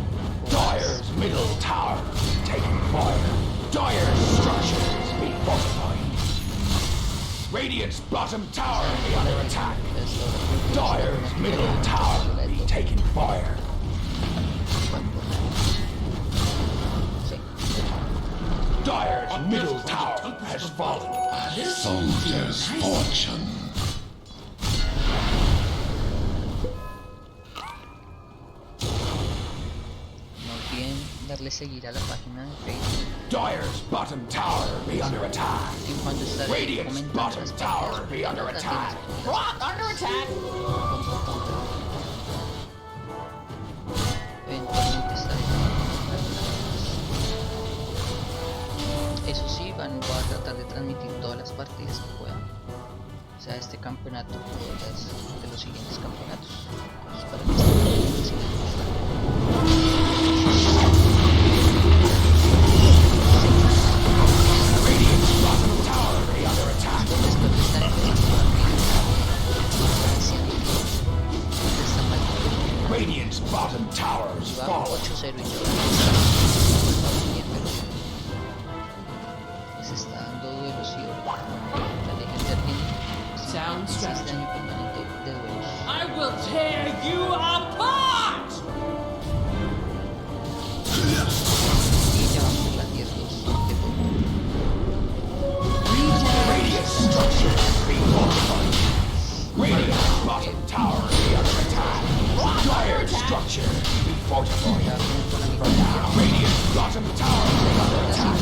Dire's middle tower taking fire. Dire's structures be fortified. Radiant's bottom tower be under attack. Dire's middle tower be taking fire. Dire's middle tower has fallen. Soldier's fortune. No olviden darle seguir a la página de Facebook. Dire's bottom tower be under attack. Y cuando estaré Radiant's comentando bottom las tower partidas, be under attack. Under attack! eventualmente estaré comentando algunas. Eso sí, voy a tratar de transmitir todas las partidas que pueda. O sea, este campeonato de los siguientes campeonatos. Pues para que estén Radiant's bottom tower's fallen. 8-0 y todo. Se está dando duelos y la Legion ya tiene Sound 6 strategy. daño permanente de duelos. I will tear you apart! Y ya vamos por la tier 2 de Radiant structures be fortified. Radiant's bottom tower be under attack. Dire's structure be fortified. Radiant's bottom tower be under attack.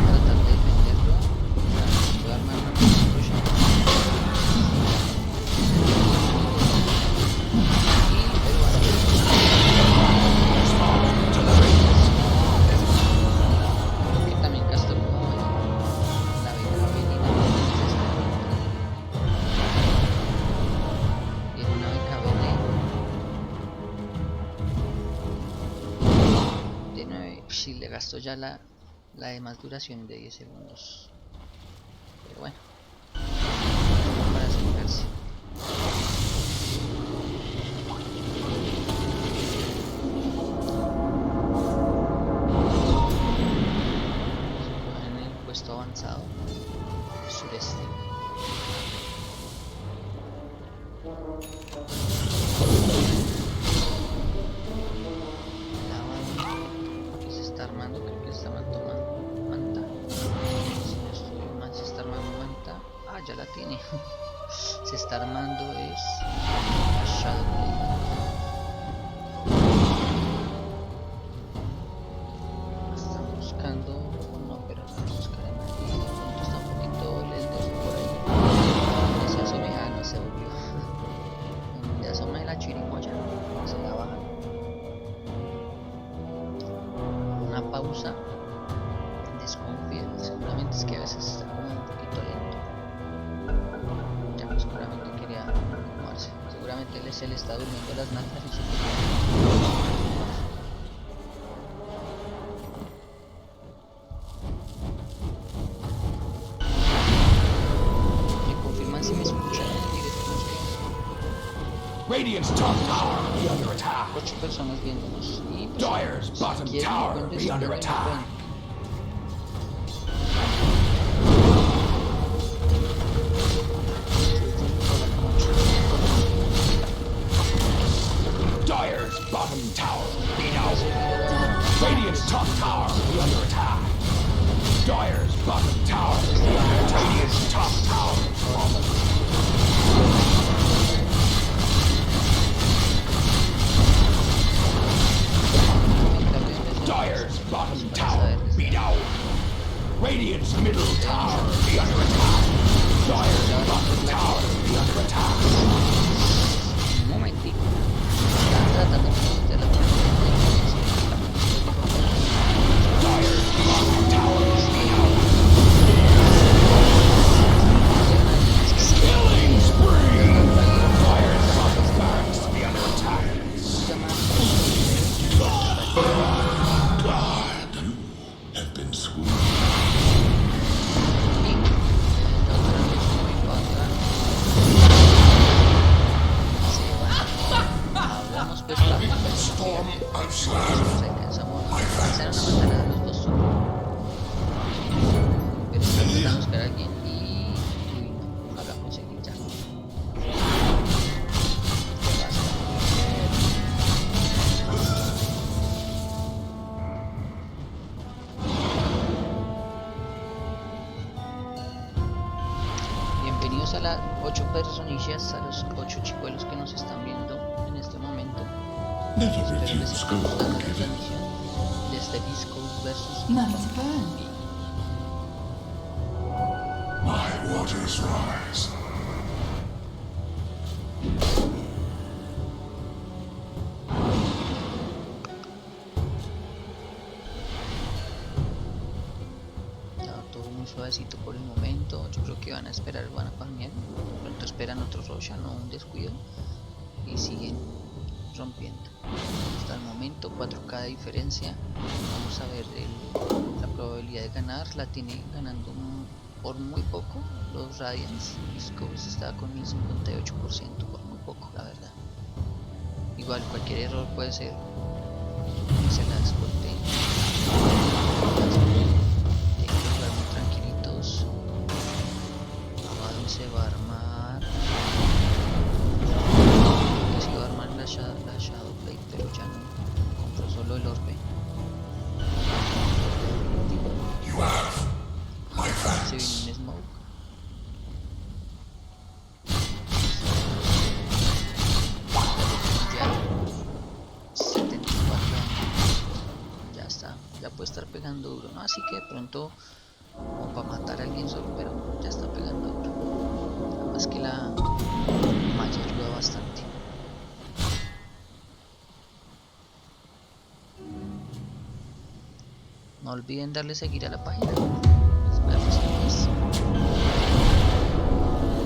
tratar de defenderlo. Voy a armar una construction. Que también gastó como la beca venida. Y era una beca de 9. Si le gastó ya la de más duración de 10 segundos. Pero bueno. Para asegurarse. En el puesto avanzado sureste. Aquí se está armando, creo que está tomando manta. Si no estoy mal, se está armando manta. Ah, ya la tiene. se está armando es la Shadowblade. Están buscando, no, pero no buscarán aquí, de pronto está un poquito lento por ahí. Se asome, no se volvió. Se asoma de la chirimoya, se la baja. Una pausa, desconfía, seguramente es que a veces está como un poquito lento. Ya pues seguramente quería acomodarse, seguramente se le está durmiendo las nalgas y se me confirman si me escuchan en el directo, no sé. Radiant's top tower be under attack. 8 personas viéndonos y pues, Dire's si bottom quieren, tower pueden be decirme, under me attack. pueden. Dire's bottom tower be now. Radiant's top tower be under attack. Dire's bottom tower be under attack. Radiant's top tower fallen. Dire's bottom tower be down. Radiant's middle tower be under attack. Dire's bottom tower be under attack. Un momentico. Están tratando de meter la Dire's bottom tower be down. Killing spree. Dire's bottom barracks be under attack. God, you have been swooned. Hablamos pues la Storm of Slav. se alcanzamos a matar a los dos pero intentamos buscar a alguien y uy, no, ojalá conseguir ya. Bienvenidos a las 8 personillas, a los 8 chicuelos que nos están viendo en este momento. Never Espero les refuse esté gold gustando la given. transmisión de este disco versus Nice burn. My waters rise. Está todo muy suavecito por el momento. Yo creo que van a esperar, van a farmear. De pronto esperan otro Roshan o un descuido y siguen rompiendo. Hasta el momento 4K de diferencia. Vamos a ver la probabilidad de ganar. La tiene ganando por muy poco los Radiants. Scopes está con el 58%, por muy poco la verdad. Igual cualquier error puede ser que se las corte. Hay que jugar muy tranquilitos. A dónde se va a armar. Que se iba a armar la Shadowblade, pero ya no. Compró solo el orbe. You have my Se thanks. viene un smoke. Ya 74 ya está, ya puede estar pegando duro, ¿no? Así que de pronto como para matar a alguien solo, pero ya está pegando duro. Además que la malla ayuda bastante. No olviden darle seguir a la página. Pues,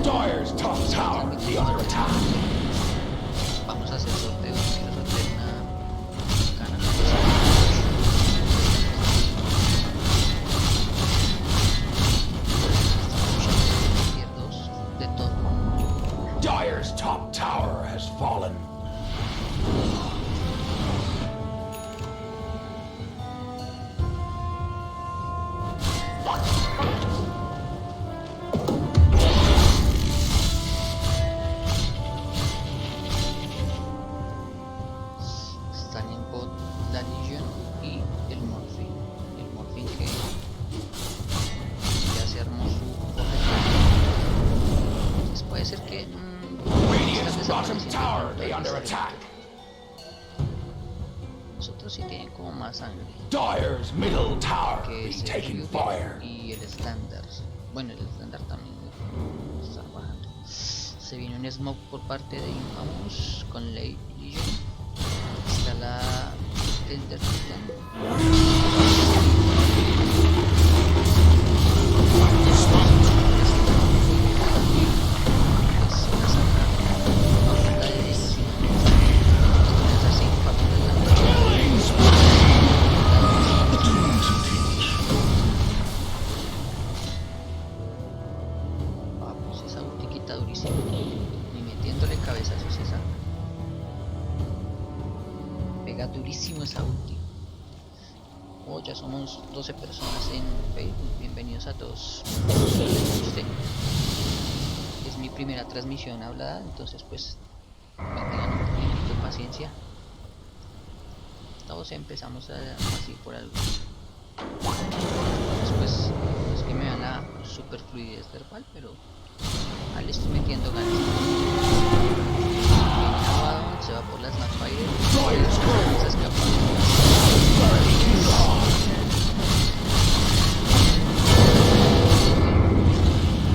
Dire's top tower be under attack. vamos a hacer sorteo. Quiero sortear una cana. Izquierdos de todo. Dire's top tower has fallen. Están en bot la Legion y el Morphin. El Morphin que ya se armó su objetivo. Entonces puede ser que bottom desapareciendo tower tanto be el under desierto. attack. Los otros sí tienen como más sangre. Dyer's middle tower Que be es el taking Ryugen fire. y el estándar. Bueno, el estándar también está bajando. Se viene un smoke por parte de Infamous con Late Legion. Está la Elder Titan. Vamos, esa ulti quita durísimo. Ni metiéndole cabezazos esa. Pega durísimo esa ulti. Oh, ya somos 12 personas en Facebook. Bienvenidos a todos. Es mi primera transmisión hablada, entonces pues tengan un poquito de paciencia. Todos empezamos así por algo. Después no es que me vean la super fluidez verbal, pero le estoy metiendo ganas. Se va por las Snapfire. Se escapa.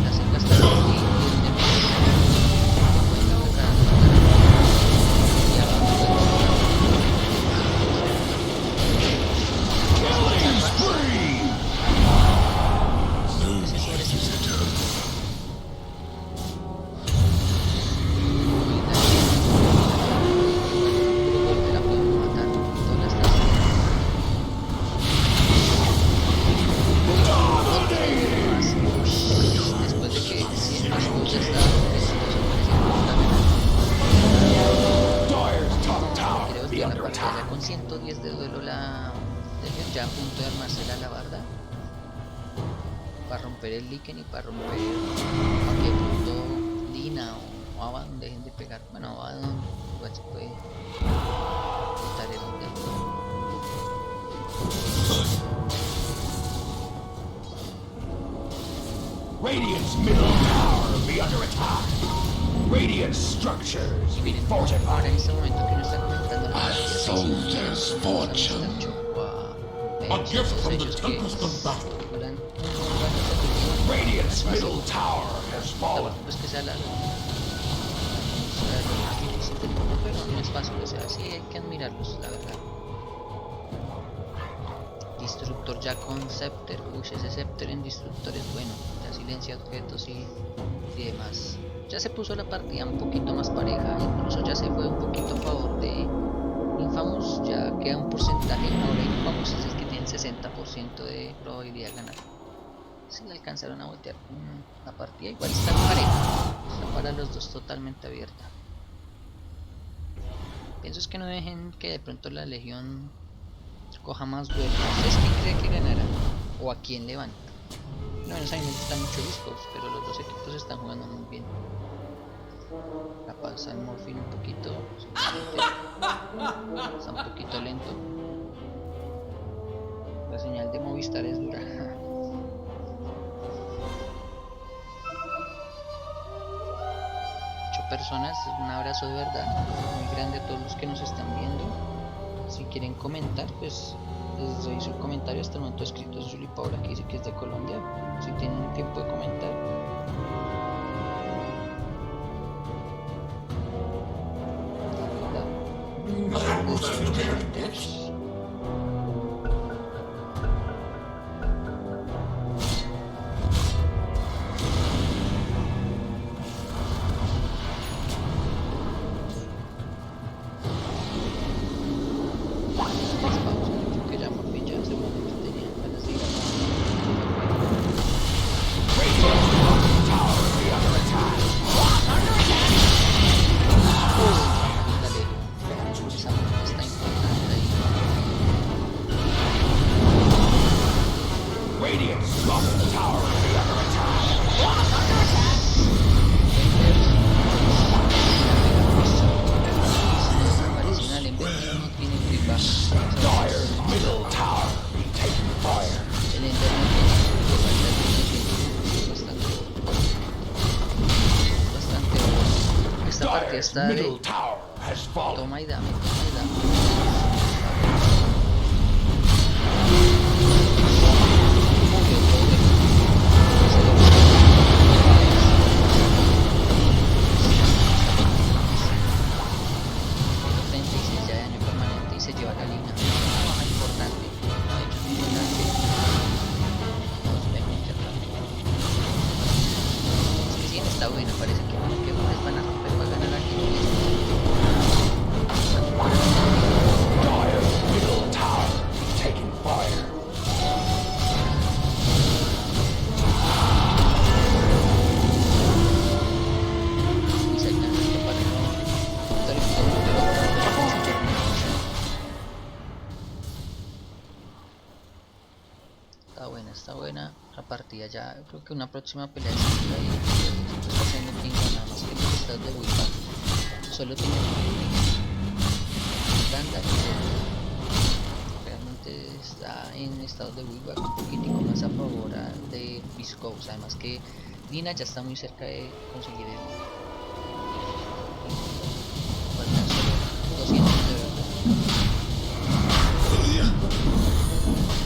La cerca está aquí. Después de que si no escucha está creo que en la partida ya con 110 de duelo la Legion ya a punto de armarse la alabarda para romper el Lycan y para romper a que punto Dina o Abaddon dejen de pegar. Bueno, Abaddon igual se puede quitar el Radiant's middle tower be under attack. Radiant structures be ahora fortified. en este momento que uno está comentando la soldier's fortune. A gift from the tempest of battle. Radiant's middle tower has fallen. Pues que sea la más difícil del mundo, pero no es fácil, o sea, sí hay que admirarlos, la verdad. Destructor ya con Scepter, uy, ese Scepter en Destructor es bueno, ya silencia objetos y demás. Ya se puso la partida un poquito más pareja, incluso ya se fue un poquito a favor de Infamous, ya queda un porcentaje, ahora Infamous es el que tiene el 60% de probabilidad de ganar. Si le alcanzaron a voltear la partida, igual está pareja, está para los dos totalmente abierta. Pienso es que no dejen que de pronto la Legión coja más duelo. ¿Ustedes quién cree que ganará? ¿O a quién levanta? No, a mí me gustan mucho discos, pero los dos equipos están jugando muy bien. La pausa del Morphine un poquito, está un poquito lento. La señal de Movistar es dura. 8 personas, un abrazo de verdad, muy grande a todos los que nos están viendo. Si quieren comentar, pues les doy su comentario. Hasta el momento escrito es Juli Paula, que dice que es de Colombia. Si tienen tiempo de comentar. Que ya por fin ya hace un momento tenía ganas de ir esa parte está importante ahí. esta de middle tower has fallen. toma y dame, toma y dame. Ya de daño permanente y se lleva la línea. Baja importante. No, de hecho es importante. Es que sí, está bueno, parece que les van a romper para ganar aquí. Dire's middle tower taking fire. Y se alcanza esto para está buena la partida ya. Creo que una próxima pelea de ahí está haciendo pinta, nada más que los estados de Wii solo tienen estándar. Realmente está en estados de Wii un poquitico más a favor de Viscous. Además que Nina ya está muy cerca de conseguir el faltan solo 200 de verdad.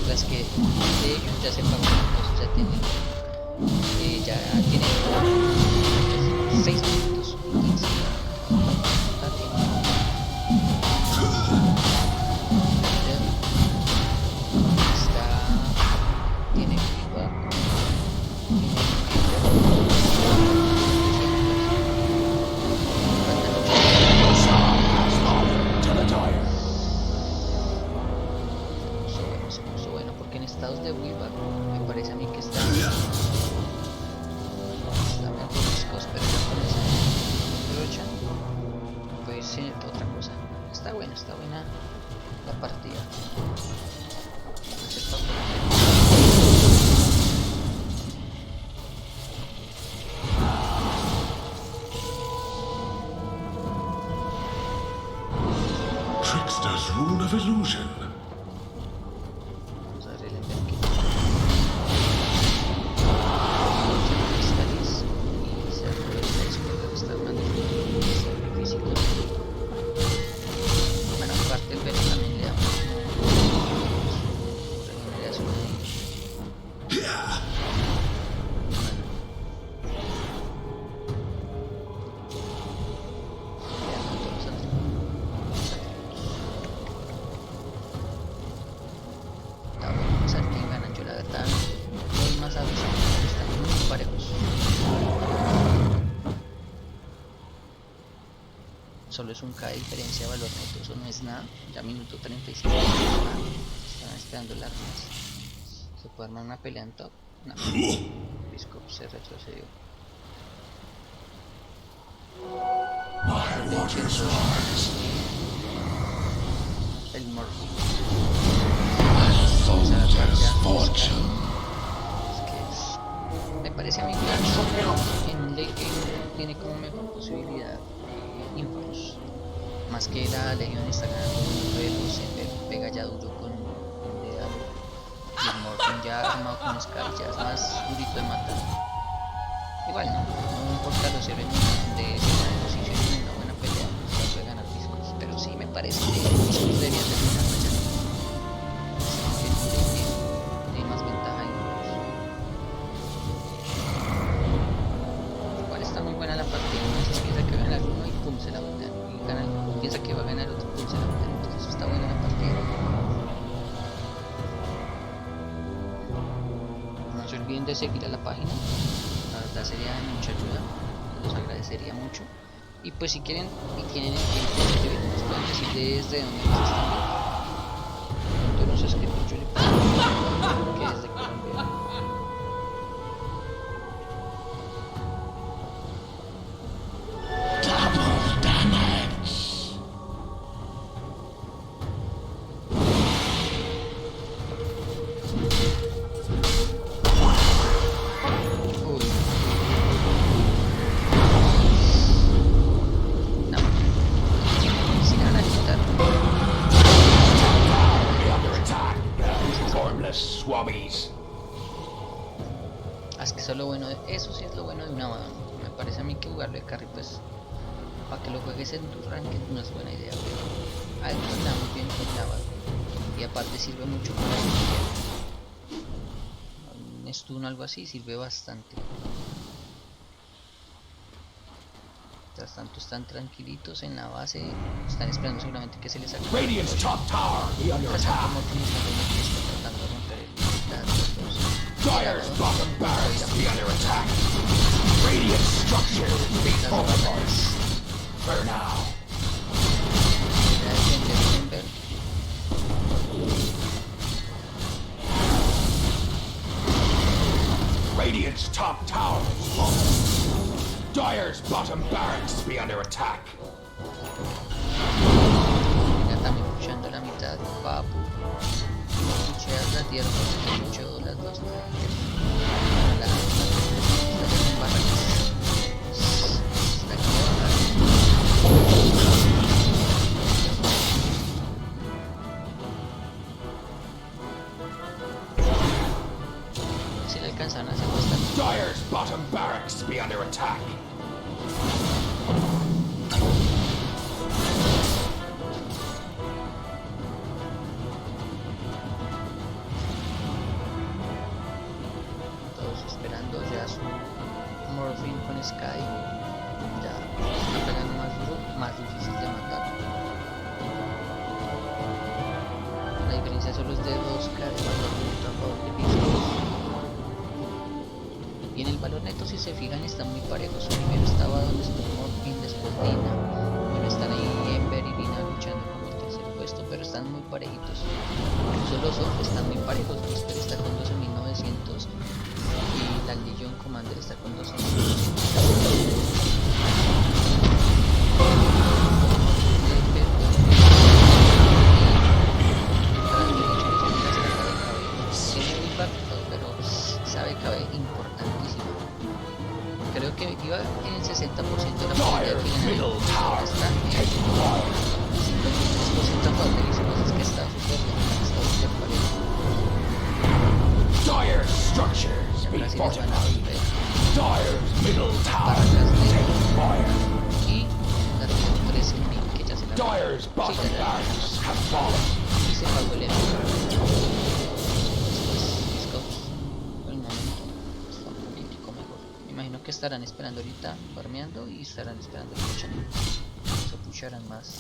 Las que de ellos ya se pagó, entonces ya tiene 6 minutos 15. Tiene feedback. Bueno, porque en estados de Wii me parece a mí que está mejor Viscous, pero ya con esa brocha puede ser otra cosa. Está buena la partida. Trickster's rune of illusion. Vamos a ver el enfoque. Cristales y se aprovecha después de estar dando físico. Bueno, aparte el velo también le da regeneración. Vamos a ver quién gana. Yo la verdad doy más a veces, están muy parejos. Solo es un K de diferencia de valor neto, eso no es nada. Ya minuto 35 no es nada. Están esperando las armas. ¿Se puede armar una pelea en top? No. Viscous se retrocedió. My waters rise. El Morphy. Soldier's fortune. Me parece a mí que en un late game tiene como mejor posibilidad Infamous. Más que la Legion está ganando un duelo, se pega ya duro con Dedal. Y el Morphin ya armado con Scar ya es más durito de matar. Igual no importa los héroes de esa posición en una buena pelea, se puede ganar Viscous. Pero sí me parece que Viscous debería terminar ya. Tiene más ventaja en igual está muy buena la partida. Uno piensa que va a ganar uno y pum, se la voltean. Y gana, piensa que va a ganar otro, pum, se la voltean. Entonces está buena la partida. No se olviden de seguir a la página. La verdad sería de mucha ayuda. Los agradecería mucho. Y pues si quieren y tienen el tiempo de escribir, nos pueden decir desde dónde nos están viendo. Yo no sé escribir, yo le pongo que es de Colombia. Double damage. Uy. No. Si van a quitar. Under attack. Formless swabbies. Es que eso es lo bueno de, eso sí es lo bueno de una banda. Me parece a mí que jugarlo de carry pues para que lo juegues en tu ranking no es buena idea, pero a él le da muy bien con lava. Y aparte sirve mucho para un stun o algo así, sirve bastante. Mientras tanto están tranquilitos en la base, están esperando seguramente que se les acabe. Radiant's top tower be under Mientras tanto, attack. utilizando lo que está tratando de romper Dyer's bottom barracks be under attack. Radiant structures be fortified. For now. Radiant's top tower is falling. Dyer's bottom barracks be under attack. Ya también pushando la mitad, papu. Pucheas la tierra, pucheo las dos. Si le alcanzan a hacer bastante. Dyer's bottom barracks be under attack. Todos esperando ya su Morphine con Sky. Ya está pegando más duro, más difícil de matar. La diferencia solo es de 2k de valor bruto a favor de Pixels. Y en el valor neto, si se fijan, están muy parejos. Primero estaba donde estuvo Morphine, después Lina. Bueno, están ahí Ember y Lina luchando por el tercer puesto, pero están muy parejitos. Incluso los off están muy parejos. Whisper está con 12.900 y la Legion Commander está con 2.900. Sabe cabe importantísimo. Creo que iba en el 60% de la probabilidad de que Middle tower está en taking fire. 53% a favor de Lisboa, es que está súper parejo. Dyer's structures Ya be casi les van a fortified. romper. Dyer's middle tower Barracas taking fire. y la tengo 13 en NiP, que ya se la Dyer's bottom sí, ya barracks have fallen. y se pagó el envío. Por el momento está un poquitico mejor. Me imagino que estarán esperando ahorita farmeando y estarán esperando el pushando. Eso pusharán más.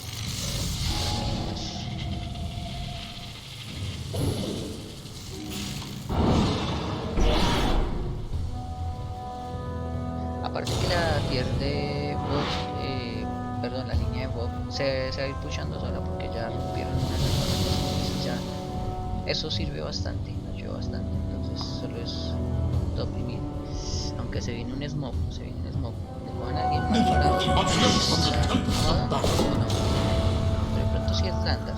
Aparte que la tier de bot, perdón, la línea de bot se va a ir pushando sola porque ya rompieron una de las entonces ya eso sirve bastante, ayuda bastante. Entonces solo es top y mid. Aunque se viene un smoke, le cojan a alguien más para o no. Pero de pronto sí es Lander.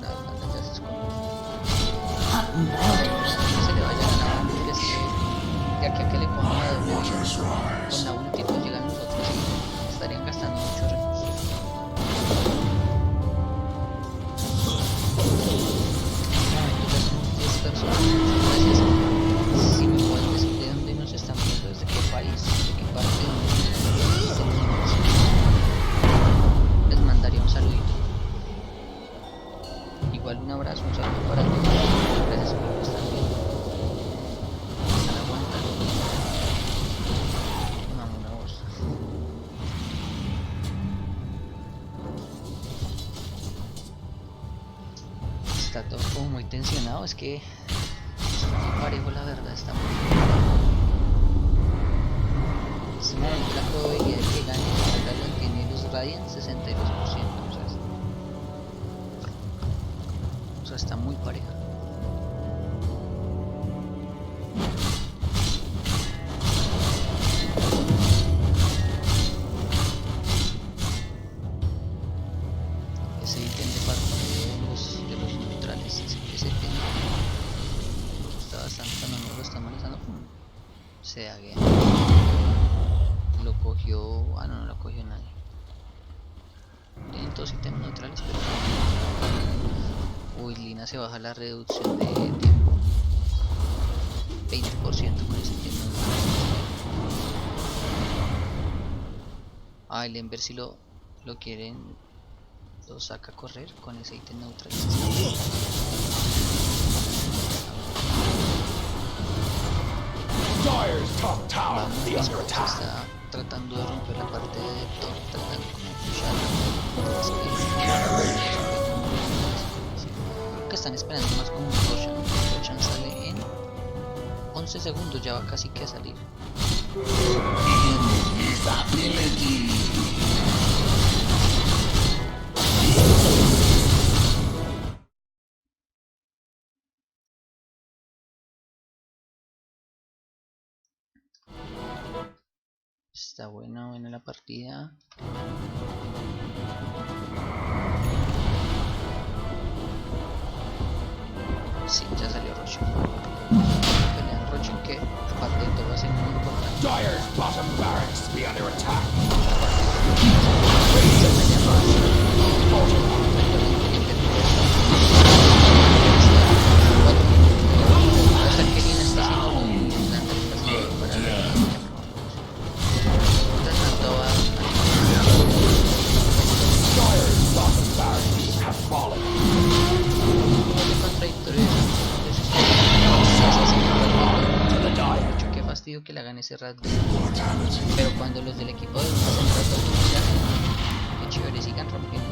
No, Lander ya se esconde. Que se le vaya a la porque es que de aquí a que le cojan a doble con la ulti pues llegan los otros y estarían gastando muchos recursos. Personas, si me pueden decir de dónde nos están viendo, desde qué país, de qué parte del mundo, les mandaría un saludito. Igual un abrazo, un saludo para todos. Gracias por lo que están viendo. Están aguantando. Mamo una bolsa. Está todo como muy tensionado, es que está muy parejo, la verdad, está muy es una la probabilidad de que gane la tiene los Radiant 62%, o sea está muy pareja. Ese ítem de parte de los neutrales, ese ítem está bastante, cuando no lo está manejando, se hague. Lo cogió, no lo cogió nadie. Tienen todos ítems neutrales, pero uy, Lina se baja la reducción de tiempo 20% con ese ítem neutral. Ah, el Ember si lo quieren, lo saca a correr con ese ítem neutral. Dire's top tower be under attack. Está tratando de romper la parte de top, tratando como de pushar. Creo que están esperando más como un Roshan. Roshan sale en 11 segundos, ya va casi que a salir. Está buena la partida. Sí, ya salió Roshan. Pelean Roshan que aparte de todo va a ser muy importante. Dire's bottom barracks be under attack. Hasta que Lina está haciendo muy Islanda está haciendo para Dire's bottom barracks have fallen. Qué fastidio que le hagan ese rat. Pero cuando los del equipo de hacen rat, qué chévere, sigan rompiendo.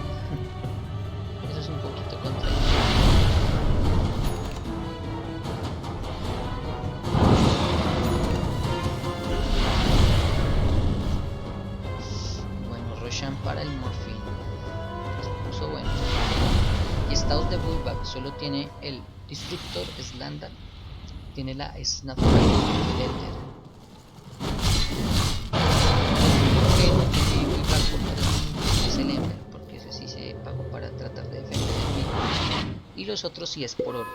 Eso es un poquito contradictorio. Bueno, Roshan para el Morphine. Se puso bueno. Y estados de Bullback solo tiene el Destructor Slander. Tiene la Snapfire y el Ender. Es el Ember, porque ese sí se pagó para tratar de defender el mid. Y los otros sí es por oro.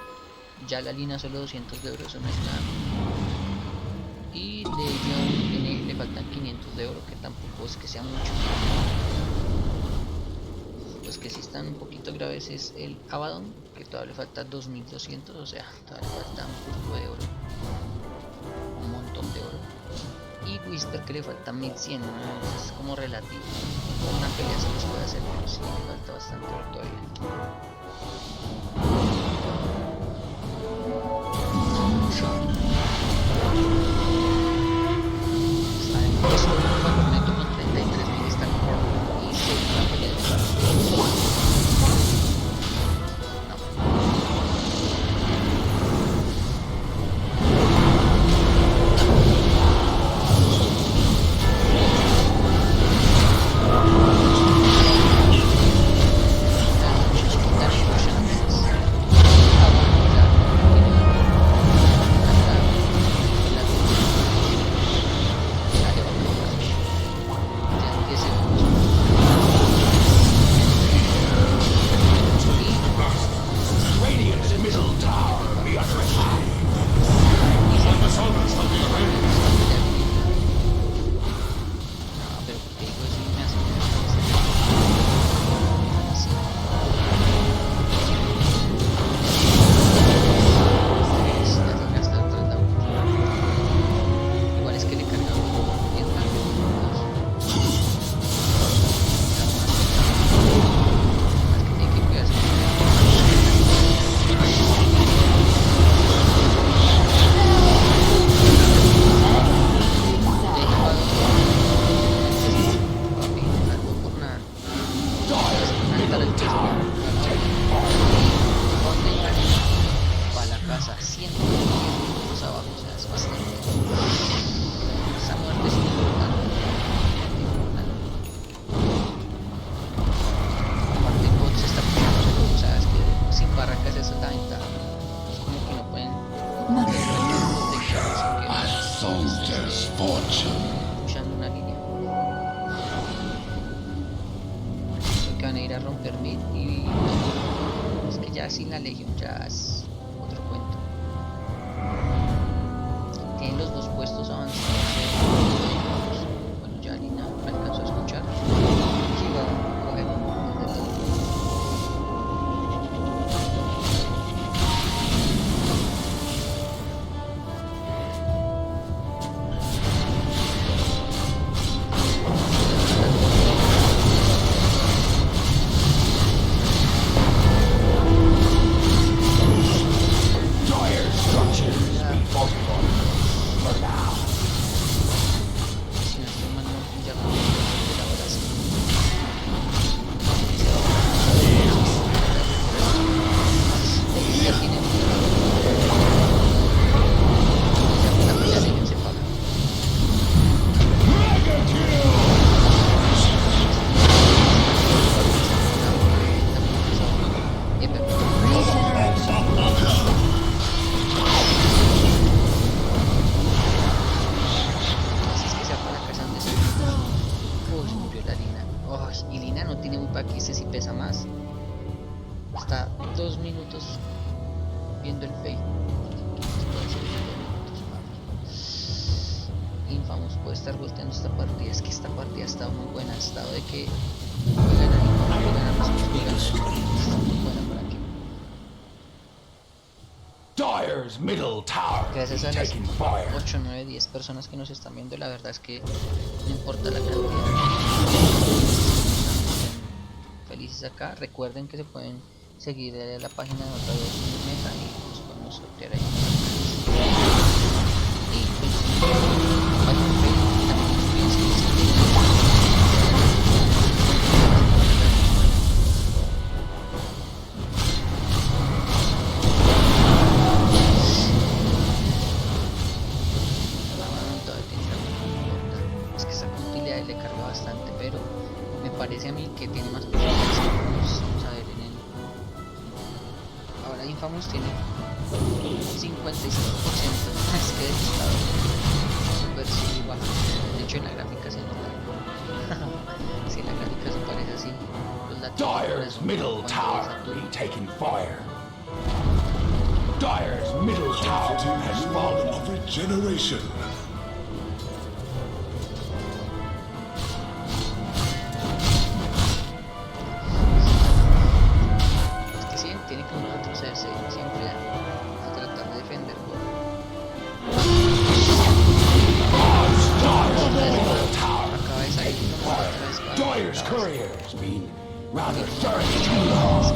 Ya la línea solo 200 de oro, eso no es nada. Y de ello le faltan 500 de oro, que tampoco es que sea mucho. Los que sí están un poquito graves es el Abaddon, que todavía le falta 2200, o sea, todavía le falta un poco de oro. Un montón de oro. Y Whisper que le falta 1100, ¿no? Es como relativo. Una pelea se los puede hacer, pero sí le falta bastante oro todavía. Está en puesto momento con 33.000, está como y segunda pelea de pushando una línea. Creo que van a ir a romper mid y es que ya sin la legión ya es otro cuento. Tienen los dos puestos avanzados. Bueno, ya Lina me alcanzó a escuchar. Sí, va a coger desde todo. minutos viendo el Facebook. Infamous puede estar volteando esta partida. Es que esta partida ha estado muy buena. Ha estado de que juegan ahí, juegan está muy buena para que. Dyer's middle tower Gracias a is las taking fire. 8, 9, 10 personas que nos están viendo, la verdad es que no importa la cantidad. Felices acá. Recuerden que se pueden seguir la página de Dota Meta y nos podemos sortear ahí. Y pues, vayan a Facebook y también es que esa utilidad le carga bastante, pero me parece a mí que tiene más posibilidades. Vamos a ver en el. Ahora Infamous tiene 55%. Es que está súper bajo. De hecho en la gráfica se nota. Si en la gráfica se parece así. Los Dyer's middle tower is taking fire. Dyer's middle tower has fallen. Of regeneration. Es que sí, tiene que uno retrocederse siempre a tratar de defender. Acaba de salir como otra vez. Dyer's courier has been rather thoroughly too long.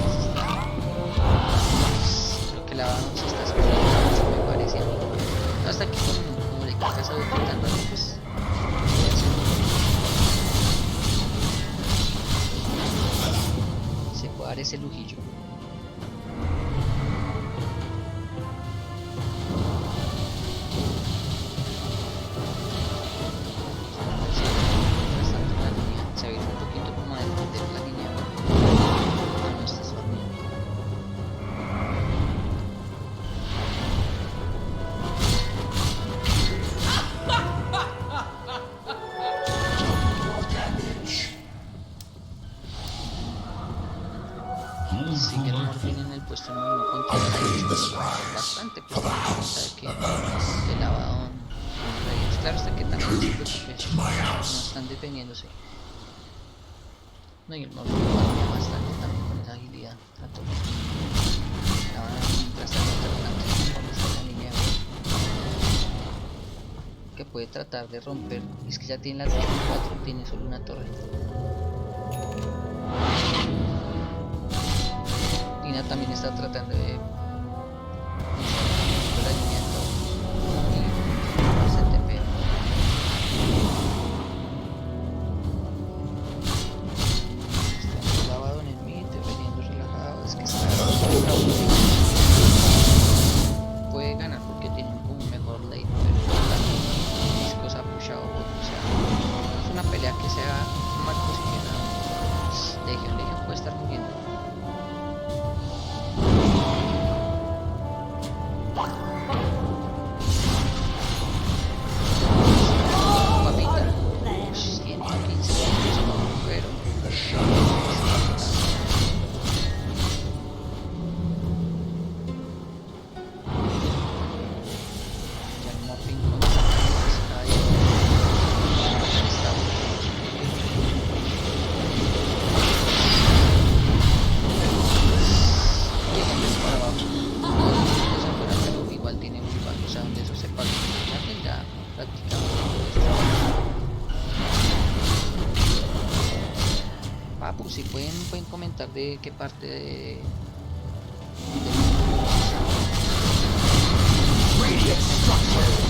Creo que la vamos a estar esperando, me parece a mí. Hasta que como le quitas a tanto, pues. Se puede dar ese lujillo. Se ve un poquito como de la línea. No estás dormido. Sigue el Morfin en el puesto número 1 contra bastante, pues sabe que el lavadón claro hasta que también no están defendiéndose. No, y el Morfin cambia bastante también con esa agilidad a todo. Mientras tanto tratando con esta línea que puede tratar de romper. Y es que ya tiene la torre 4, tiene solo una torre. Tina también está tratando de la línea y se TP. Está lavado en el mid, defendiendo relajado. Es que está puede ganar porque tiene un mejor late, pero también Discos ha pushado. O sea, no es una pelea que sea mal posicionada. Legion puede estar muriendo. Si pueden comentar de qué parte de Radiant structure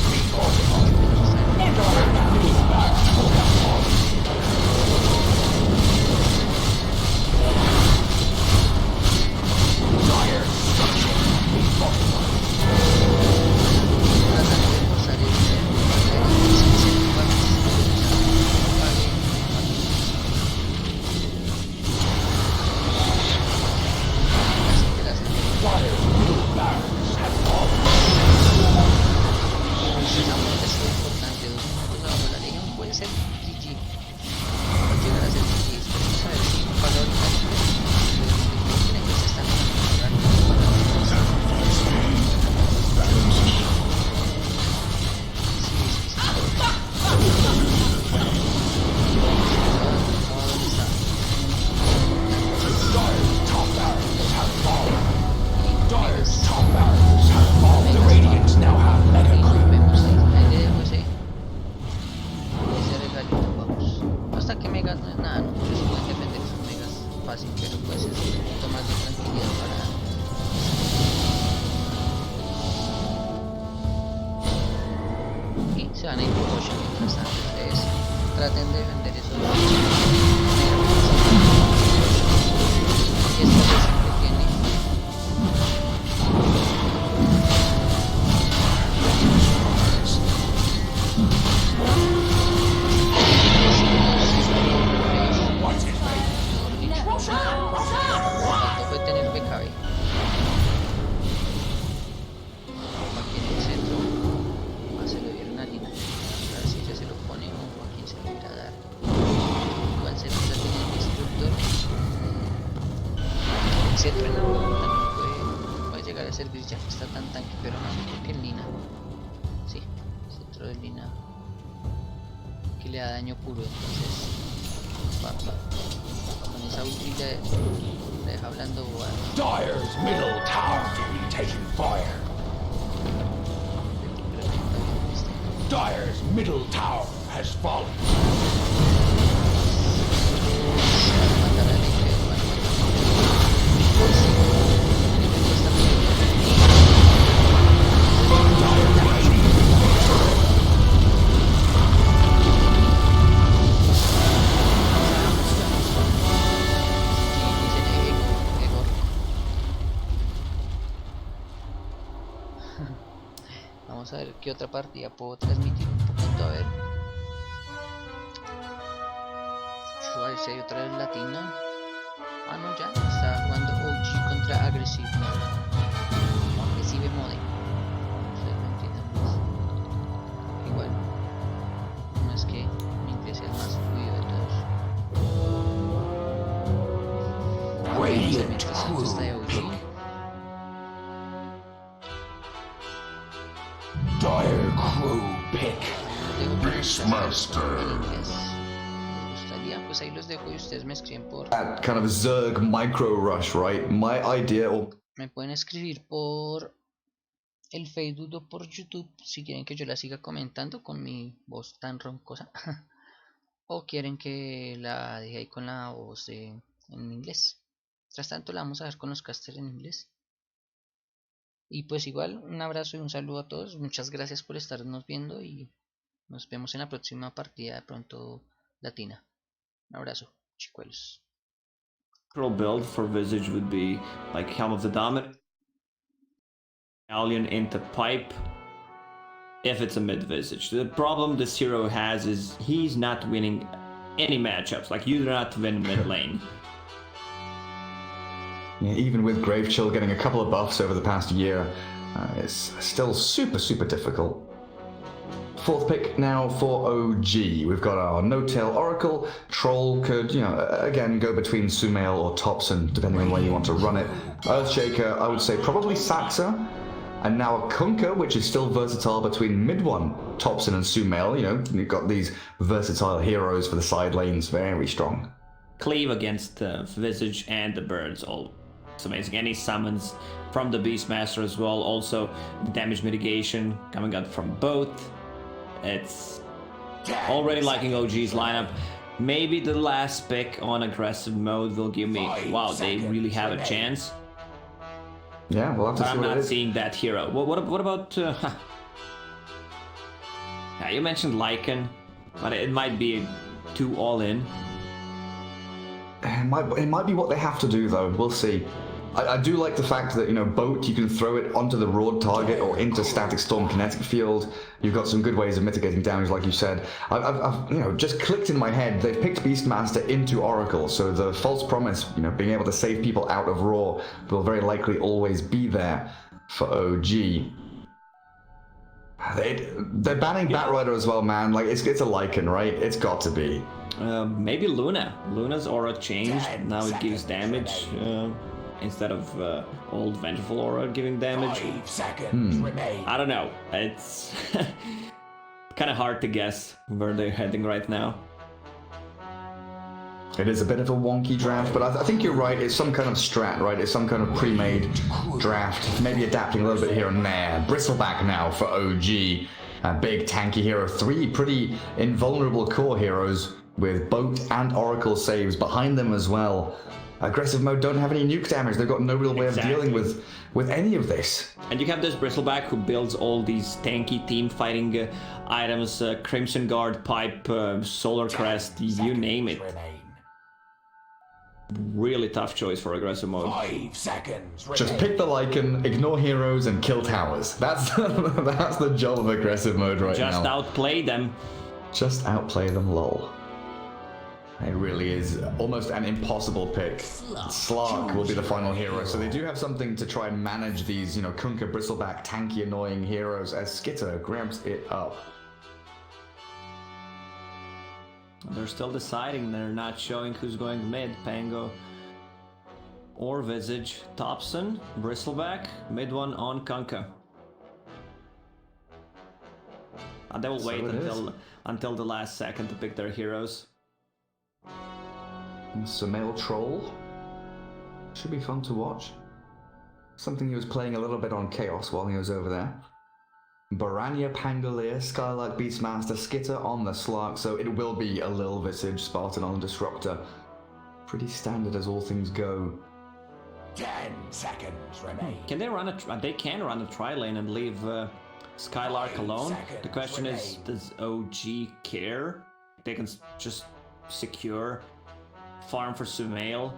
Sí, se van a ir por 8 mientras tanto. Ustedes traten de defender eso. Y esta vez siempre tiene. Esto fue tener BKB. Aquí en el centro. Más se lo dieron a Lina. A ver si ella se lo pone o a quién se lo irá a dar. Igual se empieza a tener el destructor. El centro en el juego también puede llegar a servir ya que está tan tanque, pero no, creo que el Lina. Sí, el centro de Lina. Que le da daño puro, entonces. Con esa ulti le deja hablando bobadas. Dire's middle tower taking fire. Dire's middle tower has fallen. Vamos a ver qué otra partida puedo transmitir un poquito, a ver. A ver si hay otra vez latina. Ah, no, ya está jugando OG contra Aggressive Mode. Aggressive Mode. Ustedes no entienden más. Igual, no es que mi inglés sea el más fluido de todos. Radiant Esta de OG. Dire crew pick. Beastmaster. ¿Les gustaría? Pues ahí los dejo y ustedes me escriben por... That kind of Zerg micro rush, right? My idea, or Me pueden escribir por el Facebook o por YouTube si quieren que yo la siga comentando con mi voz tan roncosa. O quieren que la deje ahí con la voz en inglés. Tras tanto la vamos a ver con los casters en inglés. Y pues igual un abrazo y un saludo a todos. Muchas gracias por estarnos viendo y nos vemos en la próxima partida de pronto latina. Un abrazo, chicuelos. Build for Visage would be like Helm of the Dominant, Alien into Pipe, if it's a mid Visage. The problem this hero has is he's not winning any matchups. Like, you do not win mid lane. yeah, even with Grave Chill getting a couple of buffs over the past year, it's still super difficult. Fourth pick now for OG. We've got our No-Tail Oracle. Troll could, again, go between Sumail or Topson, depending on where you want to run it. Earthshaker, I would say probably Saxa. And now a Kunkka, which is still versatile between mid one, Topson and Sumail. You've got these versatile heroes for the side lanes, very strong. Cleave against Visage and the birds, all it's amazing. Any summons from the Beastmaster as well. Also, damage mitigation coming out from both. It's already liking OG's lineup. Maybe the last pick on aggressive mode will give me, wow, they really have a chance. Yeah, we'll have to But see I'm what not it is. seeing that hero. What about... yeah, you mentioned Lycan, but it might be too all-in. It might be what they have to do, though. We'll see. I do like the fact that, Boat, you can throw it onto the Raw target or into Static Storm Kinetic Field. You've got some good ways of mitigating damage, like you said. I've just clicked in my head. They've picked Beastmaster into Oracle, so the false promise, being able to save people out of Raw will very likely always be there for OG. They're banning Batrider as well, man. Like, it's a Lycan, right? It's got to be. Maybe Luna. Luna's aura changed. Now it gives damage. Instead of old Vengeful Aura giving damage. 5 seconds remain. I don't know. It's kind of hard to guess where they're heading right now. It is a bit of a wonky draft, but I think you're right. It's some kind of strat, right? It's some kind of pre-made draft. Maybe adapting a little bit here and there. Bristleback now for OG. A big tanky hero. 3 pretty invulnerable core heroes with Boat and Oracle saves behind them as well. Aggressive mode don't have any nuke damage. They've got no real way of dealing with any of this. And you have this Bristleback who builds all these tanky team fighting items, Crimson Guard, Pipe, Solar Crest, you name it. Really tough choice for aggressive mode. 5 seconds. Just pick the Lycan, ignore heroes, and kill towers. That's that's the job of aggressive mode right now. Just outplay them. Just outplay them, lol. It really is almost an impossible pick. Slark will be the final hero, so they do have something to try and manage these, you know, Kunkka, Bristleback, tanky, annoying heroes as Skitter grabs it up. They're still deciding. They're not showing who's going mid. Pango or Visage. Thompson, Bristleback, mid one on Kunkka. And they will wait until the last second to pick their heroes. Sumail Troll should be fun to watch. Something he was playing a little bit on Chaos while he was over there. Baranya, Pangolier, Skylark, Beastmaster, Skitter on the Slark, so it will be a Lil Visage, Spartan on Disruptor. Pretty standard as all things go. 10 seconds remain. Can they run a? They can run a tri-lane and leave Skylark alone. The question is, does OG care? They can just secure, farm for Sumail.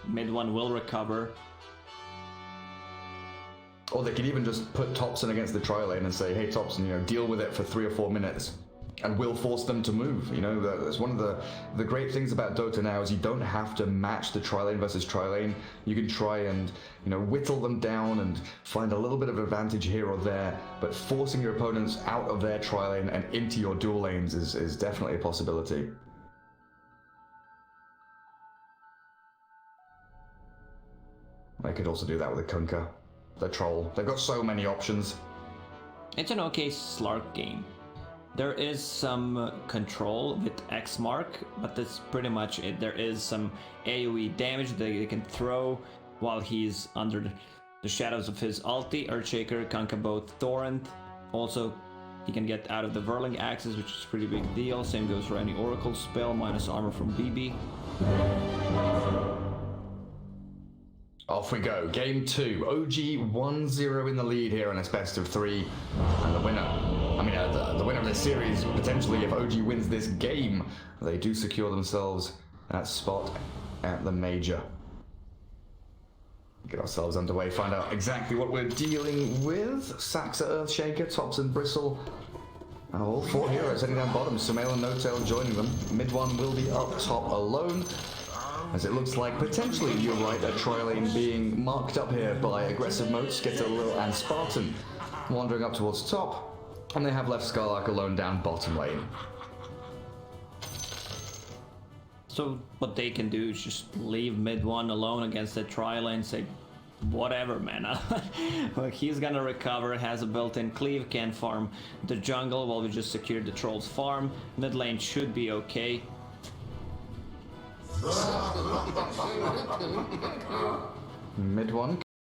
Mid one will recover. Or they can even just put Thompson against the tri-lane and say, hey Thompson, you know, deal with it for 3 or 4 minutes. And we'll force them to move. You know, that's one of the great things about Dota now is you don't have to match the tri-lane versus tri-lane. You can try and, you know, whittle them down and find a little bit of advantage here or there, but forcing your opponents out of their tri-lane and into your dual lanes is definitely a possibility. I could also do that with a Kunkka, the troll. They've got so many options. It's an okay Slark game. There is some control with X Mark, but that's pretty much it. There is some AoE damage that they can throw while he's under the shadows of his ulti. Earthshaker, Kunkka both Torrent. Also, he can get out of the Whirling Axis, which is a pretty big deal. Same goes for any Oracle spell, minus armor from BB. Off we go. Game 2. OG 1-0 in the lead here in its best of 3. And the winner, the winner of this series, potentially, if OG wins this game, they do secure themselves that spot at the Major. Get ourselves underway, find out exactly what we're dealing with. Saxa, Earthshaker, Thompson, Bristle. And all 4 heroes heading down bottom. Sumail and No-Tail joining them. Mid one will be up top alone. As it looks like, potentially, you're right, a tri-lane being marked up here by aggressive mode, Skitter, Lil, and Spartan, wandering up towards top, and they have left Skylark alone down bottom lane. So what they can do is just leave mid one alone against the tri-lane, say, whatever, man. Like, he's gonna recover, has a built-in cleave, can farm the jungle while we just secure the troll's farm. Mid lane should be okay. Mid one